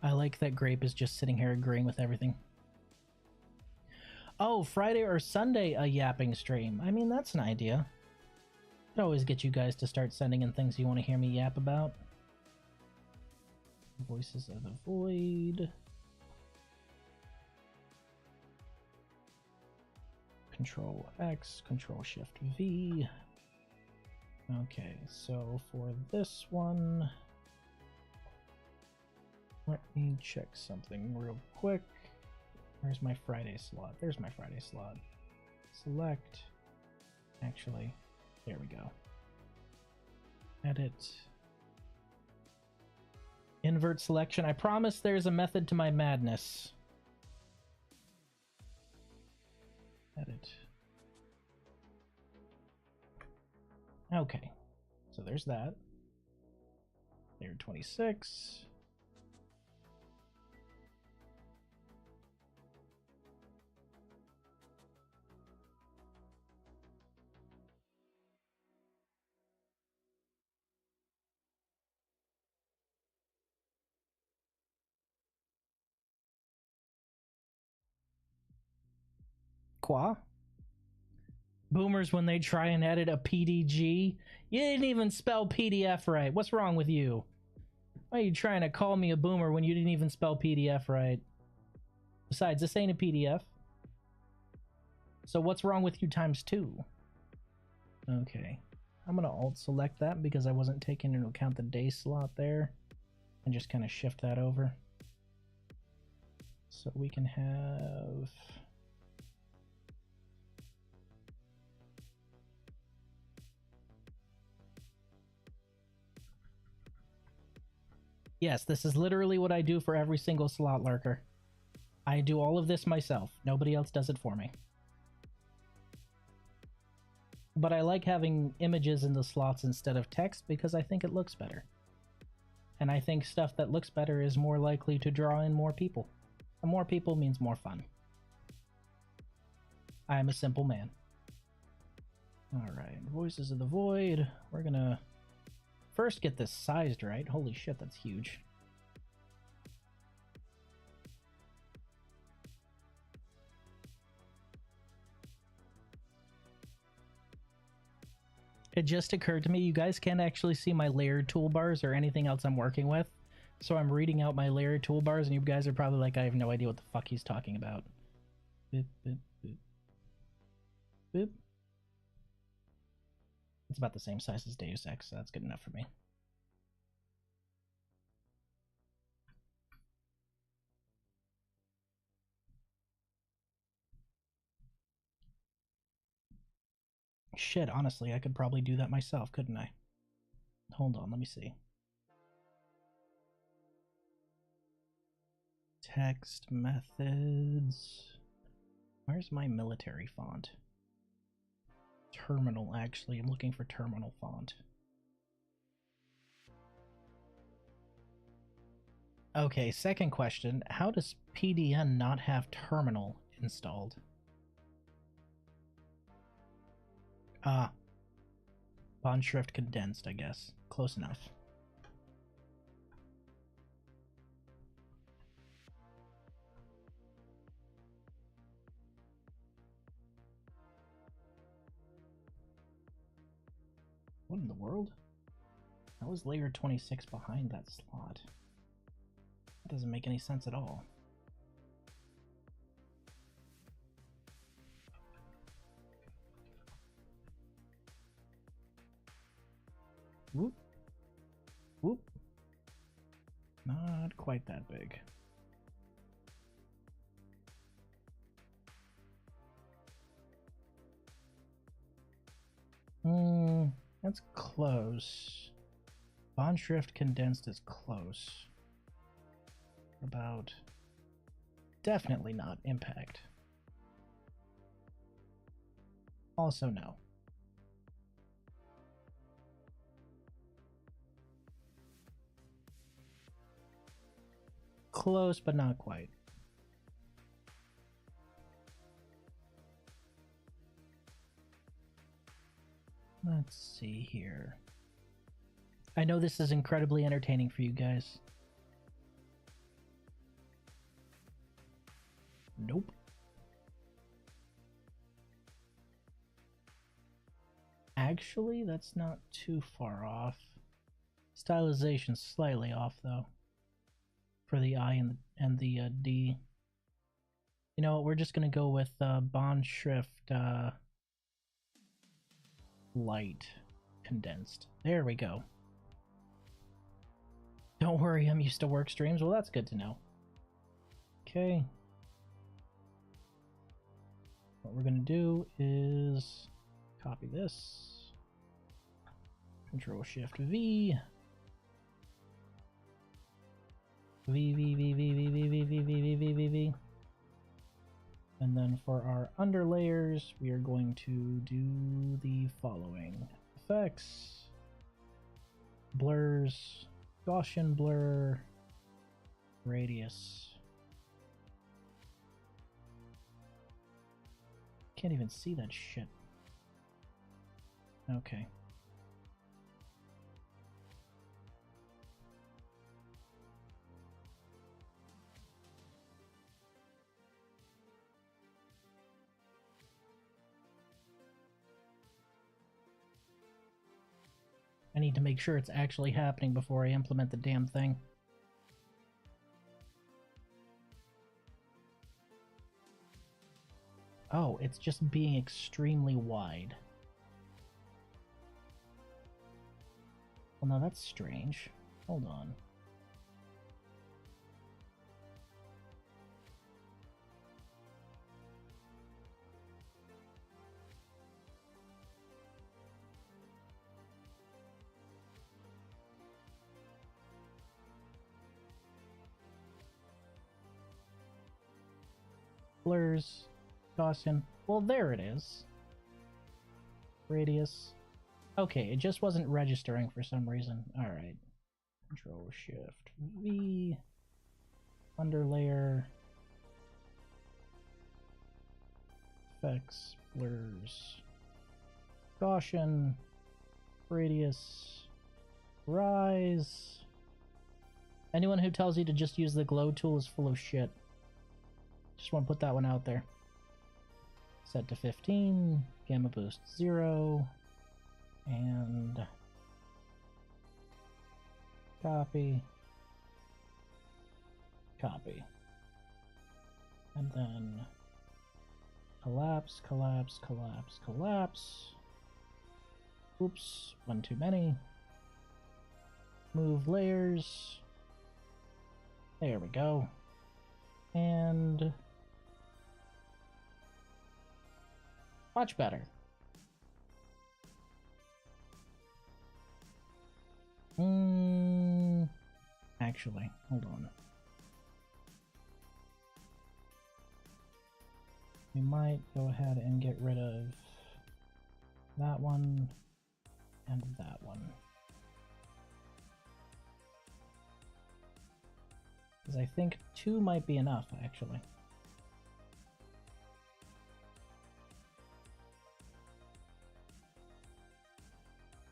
A: I like that Grape is just sitting here agreeing with everything. Oh, Friday or Sunday, a yapping stream. I mean, that's an idea. Could always get you guys to start sending in things you want to hear me yap about. Voices of the Void. Control X, Control Shift V. Okay, so for this one, let me check something real quick. Where's my Friday slot? There's my Friday slot. Select. Actually, there we go. Edit. Invert selection. I promise there's a method to my madness. Edit. Okay. So there's that. Layer 26. Qua? Boomers when they try and edit a PDG. You didn't even spell PDF right. What's wrong with you? Why are you trying to call me a boomer when you didn't even spell PDF right? Besides, this ain't a PDF. So what's wrong with you times 2? Okay. I'm gonna alt select that because I wasn't taking into account the day slot there. And just kind of shift that over. So we can have... Yes, this is literally what I do for every single slot lurker. I do all of this myself. Nobody else does it for me. But I like having images in the slots instead of text because I think it looks better. And I think stuff that looks better is more likely to draw in more people. And more people means more fun. I am a simple man. Alright, Voices of the Void. We're gonna first get this sized right. Holy shit, that's huge. It just occurred to me, you guys can't actually see my layered toolbars or anything else I'm working with. So I'm reading out my layered toolbars and you guys are probably like, I have no idea what the fuck he's talking about. Boop, boop, boop. Boop. It's about the same size as Deus Ex, so that's good enough for me. Shit, honestly, I could probably do that myself, couldn't I? Hold on, let me see. Text methods. Where's my military font? Terminal, actually. I'm looking for terminal font. Okay, second question. How does PDN not have terminal installed? Ah. Font shrift condensed, I guess. Close enough. What in the world? How is layer 26 behind that slot? That doesn't make any sense at all. Whoop. Whoop. Not quite that big. That's close. Bond shrift condensed is close. About... Definitely not impact. Also no. Close, but not quite. Let's see here. I know this is incredibly entertaining for you guys. Nope. Actually, that's not too far off. Stylization's slightly off though. For the I and the D. You know what? We're just gonna go with bond shrift light condensed. There we go. Don't worry, I'm used to work streams. Well, that's good to know. Okay. What we're gonna do is copy this. Control Shift V. V. And then for our underlayers, we are going to do the following. Effects. Blurs. Gaussian blur. Radius. Can't even see that shit. Okay. I need to make sure it's actually happening before I implement the damn thing. Oh, it's just being extremely wide. Well, no, that's strange. Hold on. Blurs, Gaussian. Well, there it is. Radius. Okay, it just wasn't registering for some reason. Alright. Control Shift V. Underlayer. Effects. Blurs. Gaussian. Radius. Rise. Anyone who tells you to just use the glow tool is full of shit. Just want to put that one out there. Set to 15, gamma boost 0, and copy, copy, and then collapse, collapse, collapse, collapse. Oops, one too many. Move layers. There we go. And much better. Actually, hold on. We might go ahead and get rid of that one and that one. Because I think 2 might be enough, actually.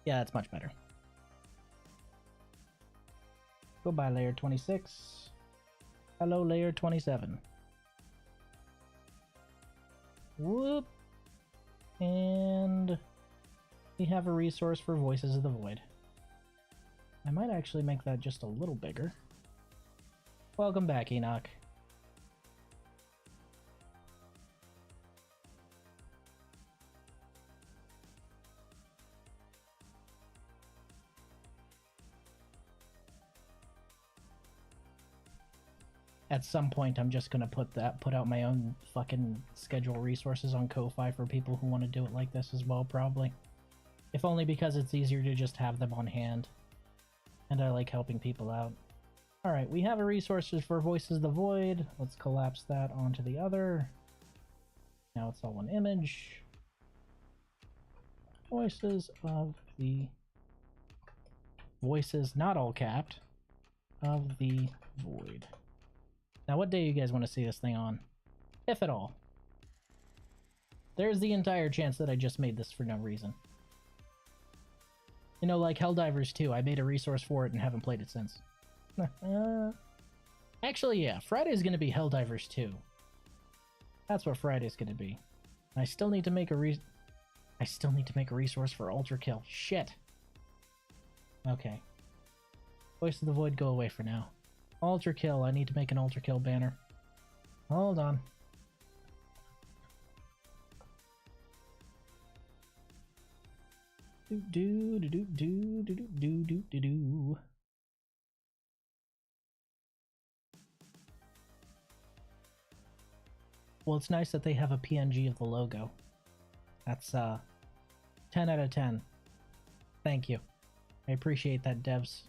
A: Yeah, that's much better. Goodbye, layer 26. Hello, layer 27. Whoop. And we have a resource for Voices of the Void. I might actually make that just a little bigger. Welcome back, Enoch. At some point, I'm just gonna put out my own fucking schedule resources on Ko-Fi for people who want to do it like this as well, probably. If only because it's easier to just have them on hand. And I like helping people out. Alright, we have a resources for Voices of the Void. Let's collapse that onto the other. Now it's all one image. Voices of the... Voices, not all capped, of the Void. Now, what day do you guys want to see this thing on? If at all. There's the entire chance that I just made this for no reason. You know, like Helldivers 2, I made a resource for it and haven't played it since. Actually, yeah, Friday's gonna be Helldivers 2. That's what Friday's gonna be. I still need to make a resource for Ultra Kill. Shit. Okay. Voice of the Void, go away for now. Ultra Kill, I need to make an Ultra Kill banner. Hold on. Do do do do do do do do do. Well, it's nice that they have a PNG of the logo. That's 10 out of 10. Thank you. I appreciate that, devs.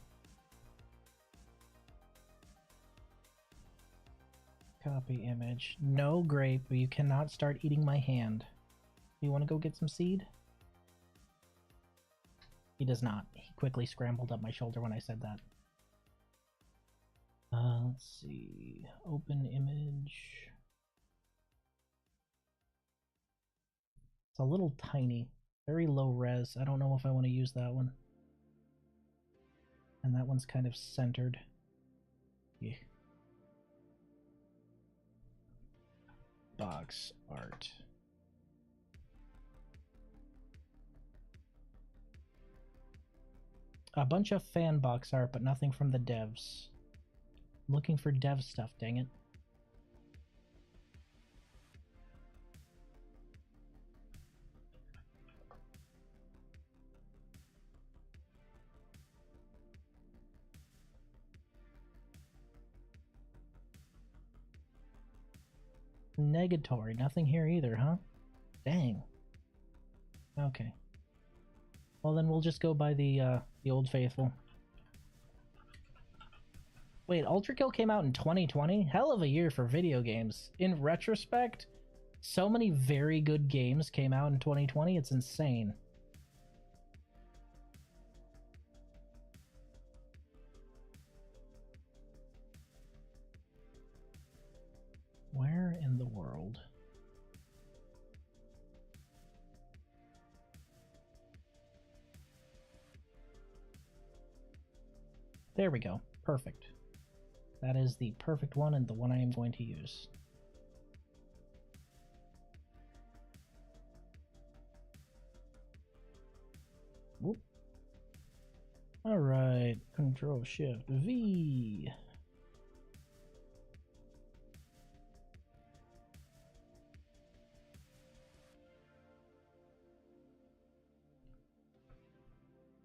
A: Copy image. No, grape, you cannot start eating my hand. You want to go get some seed? He does not. He quickly scrambled up my shoulder when I said that. Let's see. Open image. It's a little tiny. Very low res. I don't know if I want to use that one. And that one's kind of centered. Yeah. Box art. A bunch of fan box art, but nothing from the devs. I'm looking for dev stuff, dang it. Negatory, nothing here either, huh? Dang. Okay. Well, then we'll just go by the Old Faithful. Wait, Ultra Kill came out in 2020? Hell of a year for video games. In retrospect, so many very good games came out in 2020, it's insane. Where in the world? There we go. Perfect. That is the perfect one and the one I am going to use. Whoop. All right. Control Shift V.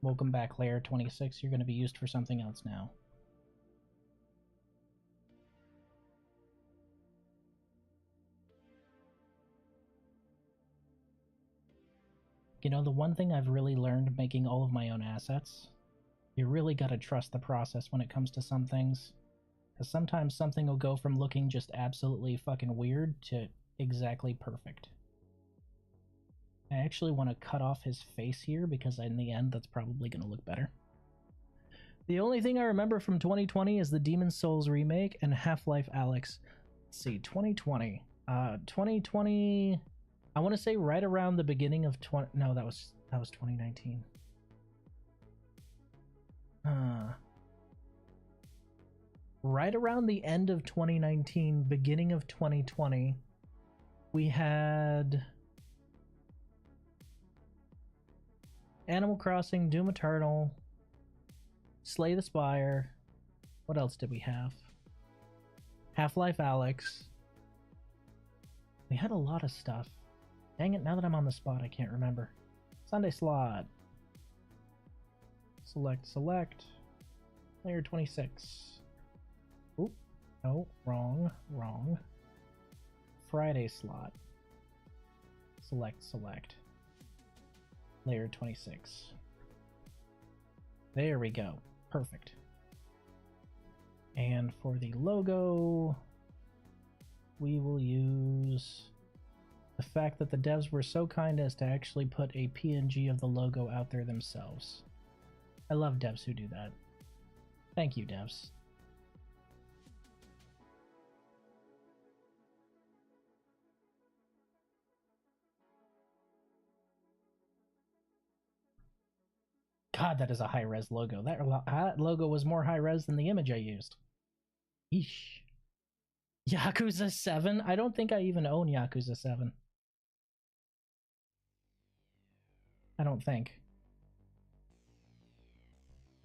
A: Welcome back, layer 26. You're going to be used for something else now. You know, the one thing I've really learned making all of my own assets, you really gotta trust the process when it comes to some things. Because sometimes something will go from looking just absolutely fucking weird to exactly perfect. I actually want to cut off his face here because in the end that's probably going to look better. The only thing I remember from 2020 is the Demon's Souls remake and Half-Life Alyx. Let's see, 2020. 2020... I want to say right around the beginning of no, that was 2019. Right around the end of 2019, beginning of 2020, we had Animal Crossing, Doom Eternal, Slay the Spire. What else did we have? Half-Life Alyx. We had a lot of stuff. Dang it, now that I'm on the spot, I can't remember. Sunday slot. Select. Layer 26. Oop. No, wrong. Friday slot. Select. Layer 26. There we go. Perfect. And for the logo, we will use the fact that the devs were so kind as to actually put a PNG of the logo out there themselves. I love devs who do that. Thank you, devs. God, that is a high-res logo. That logo was more high-res than the image I used. Yeesh. Yakuza 7? I don't think I even own Yakuza 7. I don't think.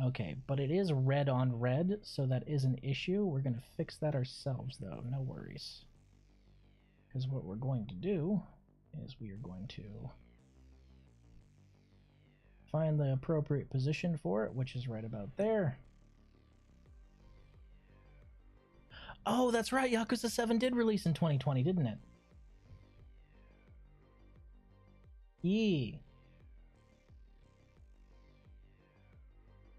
A: Okay, but it is red on red, so that is an issue. We're going to fix that ourselves, though. No worries. Because what we're going to do is we are going to find the appropriate position for it, which is right about there. Oh, that's right. Yakuza 7 did release in 2020, didn't it? Yee.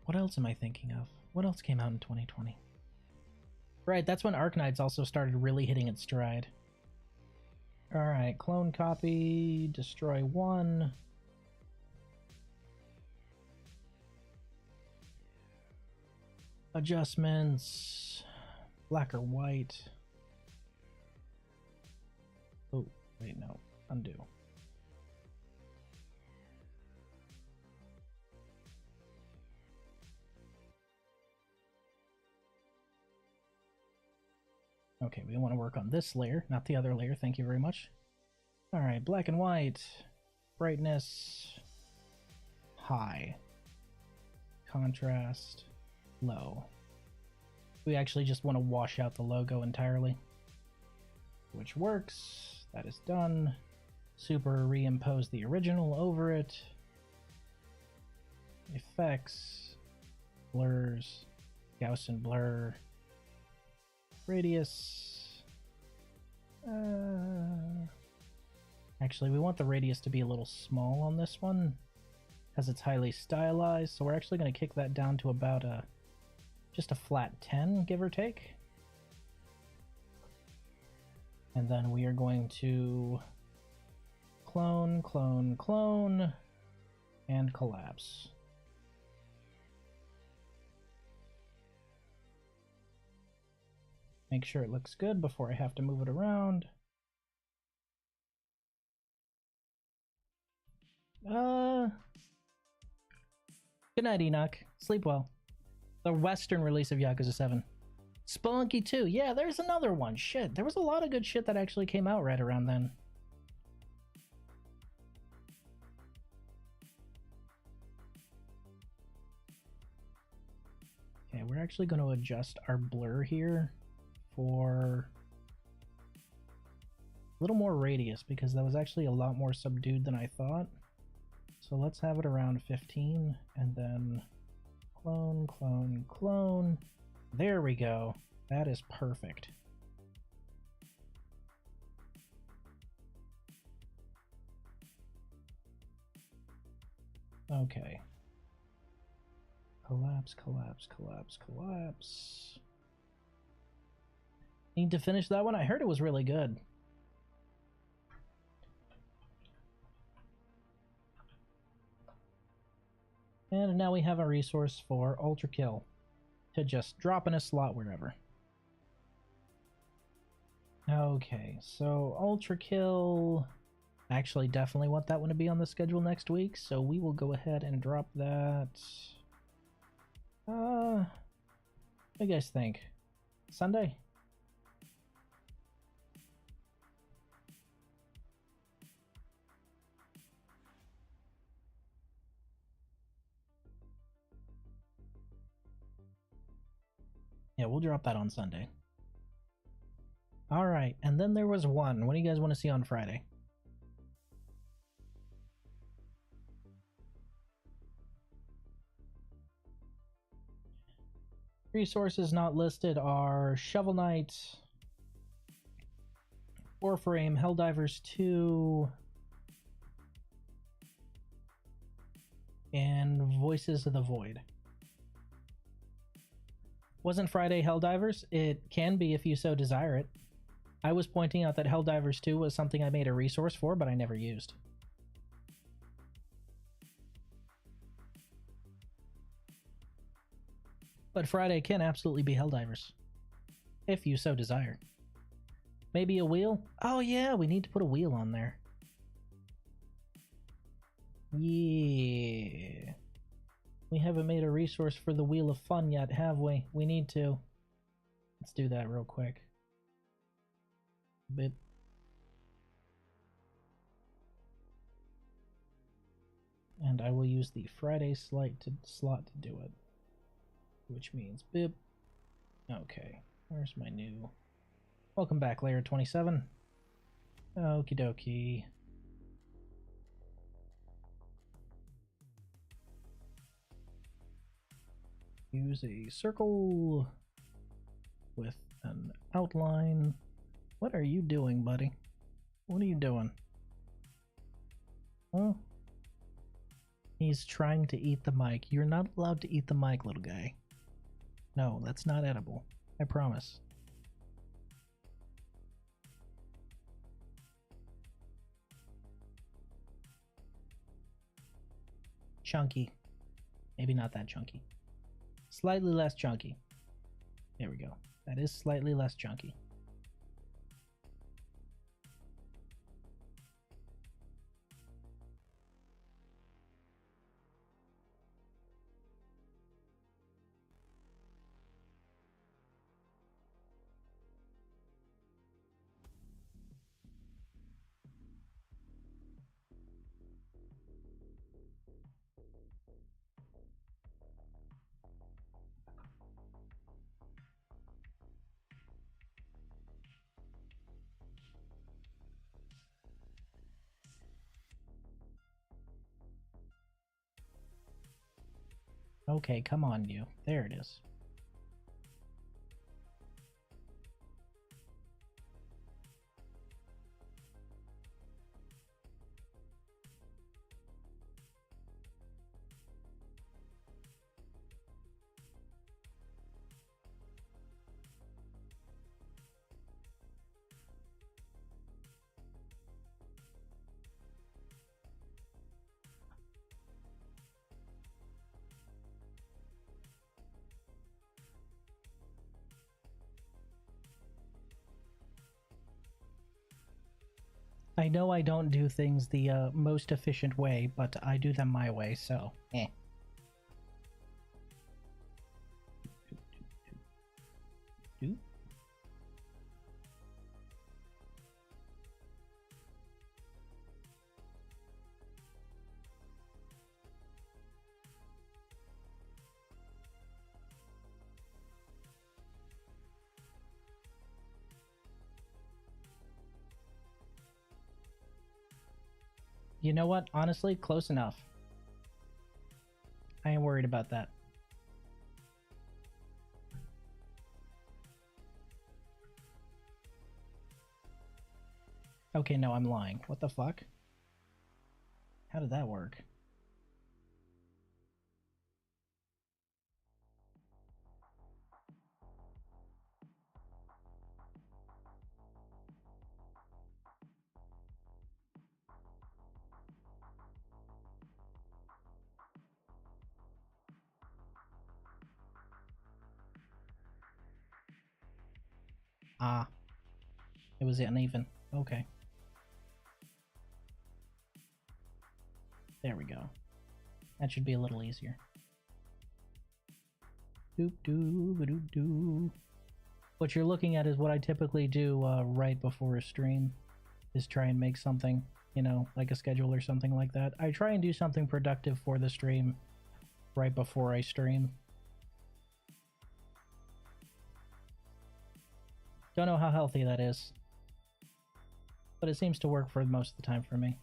A: What else am I thinking of? What else came out in 2020? Right, that's when Arknights also started really hitting its stride. Alright, clone copy, destroy one. Adjustments, black or white. Oh, wait, no, undo. Okay, we want to work on this layer, not the other layer. Thank you very much. All right, black and white. Brightness, high. Contrast, low. We actually just want to wash out the logo entirely, which works. That is done. Super reimpose the original over it. Effects, blurs, Gaussian blur. Radius. Actually, we want the radius to be a little small on this one, because it's highly stylized. So we're actually going to kick that down to about just a flat 10, give or take. And then we are going to clone, clone, clone, and collapse. Make sure it looks good before I have to move it around. Good night, Enoch. Sleep well. The Western release of Yakuza 7. Spelunky 2. Yeah, there's another one. Shit, there was a lot of good shit that actually came out right around then. Okay, we're actually going to adjust our blur here for a little more radius, because that was actually a lot more subdued than I thought. So let's have it around 15, and then clone, clone, clone. There we go. That is perfect. Okay. Collapse, collapse, collapse, collapse. Need to finish that one? I heard it was really good. And now we have a resource for Ultra Kill to just drop in a slot wherever. Okay, so Ultra Kill. I actually definitely want that one to be on the schedule next week, so we will go ahead and drop that. What do you guys think? Sunday? Yeah, we'll drop that on Sunday. Alright, and then there was one. What do you guys want to see on Friday? Resources not listed are Shovel Knight, Warframe, Helldivers 2, and Voices of the Void. Wasn't Friday Helldivers? It can be if you so desire it. I was pointing out that Helldivers 2 was something I made a resource for, but I never used. But Friday can absolutely be Helldivers, if you so desire. Maybe a wheel? Oh yeah, we need to put a wheel on there. Yeah. We haven't made a resource for the Wheel of Fun yet, have we? We need to. Let's do that real quick. Bip. And I will use the Friday slot to do it. Which means bip. Okay, where's my new... Welcome back, Layer 27. Okie dokie. Use a circle with an outline. What are you doing, buddy? What are you doing? Huh? He's trying to eat the mic. You're not allowed to eat the mic, little guy. No, that's not edible. I promise. Chunky. Maybe not that chunky. Slightly less chunky. There we go. That is slightly less chunky. Okay, come on, you. There it is. I know I don't do things the most efficient way, but I do them my way, so eh. You know what? Honestly, close enough. I ain't worried about that. Okay, no, I'm lying. What the fuck? How did that work? Ah. It was uneven. Okay. There we go. That should be a little easier. Doop doo ba doop doo. What you're looking at is what I typically do right before a stream, is try and make something, you know, like a schedule or something like that. I try and do something productive for the stream right before I stream. Don't know how healthy that is, but it seems to work for most of the time for me.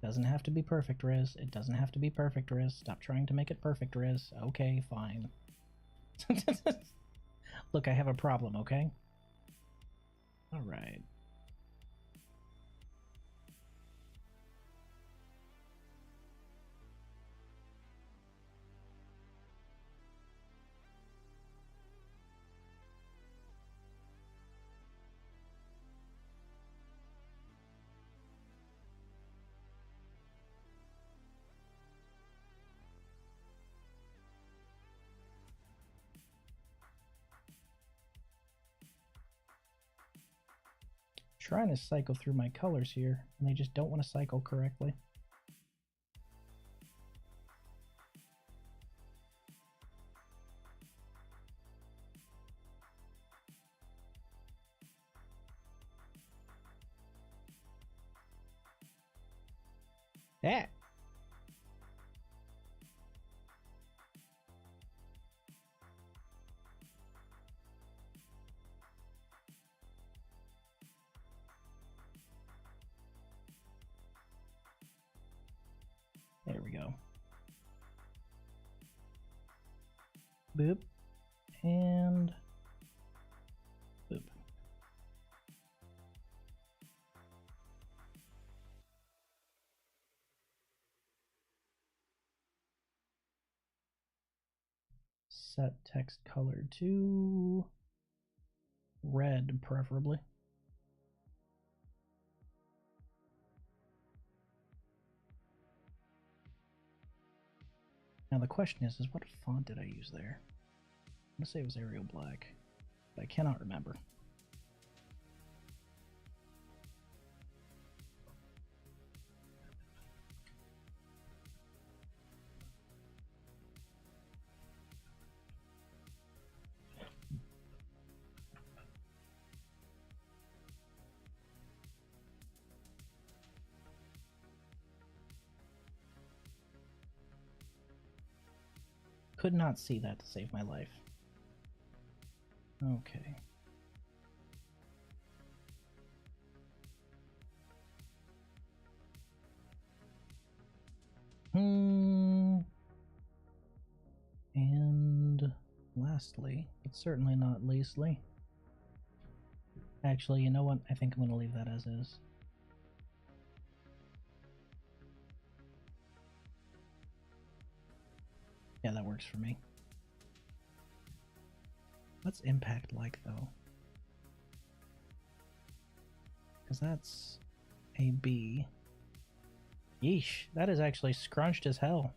A: Doesn't have to be perfect, Riz. It doesn't have to be perfect, Riz. Stop trying to make it perfect, Riz. Okay, fine. Look, I have a problem, okay? Alright. trying to cycle through my colors here, and they just don't want to cycle correctly. Yeah. There we go. Boop. And boop. Set text color to red, preferably. Now the question is what font did I use there? I'm gonna say it was Arial Black, but I cannot remember. Could not see that to save my life. Okay. And lastly, but certainly not leastly. Actually, you know what? I think I'm going to leave that as is. Yeah, that works for me. What's impact like, though? Because that's a B. Yeesh, that is actually scrunched as hell.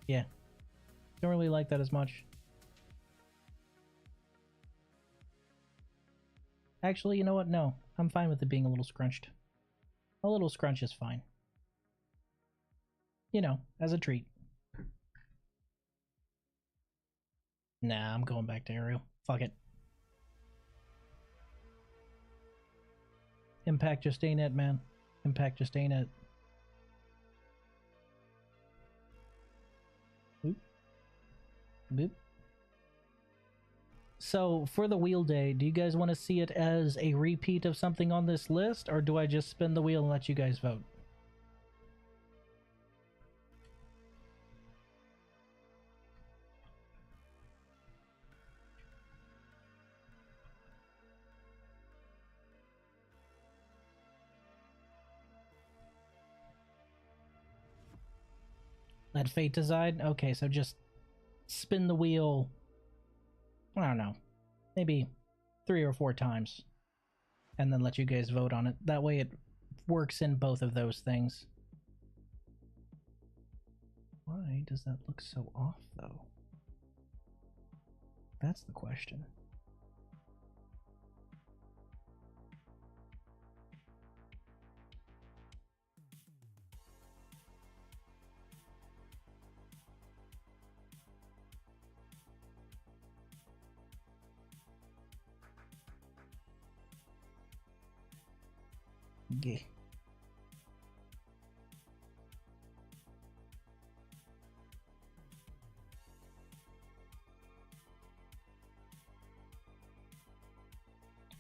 A: Yeah. Don't really like that as much. Actually, you know what? No. I'm fine with it being a little scrunched. A little scrunch is fine. You know, as a treat. Nah, I'm going back to Arial. Fuck it. Impact just ain't it, man. Impact just ain't it. Boop. Boop. So, for the wheel day, do you guys want to see it as a repeat of something on this list, or do I just spin the wheel and let you guys vote? Let fate decide? Okay, so just spin the wheel, I don't know, maybe 3 or 4 times, and then let you guys vote on it. That way it works in both of those things. Why does that look so off, though? That's the question. Yeah.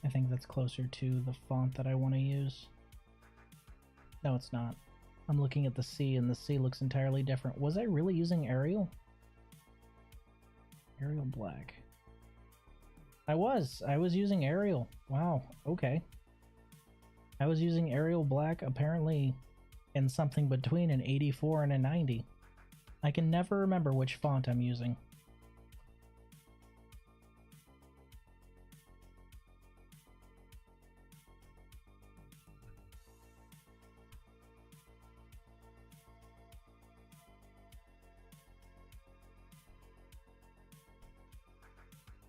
A: I think that's closer to the font that I want to use. No, it's not. I'm looking at the C, and the C looks entirely different. Was I really using Arial? Arial Black. I was using Arial. Wow, okay. I was using Arial Black apparently in something between an 84 and a 90. I can never remember which font I'm using.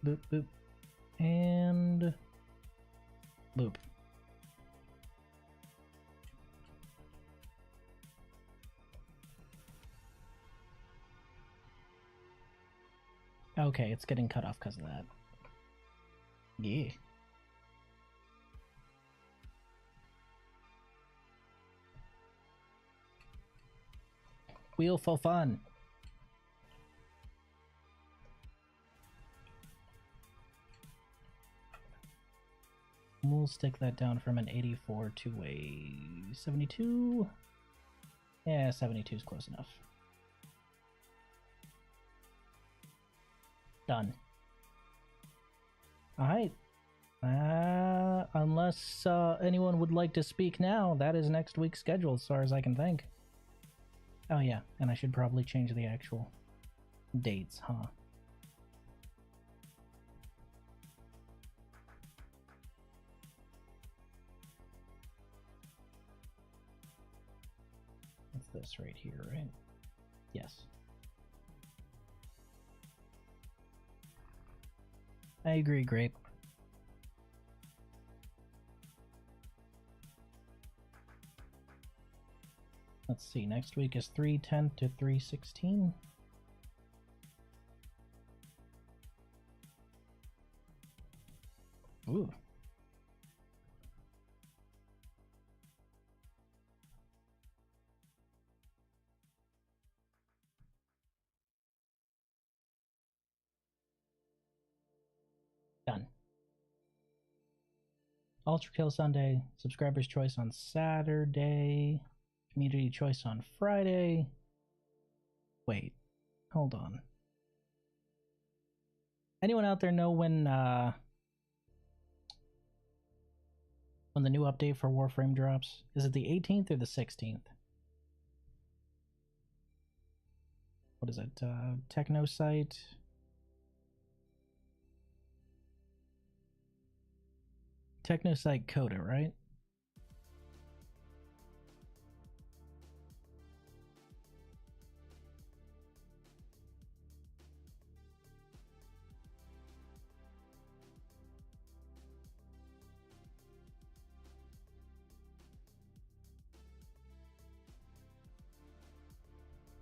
A: Boop, boop. And boop. Okay, it's getting cut off because of that. Yeah. Wheel for fun. We'll stick that down from an 84 to a 72. Yeah, 72 is close enough. Done. Alright. Unless anyone would like to speak now, that is next week's schedule as far as I can think. Oh yeah, and I should probably change the actual dates, huh? It's this right here, right? Yes. I agree, Grape. Let's see, next week is 310 to 316. Ooh. Done. Ultra Kill Sunday, Subscriber's Choice on Saturday, Community Choice on Friday. Wait, hold on. Anyone out there know when the new update for Warframe drops? Is it the 18th or the 16th? What is it? Techno site. Technosite Coda, right?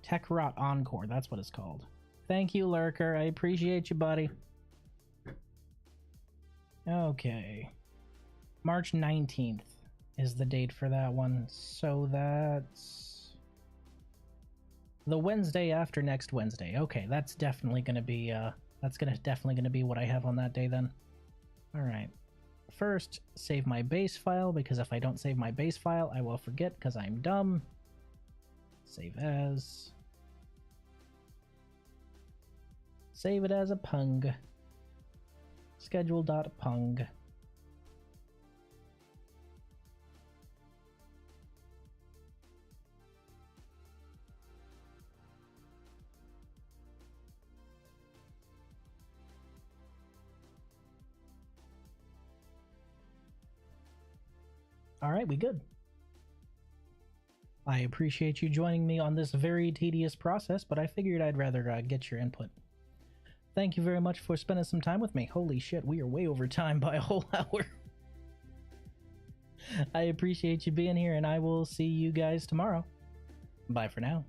A: Tech Rot Encore, that's what it's called. Thank you, Lurker. I appreciate you, buddy. Okay. March 19th is the date for that one. So that's the Wednesday after next Wednesday. Okay, that's definitely going to be definitely going to be what I have on that day then. All right. First, save my base file, because if I don't save my base file, I will forget because I'm dumb. Save as. Save it as a pung. Schedule.pung. All right, we good. I appreciate you joining me on this very tedious process, but I figured I'd rather get your input. Thank you very much for spending some time with me. Holy shit, we are way over time by a whole hour. I appreciate you being here, and I will see you guys tomorrow. Bye for now.